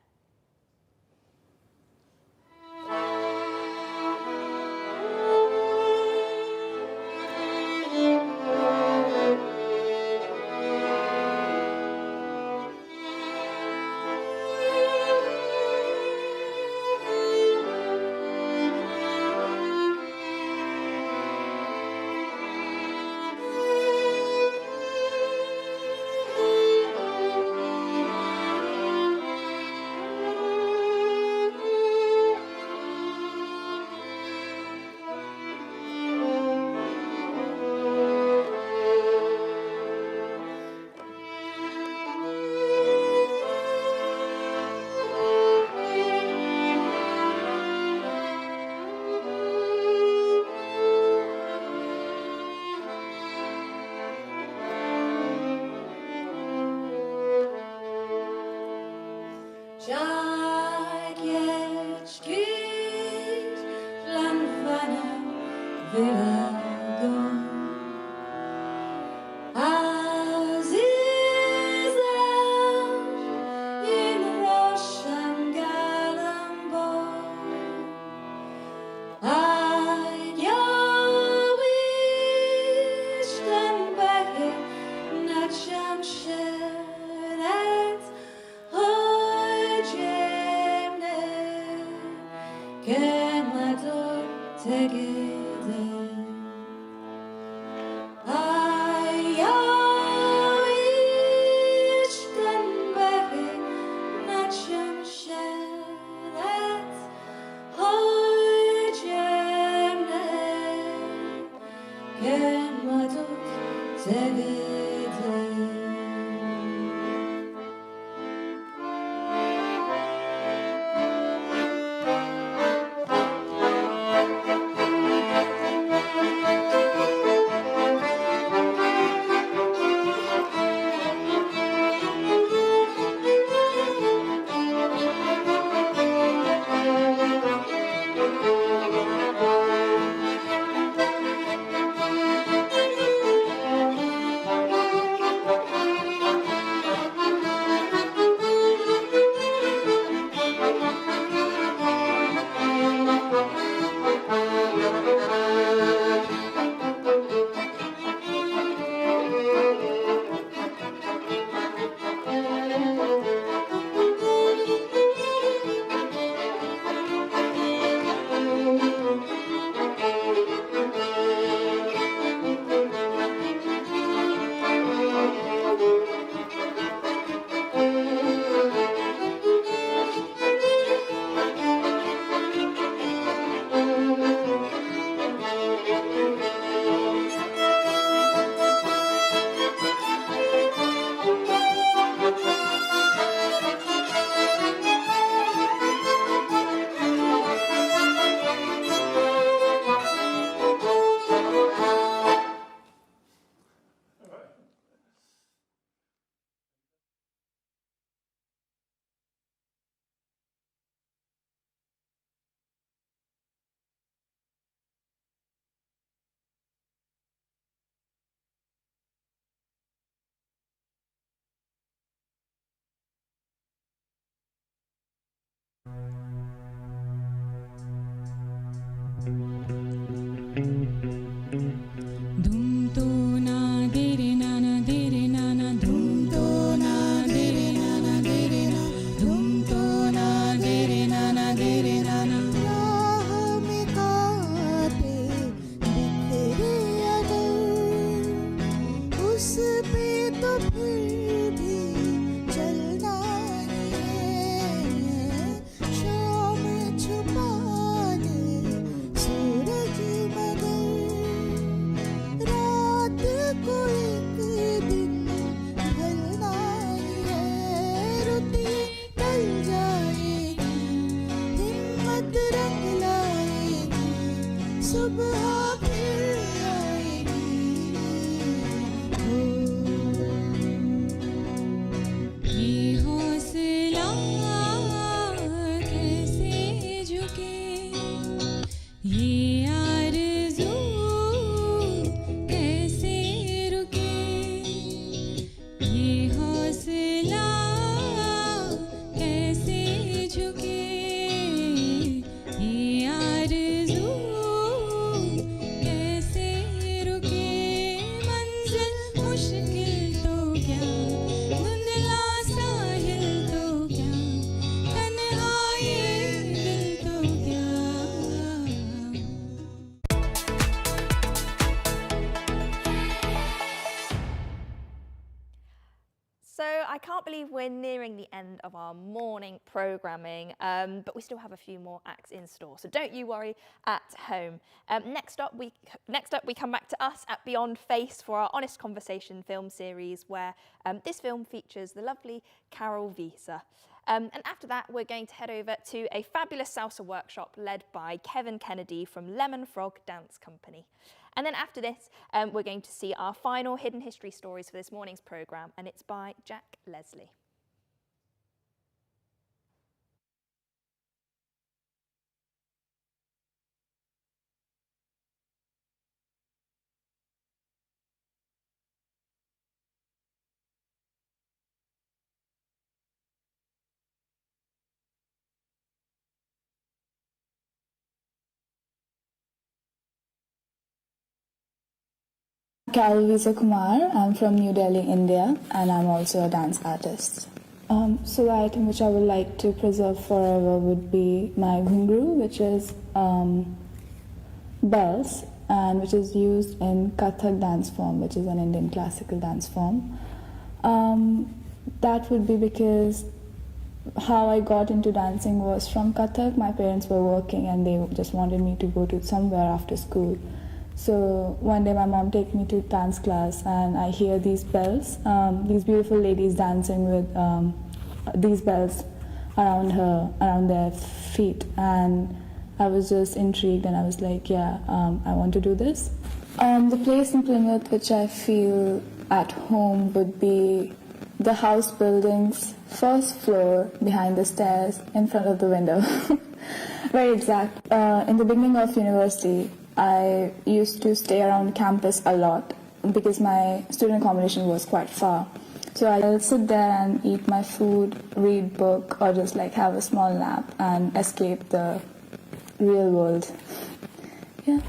can't believe we're nearing the end of our morning programming, but we still have a few more acts in store, so don't you worry at home. Next up, we come back to us at Beyond Face for our Honest Conversation film series, where this film features the lovely Carol Visa. And after that, we're going to head over to a fabulous salsa workshop led by Kevin Kennedy from Lemon Frog Dance Company. And then after this, we're going to see our final Hidden History Stories for this morning's programme, and it's by Jack Leslie. Visa Kumar. I'm from New Delhi, India, and I'm also a dance artist. So the item which I would like to preserve forever would be my ghungru, which is bells, and which is used in Kathak dance form, which is an Indian classical dance form. That would be because how I got into dancing was from Kathak. My parents were working and they just wanted me to go to somewhere after school. So one day my mom takes me to dance class and I hear these bells, these beautiful ladies dancing with these bells around their feet, and I was just intrigued and I was like, yeah, I want to do this. The place in Plymouth which I feel at home would be the house building's first floor behind the stairs in front of the window. Very exact. In the beginning of university, I used to stay around campus a lot because my student accommodation was quite far. So I'll sit there and eat my food, read book, or just like have a small nap and escape the real world. Yeah.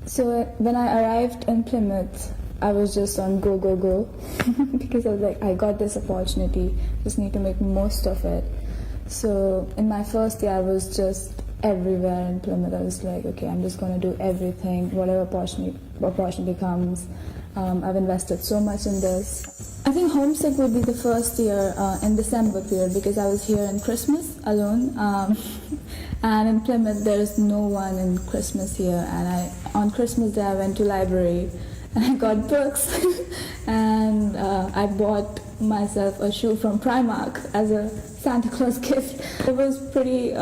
So when I arrived in Plymouth, I was just on go, go, go because I was like, I got this opportunity, just need to make most of it. So in my first year, I was just everywhere in Plymouth. I was like, okay, I'm just going to do everything, whatever opportunity comes. I've invested so much in this. I think homesick would be the first year in December period because I was here in Christmas alone. And in Plymouth, there is no one in Christmas here. And on Christmas Day, I went to library and I got books. And I bought myself a shoe from Primark as a Santa Claus gift. It was pretty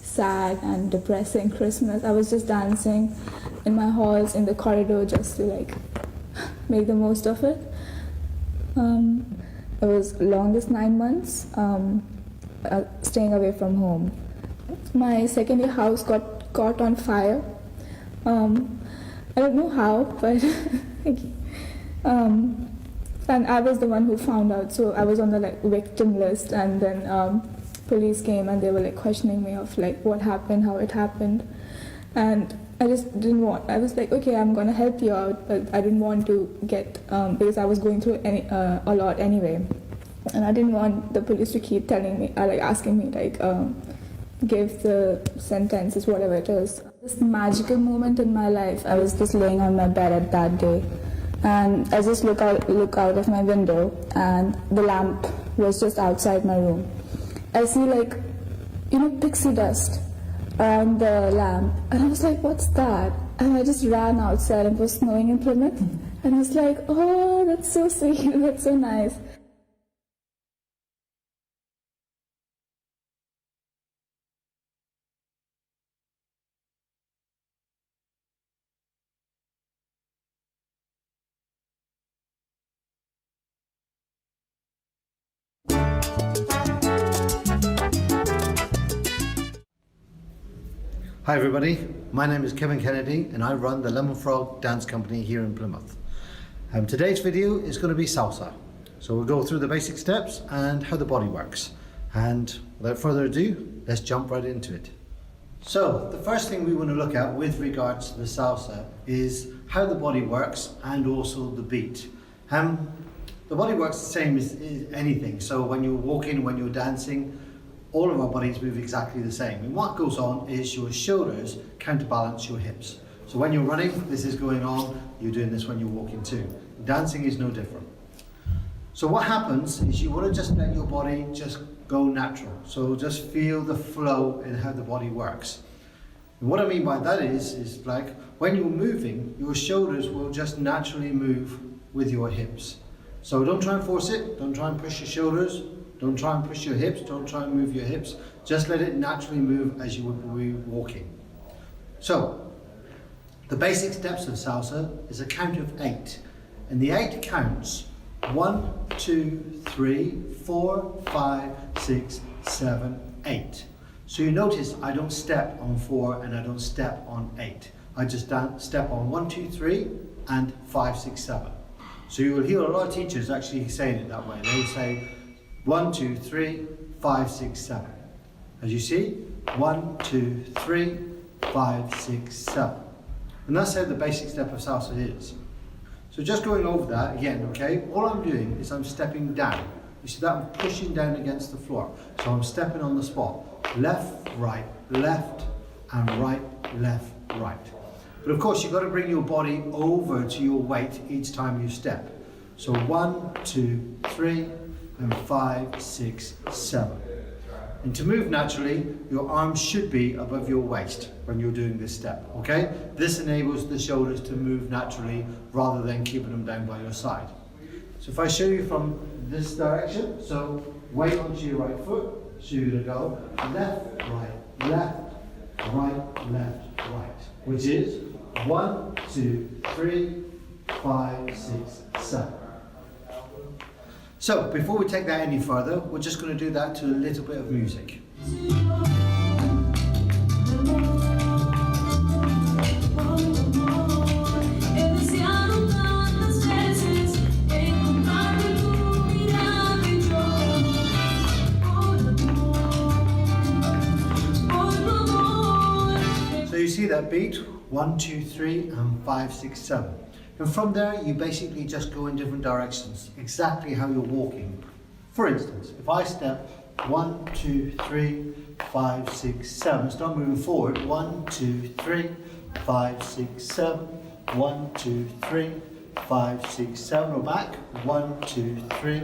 sad and depressing Christmas. I was just dancing in my halls in the corridor just to like make the most of it. It was longest 9 months staying away from home. My second year house got caught on fire. I don't know how, but and I was the one who found out, so I was on the like victim list, and then police came and they were like questioning me of like what happened, how it happened, and I just didn't want. I was like, okay, I'm gonna help you out, but I didn't want to get because I was going through a lot anyway, and I didn't want the police to keep telling me, like asking me like give the sentences, whatever it is. This magical moment in my life. I was just laying on my bed at that day, and I just look out of my window, and the lamp was just outside my room. I see like, pixie dust around the lamp, and I was like, what's that? And I just ran outside, and it was snowing in Plymouth, and I was like, oh, that's so sweet, that's so nice. Hi everybody, my name is Kevin Kennedy and I run the Lemon Frog Dance Company here in Plymouth. Today's video is going to be salsa. So we'll go through the basic steps and how the body works. And without further ado, let's jump right into it. So the first thing we want to look at with regards to the salsa is how the body works and also the beat. The body works the same as anything. So when you're walking, when you're dancing, all of our bodies move exactly the same. And what goes on is your shoulders counterbalance your hips. So when you're running, this is going on. You're doing this when you're walking too. Dancing is no different. So what happens is you want to just let your body just go natural. So just feel the flow in how the body works. And what I mean by that is like when you're moving, your shoulders will just naturally move with your hips. So don't try and force it, don't try and push your shoulders, don't try and push your hips, don't try and move your hips. Just let it naturally move as you would be walking. So, the basic steps of salsa is a count of 8. And the 8 counts 1, 2, 3, 4, 5, 6, 7, 8. So you notice I don't step on 4 and I don't step on 8. I just step on 1, 2, 3 and 5, 6, 7. So you will hear a lot of teachers actually saying it that way. They will say 1, 2, 3, 5, 6, 7. As you see, 1, 2, 3, 5, 6, 7. And that's how the basic step of salsa is. So just going over that again, okay, all I'm doing is I'm stepping down. You see that I'm pushing down against the floor. So I'm stepping on the spot. Left, and right, left, right. But of course you've got to bring your body over to your weight each time you step. So 1, 2, 3, and 5, 6, 7. And to move naturally, your arms should be above your waist when you're doing this step, okay? This enables the shoulders to move naturally rather than keeping them down by your side. So if I show you from this direction, so weight onto your right foot, so you're gonna go left, right, which is 1, 2, 3, 5, 6, 7. So, before we take that any further, we're just going to do that to a little bit of music. So you see that beat, 1, 2, 3, and 5, 6, 7. And from there, you basically just go in different directions, exactly how you're walking. For instance, if I step 1, 2, 3, 5, 6, 7, start moving forward, 1, 2, 3, 5, 6, 7, 1, 2, 3, 5, 6, 7, or back, 1, 2, 3,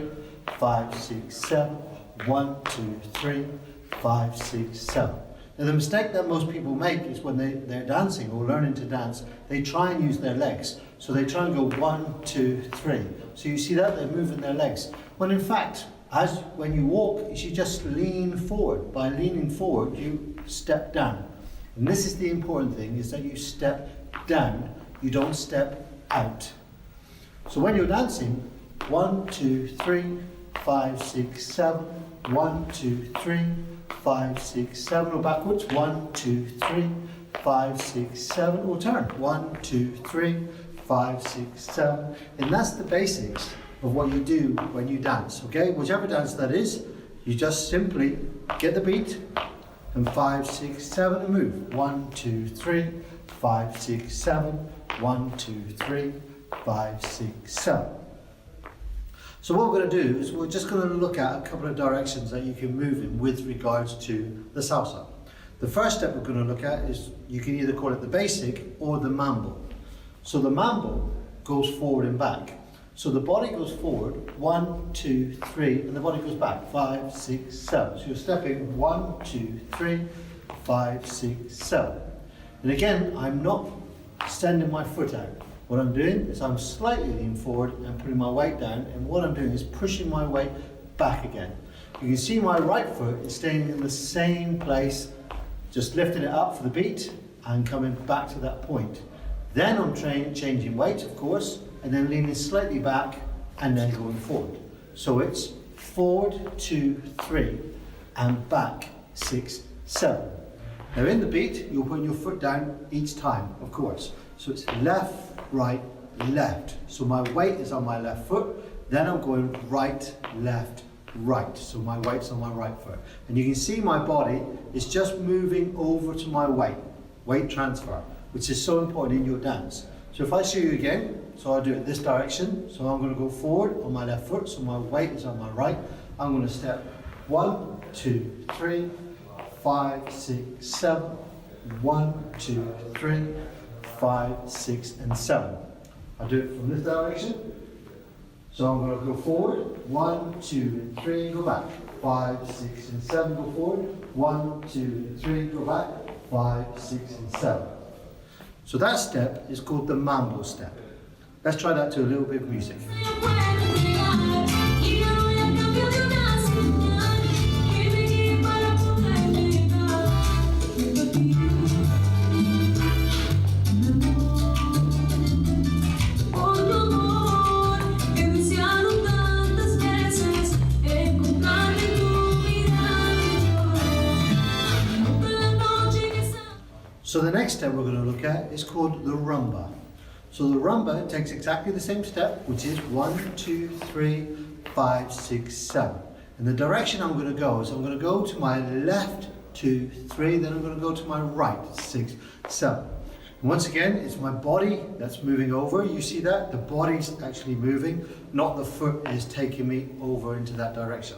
5, 6, 7, 1, 2, 3, 5, 6, 7. Now the mistake that most people make is when they're dancing or learning to dance, they try and use their legs. So they try and go 1, 2, 3. So you see that they're moving their legs. When in fact, when you walk, you should just lean forward. By leaning forward, you step down. And this is the important thing, is that you step down, you don't step out. So when you're dancing, 1, 2, 3, 5, 6, 7, 1, 2, 3, 5, 6, 7, or backwards, 1, 2, 3, 5, 6, 7, or turn, 1, 2, 3, 5, 6, 7, and that's the basics of what you do when you dance, okay? Whichever dance that is, you just simply get the beat, and 5, 6, 7, and move. 1, 2, 3, 5, 6, 7, 1, 2, 3, 5, 6, 7. So what we're going to do is we're just going to look at a couple of directions that you can move in with regards to the salsa. The first step we're going to look at is, you can either call it the basic or the mambo. So the mambo goes forward and back. So the body goes forward, 1, 2, 3, and the body goes back, 5, 6, 7. So you're stepping 1, 2, 3, 5, 6, 7. And again, I'm not extending my foot out. What I'm doing is I'm slightly leaning forward and putting my weight down, and what I'm doing is pushing my weight back again. You can see my right foot is staying in the same place, just lifting it up for the beat and coming back to that point. Then I'm changing weight, of course, and then leaning slightly back and then going forward. So it's forward, 2, 3, and back, 6, 7. Now in the beat, you're putting your foot down each time, of course. So it's left, right, left. So my weight is on my left foot, then I'm going right, left, right. So my weight's on my right foot. And you can see my body is just moving over to my weight transfer, which is so important in your dance. So if I show you again, so I'll do it this direction. So I'm going to go forward on my left foot, so my weight is on my right. I'm going to step 1, 2, 3, 5, 6, 7, 1, 2, 3, 5, 6, and 7. I'll do it from this direction. So I'm going to go forward, 1, 2, and 3, and go back. 5, 6, and 7, go forward. 1, 2, and 3, go back. 5, 6, and 7. So that step is called the mambo step. Let's try that to a little bit of music. So the next step we're going to look at is called the rumba. So the rumba takes exactly the same step, which is 1, 2, 3, 5, 6, 7. And the direction I'm going to go is I'm going to go to my left, 2, 3, then I'm going to go to my right, 6, 7. And once again, it's my body that's moving over. You see that? The body's actually moving, not the foot is taking me over into that direction.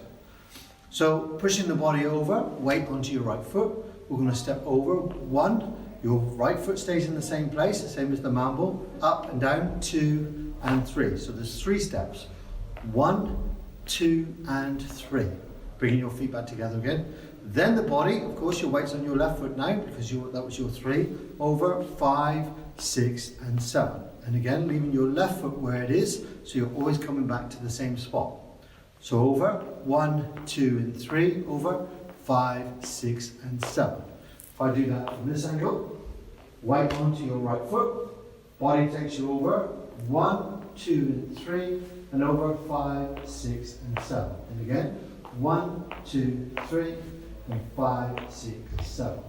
So pushing the body over, weight onto your right foot. We're going to step over, 1, your right foot stays in the same place, same as the mambo, up and down, 2 and 3. So there's 3 steps, 1, 2 and 3. Bringing your feet back together again. Then the body, of course your weight's on your left foot now, because that was your 3, over, 5, 6 and 7. And again, leaving your left foot where it is, so you're always coming back to the same spot. So over, 1, 2 and 3, over, 5, 6 and 7. If I do that from this angle, weight onto your right foot, body takes you over, 1, 2 and 3, and over, 5, 6 and 7. And again, 1, 2, 3, and 5, 6, 7.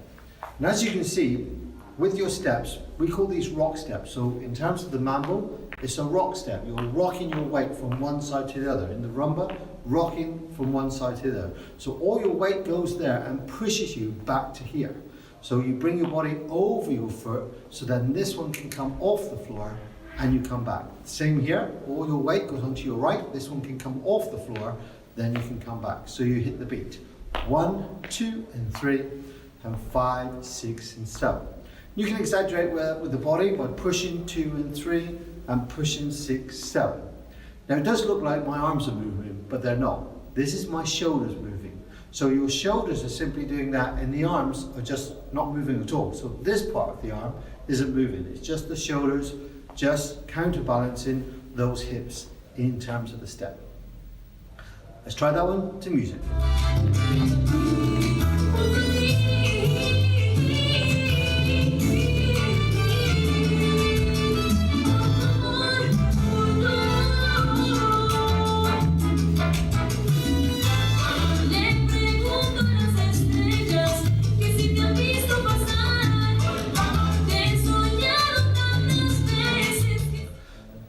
And as you can see, with your steps, we call these rock steps. So in terms of the mambo, it's a rock step. You're rocking your weight from one side to the other. In the rumba, rocking from one side to the other. So all your weight goes there and pushes you back to here. So you bring your body over your foot, so then this one can come off the floor and you come back. Same here, all your weight goes onto your right, this one can come off the floor, then you can come back. So you hit the beat. 1, 2 and 3, and 5, 6 and 7. You can exaggerate with the body by pushing 2 and 3 and pushing 6, 7. Now it does look like my arms are moving, but they're not. This is my shoulders moving. So your shoulders are simply doing that and the arms are just not moving at all. So this part of the arm isn't moving. It's just the shoulders just counterbalancing those hips in terms of the step. Let's try that one to music.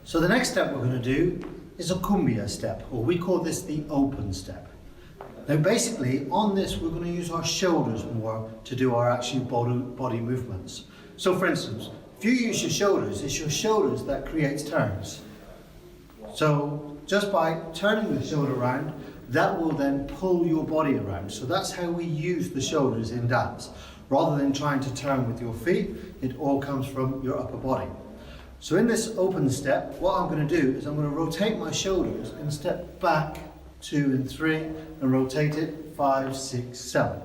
So the next step we're going to do is a cumbia step, or we call this the open step. Now basically on this we're going to use our shoulders more to do our actual body movements. So for instance, if you use your shoulders, it's your shoulders that creates turns. So just by turning the shoulder around, that will then pull your body around. So that's how we use the shoulders in dance. Rather than trying to turn with your feet, it all comes from your upper body. So in this open step, what I'm going to do is I'm going to rotate my shoulders and step back 2 and 3 and rotate it 5, 6, 7.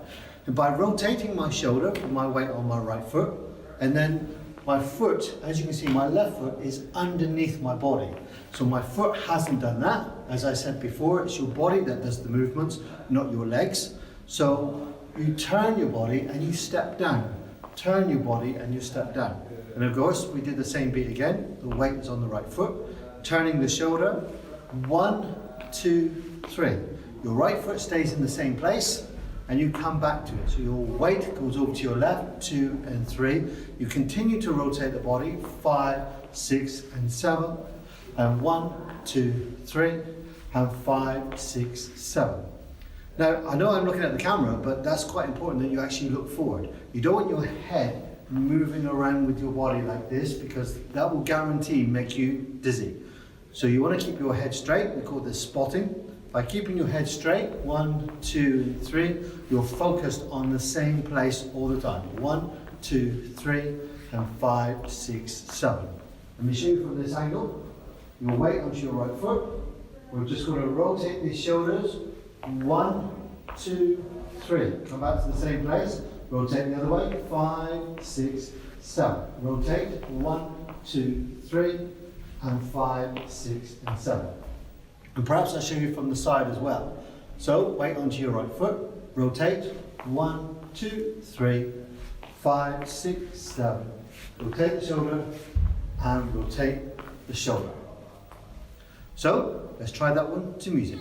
And by rotating my shoulder, put my weight on my right foot, and then my foot, as you can see, my left foot is underneath my body. So my foot hasn't done that. As I said before, it's your body that does the movements, not your legs. So you turn your body and you step down. Turn your body and you step down. And of course, we did the same beat again. The weight is on the right foot. Turning the shoulder. 1, 2, 3. Your right foot stays in the same place and you come back to it. So your weight goes over to your left, 2 and 3. You continue to rotate the body, 5, 6 and 7. And 1, 2, 3, and 5, 6, 7. Now, I know I'm looking at the camera, but that's quite important that you actually look forward. You don't want your head moving around with your body like this, because that will guarantee make you dizzy. So you want to keep your head straight. We call this spotting. By keeping your head straight, 1, 2, and 3, you're focused on the same place all the time. 1, 2, 3, and 5, 6, 7. Let me show you from this angle. Your weight onto your right foot, We're just going to rotate these shoulders. 1, 2, 3. Come back to the same place. Rotate the other way. 5, 6, 7. Rotate. 1, 2, 3. And 5, 6, and 7. And perhaps I'll show you from the side as well. So, weight onto your right foot. Rotate. 1, 2, 3. 5, 6, 7. Rotate the shoulder. And rotate the shoulder. So, let's try that one to music.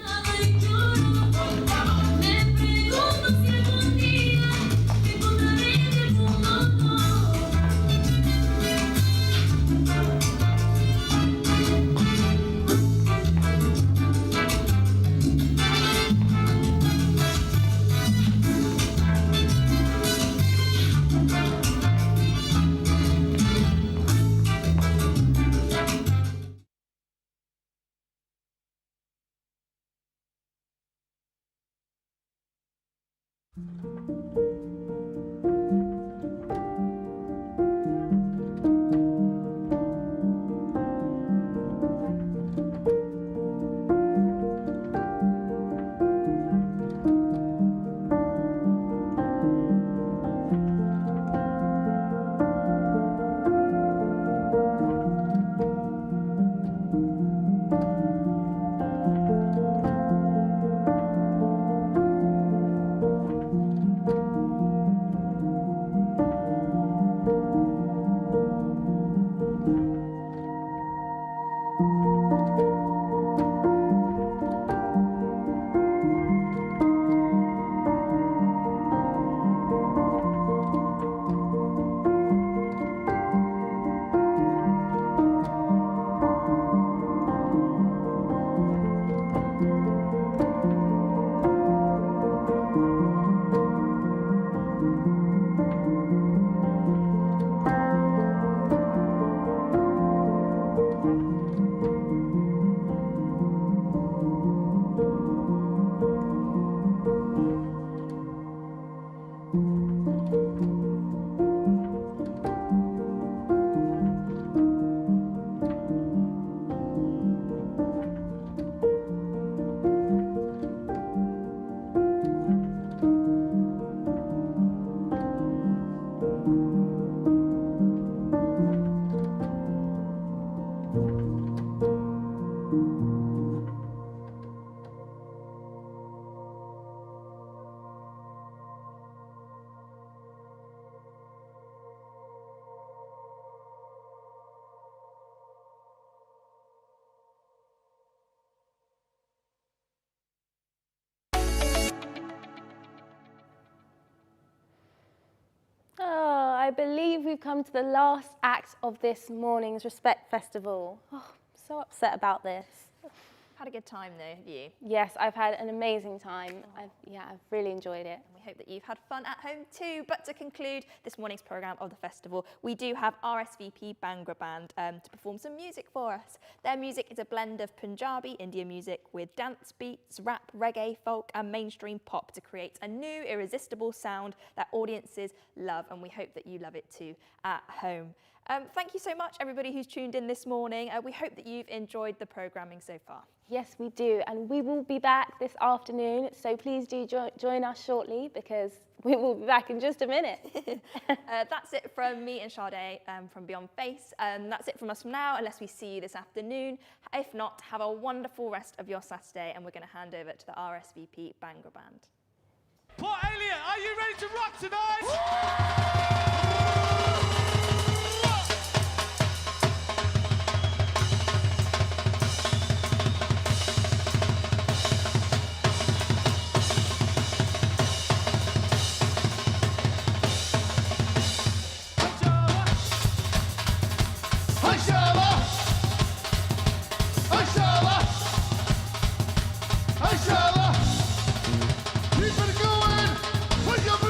I believe we've come to the last act of this morning's Respect Festival. Oh, I'm so upset about this. Had a good time though, have you? Yes, I've had an amazing time. I've really enjoyed it. And we hope that you've had fun at home too. But to conclude this morning's programme of the festival, we do have RSVP Bhangra Band to perform some music for us. Their music is a blend of Punjabi, Indian music with dance beats, rap, reggae, folk and mainstream pop to create a new irresistible sound that audiences love, and we hope that you love it too at home. Thank you so much, everybody who's tuned in this morning. We hope that you've enjoyed the programming so far. Yes, we do. And we will be back this afternoon. So please do join us shortly, because we will be back in just a minute. That's it from me and Sade from Beyond Face. That's it from us from now, unless we see you this afternoon. If not, have a wonderful rest of your Saturday. And we're going to hand over to the RSVP Bhangra Band. Port Elliott, are you ready to rock tonight? Keep it going, put your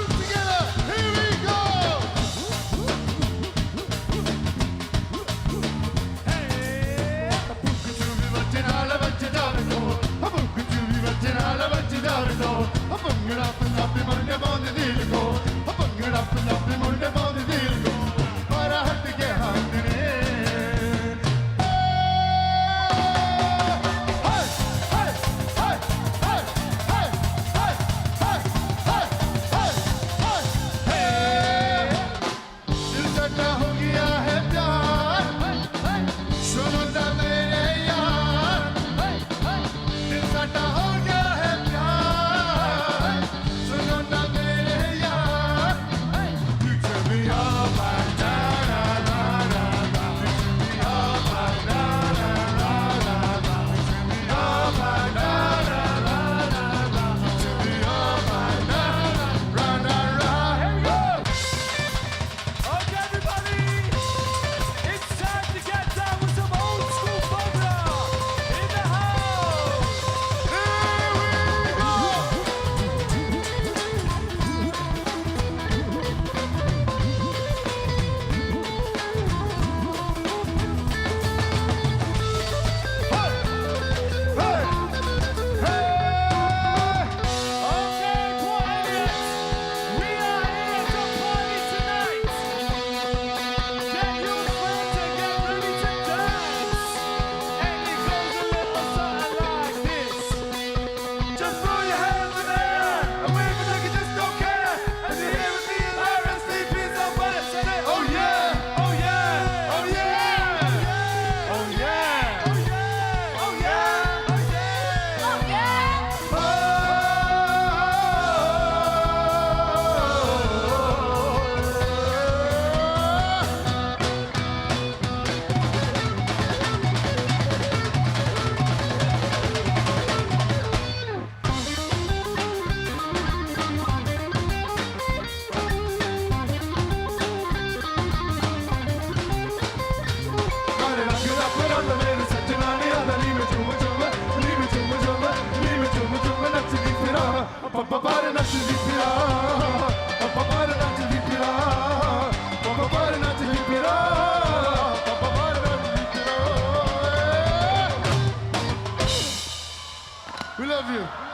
love you.